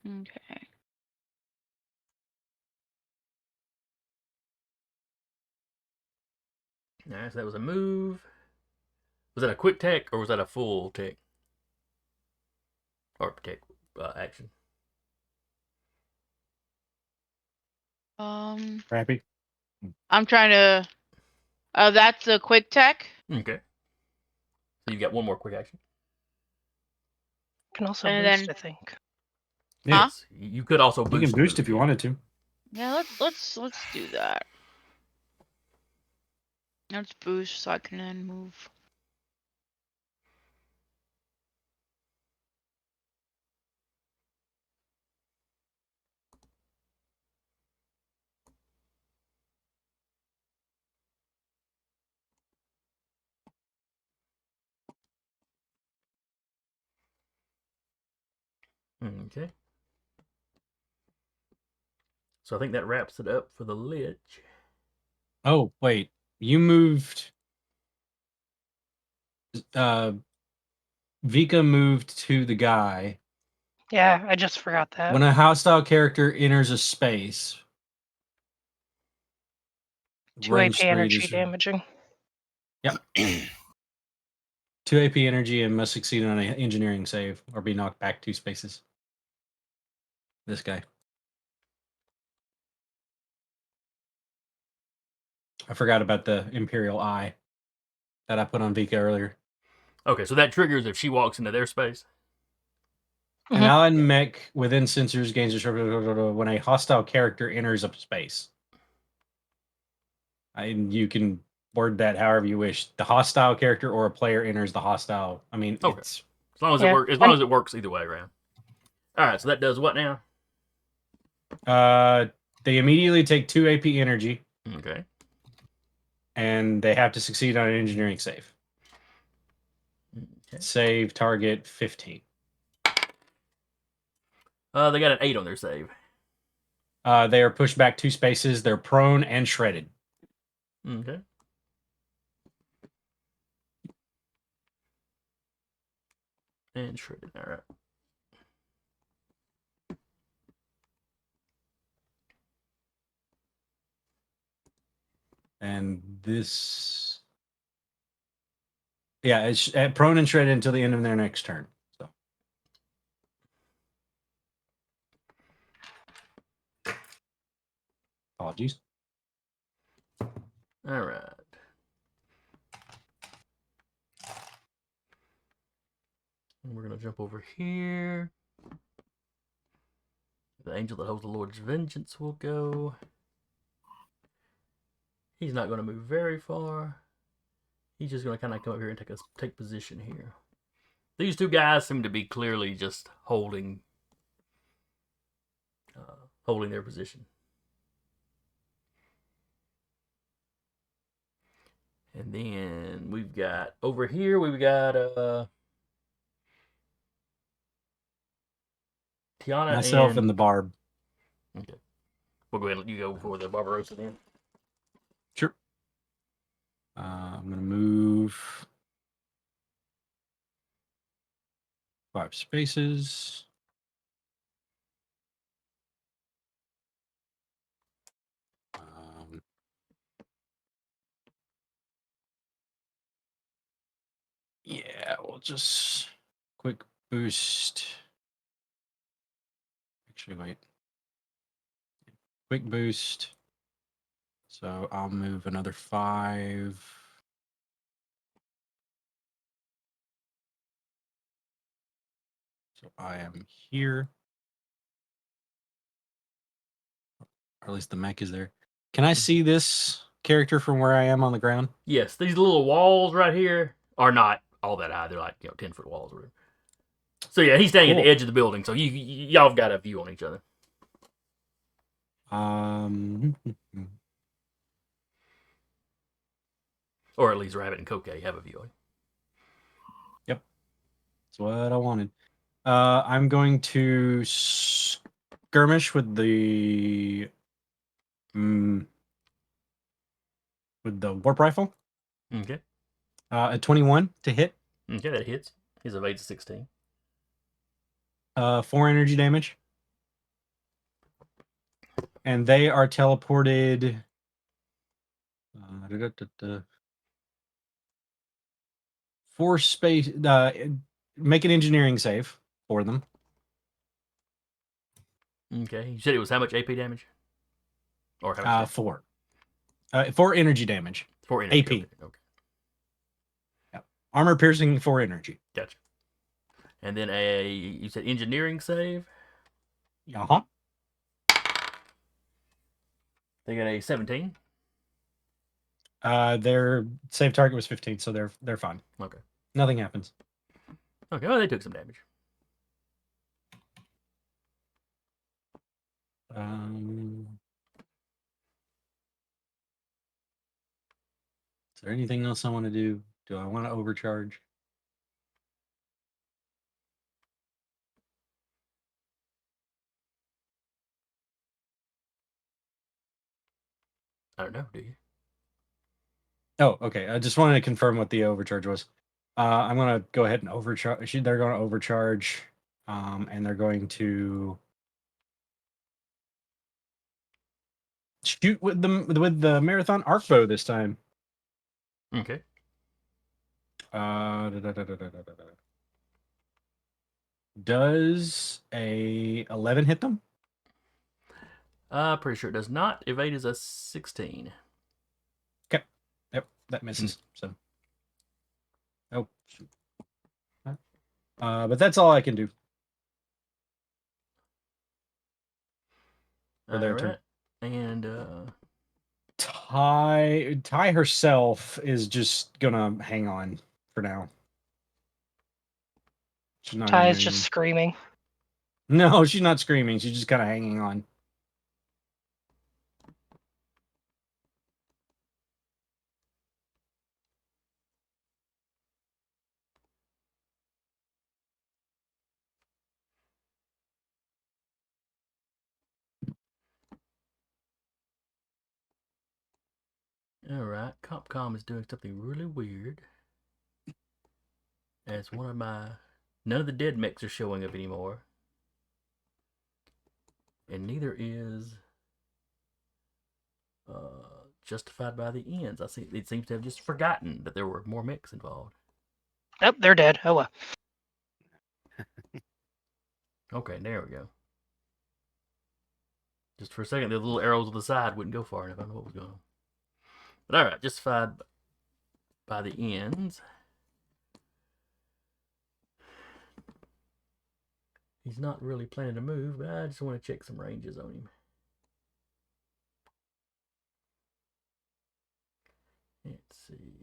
Okay. Alright, so that was a move. Was that a quick tech or was that a full tech? Or tech action? Crappy. I'm trying to. That's a quick tech. Okay. So you've got one more quick action. Can also And boost, then- I think. Yeah. Yes, you could also boost. You can the boost move, if you yeah. wanted to. Yeah, let's do that. Let's boost so I can then move. Okay. So I think that wraps it up for the Lich. Oh, wait. You moved. Vika moved to the guy. Yeah, I just forgot that. When a hostile character enters a space, 2 range AP 3 energy dis- damaging. Yep. 2 AP energy and must succeed on an engineering save or be knocked back 2 spaces. This guy. I forgot about the Imperial Eye that I put on Vika earlier. Okay, so that triggers if she walks into their space. An Mhm. allied mech within sensors gains a when a hostile character enters a space. And you can word that however you wish. The hostile character or a player enters the hostile. I mean, Okay. it's As long as Yeah, it works, as long as it works either way around. All right, so that does what now? they immediately take 2 AP energy Okay. and they have to succeed on an engineering save. Okay. Save target 15. They got an 8 on their save. They are pushed back 2 spaces. They're prone and shredded. Okay. And shredded. All right. And this, yeah, it's prone and shredded until the end of their next turn. So apologies. All right. And we're gonna jump over here. The angel that holds the Lord's vengeance will go. He's not gonna move very far. He's just gonna kind of come up here and take position here. These two guys seem to be clearly just holding their position. And then we've got over here, we've got Tiana Myself and the Barb. Okay. We'll go ahead and let you go for the Barbarossa then. Sure. I'm going to move 5 spaces. Yeah, we'll just quick boost. Actually, wait. Quick boost. So I'll move another 5. So I am here. Or at least the mech is there. Can I see this character from where I am on the ground? Yes, these little walls right here are not all that high. They're like 10-foot walls. So yeah, he's standing at Cool. the edge of the building. So y'all have got a view on each other. Or at least Rabbit and Koke have a view. Yep. That's what I wanted. I'm going to skirmish with the warp rifle. Okay. A 21 to hit. Okay, that hits. His evade's a 16. 4 energy damage. And they are teleported. 4 space. Make an engineering save for them. Okay. You said it was how much AP damage? Or how much? 4. 4 energy damage. 4 energy. AP. Okay. Yep. Armor piercing 4 energy. Gotcha. And then you said engineering save. Uh-huh. They got a 17. Their save target was 15, so they're fine. Okay. Nothing happens. Okay, well, they took some damage. Is there anything else I want to do? Do I want to overcharge? I don't know, do you? Oh, okay. I just wanted to confirm what the overcharge was. I'm going to go ahead and overcharge. They're going to overcharge, and they're going to shoot with the marathon arc bow this time. Okay. Does a 11 hit them? Pretty sure it does not. Evade is a 16. Okay. Yep, that misses. So. Oh, shoot. But that's all I can do for their turn. And Ty herself is just gonna hang on for now. She's not Ty gonna is do just anything. screaming. No, she's not screaming. She's just kind of hanging on. all right, Capcom is doing something really weird. As none of the dead mechs are showing up anymore, and neither is justified by the ends. I see it seems to have just forgotten that there were more mechs involved. Nope, they're dead. Oh well. Okay, there we go. Just for a second, the little arrows on the side wouldn't go far enough. I don't know what was going on. But all right, justified by the ends. He's not really planning to move, but I just want to check some ranges on him. Let's see.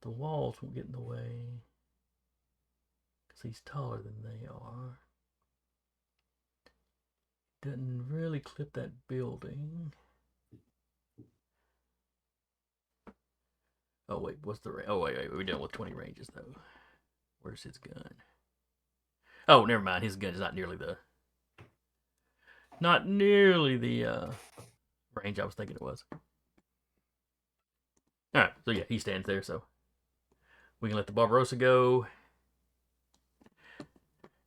The walls won't get in the way because he's taller than they are. Doesn't really clip that building. Oh wait, what's the range? Oh wait, we're dealing with 20 ranges though. Where's his gun? Oh, never mind. His gun is not nearly the range I was thinking it was. All right, so yeah, he stands there. So we can let the Barbarossa go,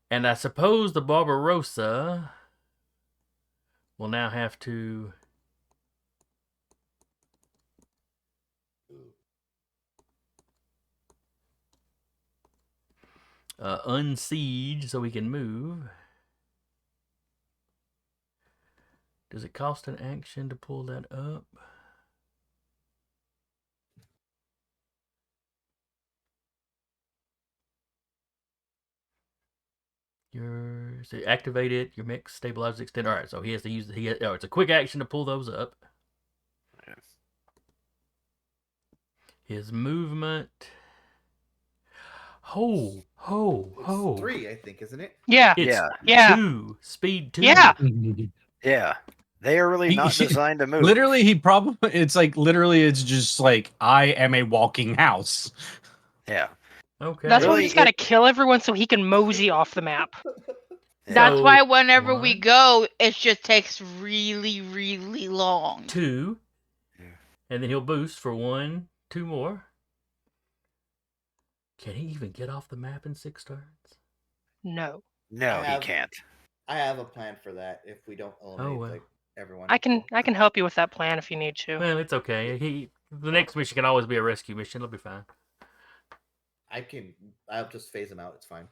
and I suppose the Barbarossa will now have to unsiege so we can move. Does it cost an action to pull that up? So activate it. Your mech stabilizes extend. All right, so he has to use it's a quick action to pull those up. His movement. Ho. It's 3, I think, isn't it? Yeah. It's Yeah. 2. Speed 2. Yeah. Yeah. They are really not designed to move. Literally, it's just like, I am a walking house. Yeah. Okay. That's why we Really, just gotta kill everyone so he can mosey off the map. Yeah. That's So, why whenever we 1, go, it just takes really, really long. 2. Yeah. And then he'll boost for 1, 2 more. Can he even get off the map in 6 turns? No. No, he can't. I have a plan for that if we don't eliminate like everyone. I can help you with that plan if you need to. Well, it's okay. The next mission can always be a rescue mission. It'll be fine. I'll just phase him out. It's fine.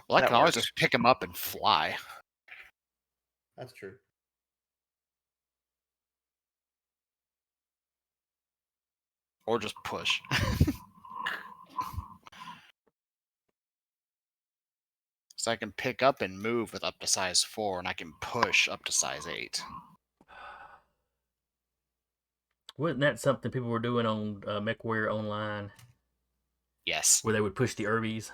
Well, I That can always works. just pick him up and fly. That's true. Or just push. So I can pick up and move with up to size 4, and I can push up to size 8. Wasn't that something people were doing on MechWarrior Online, Yes. where they would push the Urbies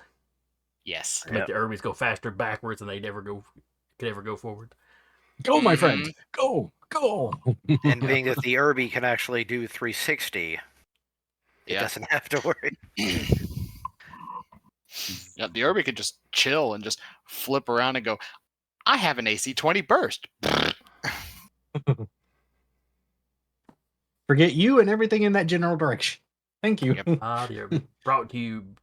Yes. to make the Urbies go faster backwards, and they never could ever go forward? Go, my Mhm. friends. Go. And being that the Irby can actually do 360, it Yeah. doesn't have to worry. Yeah, the Irby could just chill and just flip around and go, I have an AC-20 burst. Forget you and everything in that general direction. Thank you. Yep. The Urby brought to you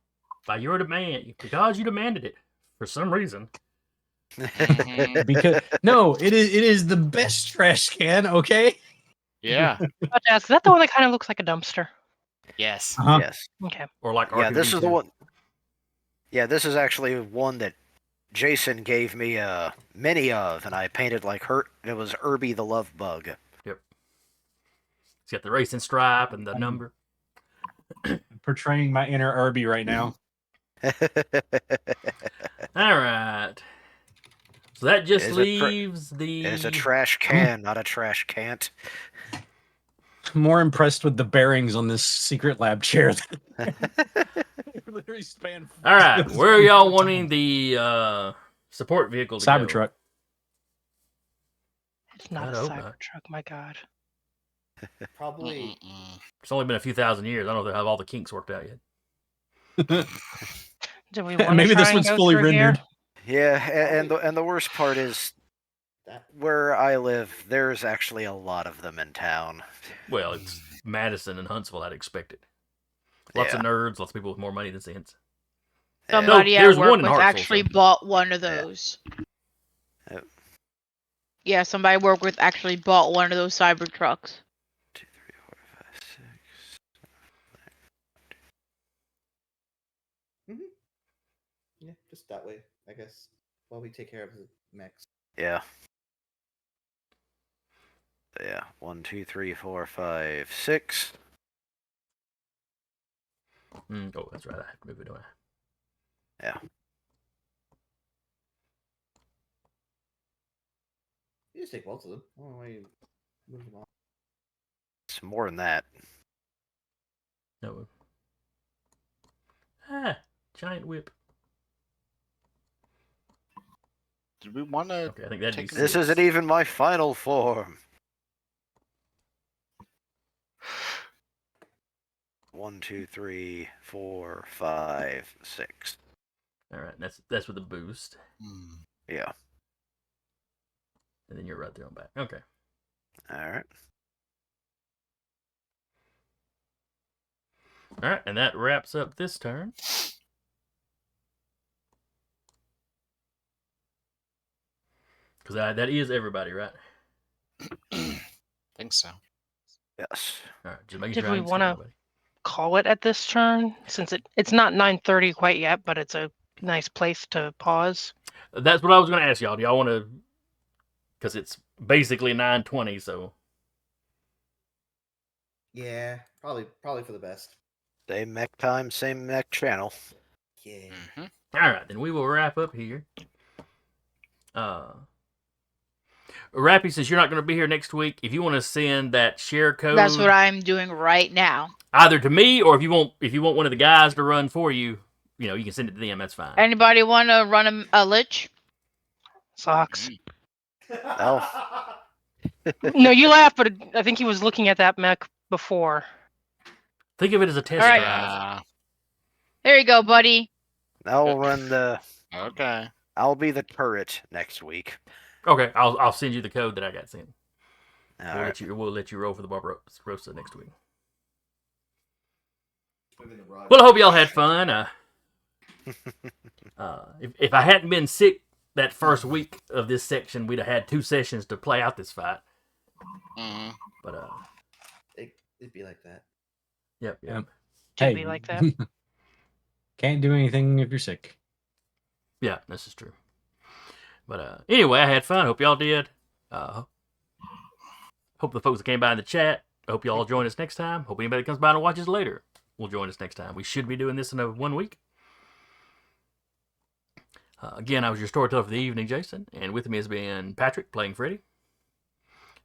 by your demand, because you demanded it for some reason. Mhm. Because no, it is the best trash can. Okay. Yeah. But is that the one that kind of looks like a dumpster? Yes. Uh-huh. Yes. Okay. Or like Yeah, this is the R2D2. one. Yeah, this is actually one that Jason gave me many of, and I painted like her. It was Irby the Love Bug. It's got the racing stripe and the number. Portraying my inner Irby right now. All right. So that just Is it leaves the. It's a trash can, not a trash can't. More impressed with the bearings on this secret lab chair. Literally span. All right. Where are y'all wanting the support vehicle to go? Cybertruck? It's not I'd a hope not. Cybertruck, my god. Probably. It's only been a few thousand years. I don't know if they have all the kinks worked out yet. Do we want Maybe to try this and one's go fully through rendered. Here? Yeah, and the worst part is That where I live. There's actually a lot of them in town. Well, it's Madison and Huntsville. I'd expect it. Lots of Yeah. nerds, lots of people with more money than sense. Yeah. Somebody there's at one work in with Hartsville, actually so- bought one of those. Yep. Yeah, somebody at work with actually bought one of those Cybertrucks. 2, 3, 4, 5, 6. yeah, just that way, I guess. While we take care of the mechs. Yeah. Yeah. 1, 2, 3, 4, 5, 6. Oh, that's right. I have to move it, don't I? Yeah. You just take both of them. I don't know why you move them off. It's more than that. No. Giant whip. Did we want to? Okay, I think that'd be Take This six. isn't even my final form. 1, 2, 3, 4, 5, 6. All right, that's with the boost, Yeah. and then you're right there on back. Okay. All right. All right, and that wraps up this turn. Because that is everybody, right? Think so. Yes. All right, just making Did sure I we ain't skipping wanna- nobody. Call it at this turn, since it's not 9:30 quite yet, but it's a nice place to pause. That's what I was going to ask y'all. Do y'all want to? Because it's basically 9:20, so Yeah, probably for the best. Same mech time, same mech channel. Yeah. Mm-hmm. all right, then we will wrap up here. Rappy, since you're not going to be here next week, if you want to send that share code, That's what I'm doing right now. either to me or if you want one of the guys to run for you, you can send it to them. That's fine. Anybody want to run a lich? Socks. Oh. No, you laugh, but I think he was looking at that mech before. Think of it as a test All right. drive. There you go, buddy. I'll run the. Okay. I'll be the turret next week. Okay, I'll send you the code that I got sent. All We'll right. let you roll for the Barbarossa next week. Swim in the rod. Well, I hope y'all had fun. If I hadn't been sick that first week of this section, we'd have had 2 sessions to play out this fight. Mm-hmm. But It'd be like that. yep. Yep. To be like that. Can't do anything if you're sick. Yeah, this is true. But anyway, I had fun. Hope y'all did. Hope the folks that came by in the chat I hope you all join us next time. Hope anybody that comes by and watches later will join us next time. We should be doing this in 1 week. Again, I was your storyteller for the evening, Jason, and with me has been Patrick playing Freddy,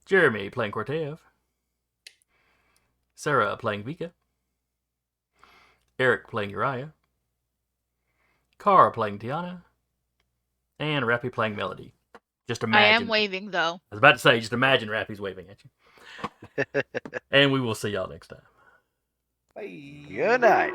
Jeremy playing Cortev, Sarah playing Vika, Eric playing Uriah, Cara playing Tiana, and Rappy playing Melody. Just I imagine. am waving though. I was about to say, just imagine Rappy's waving at you. And we will see y'all next time. Bye. Good night.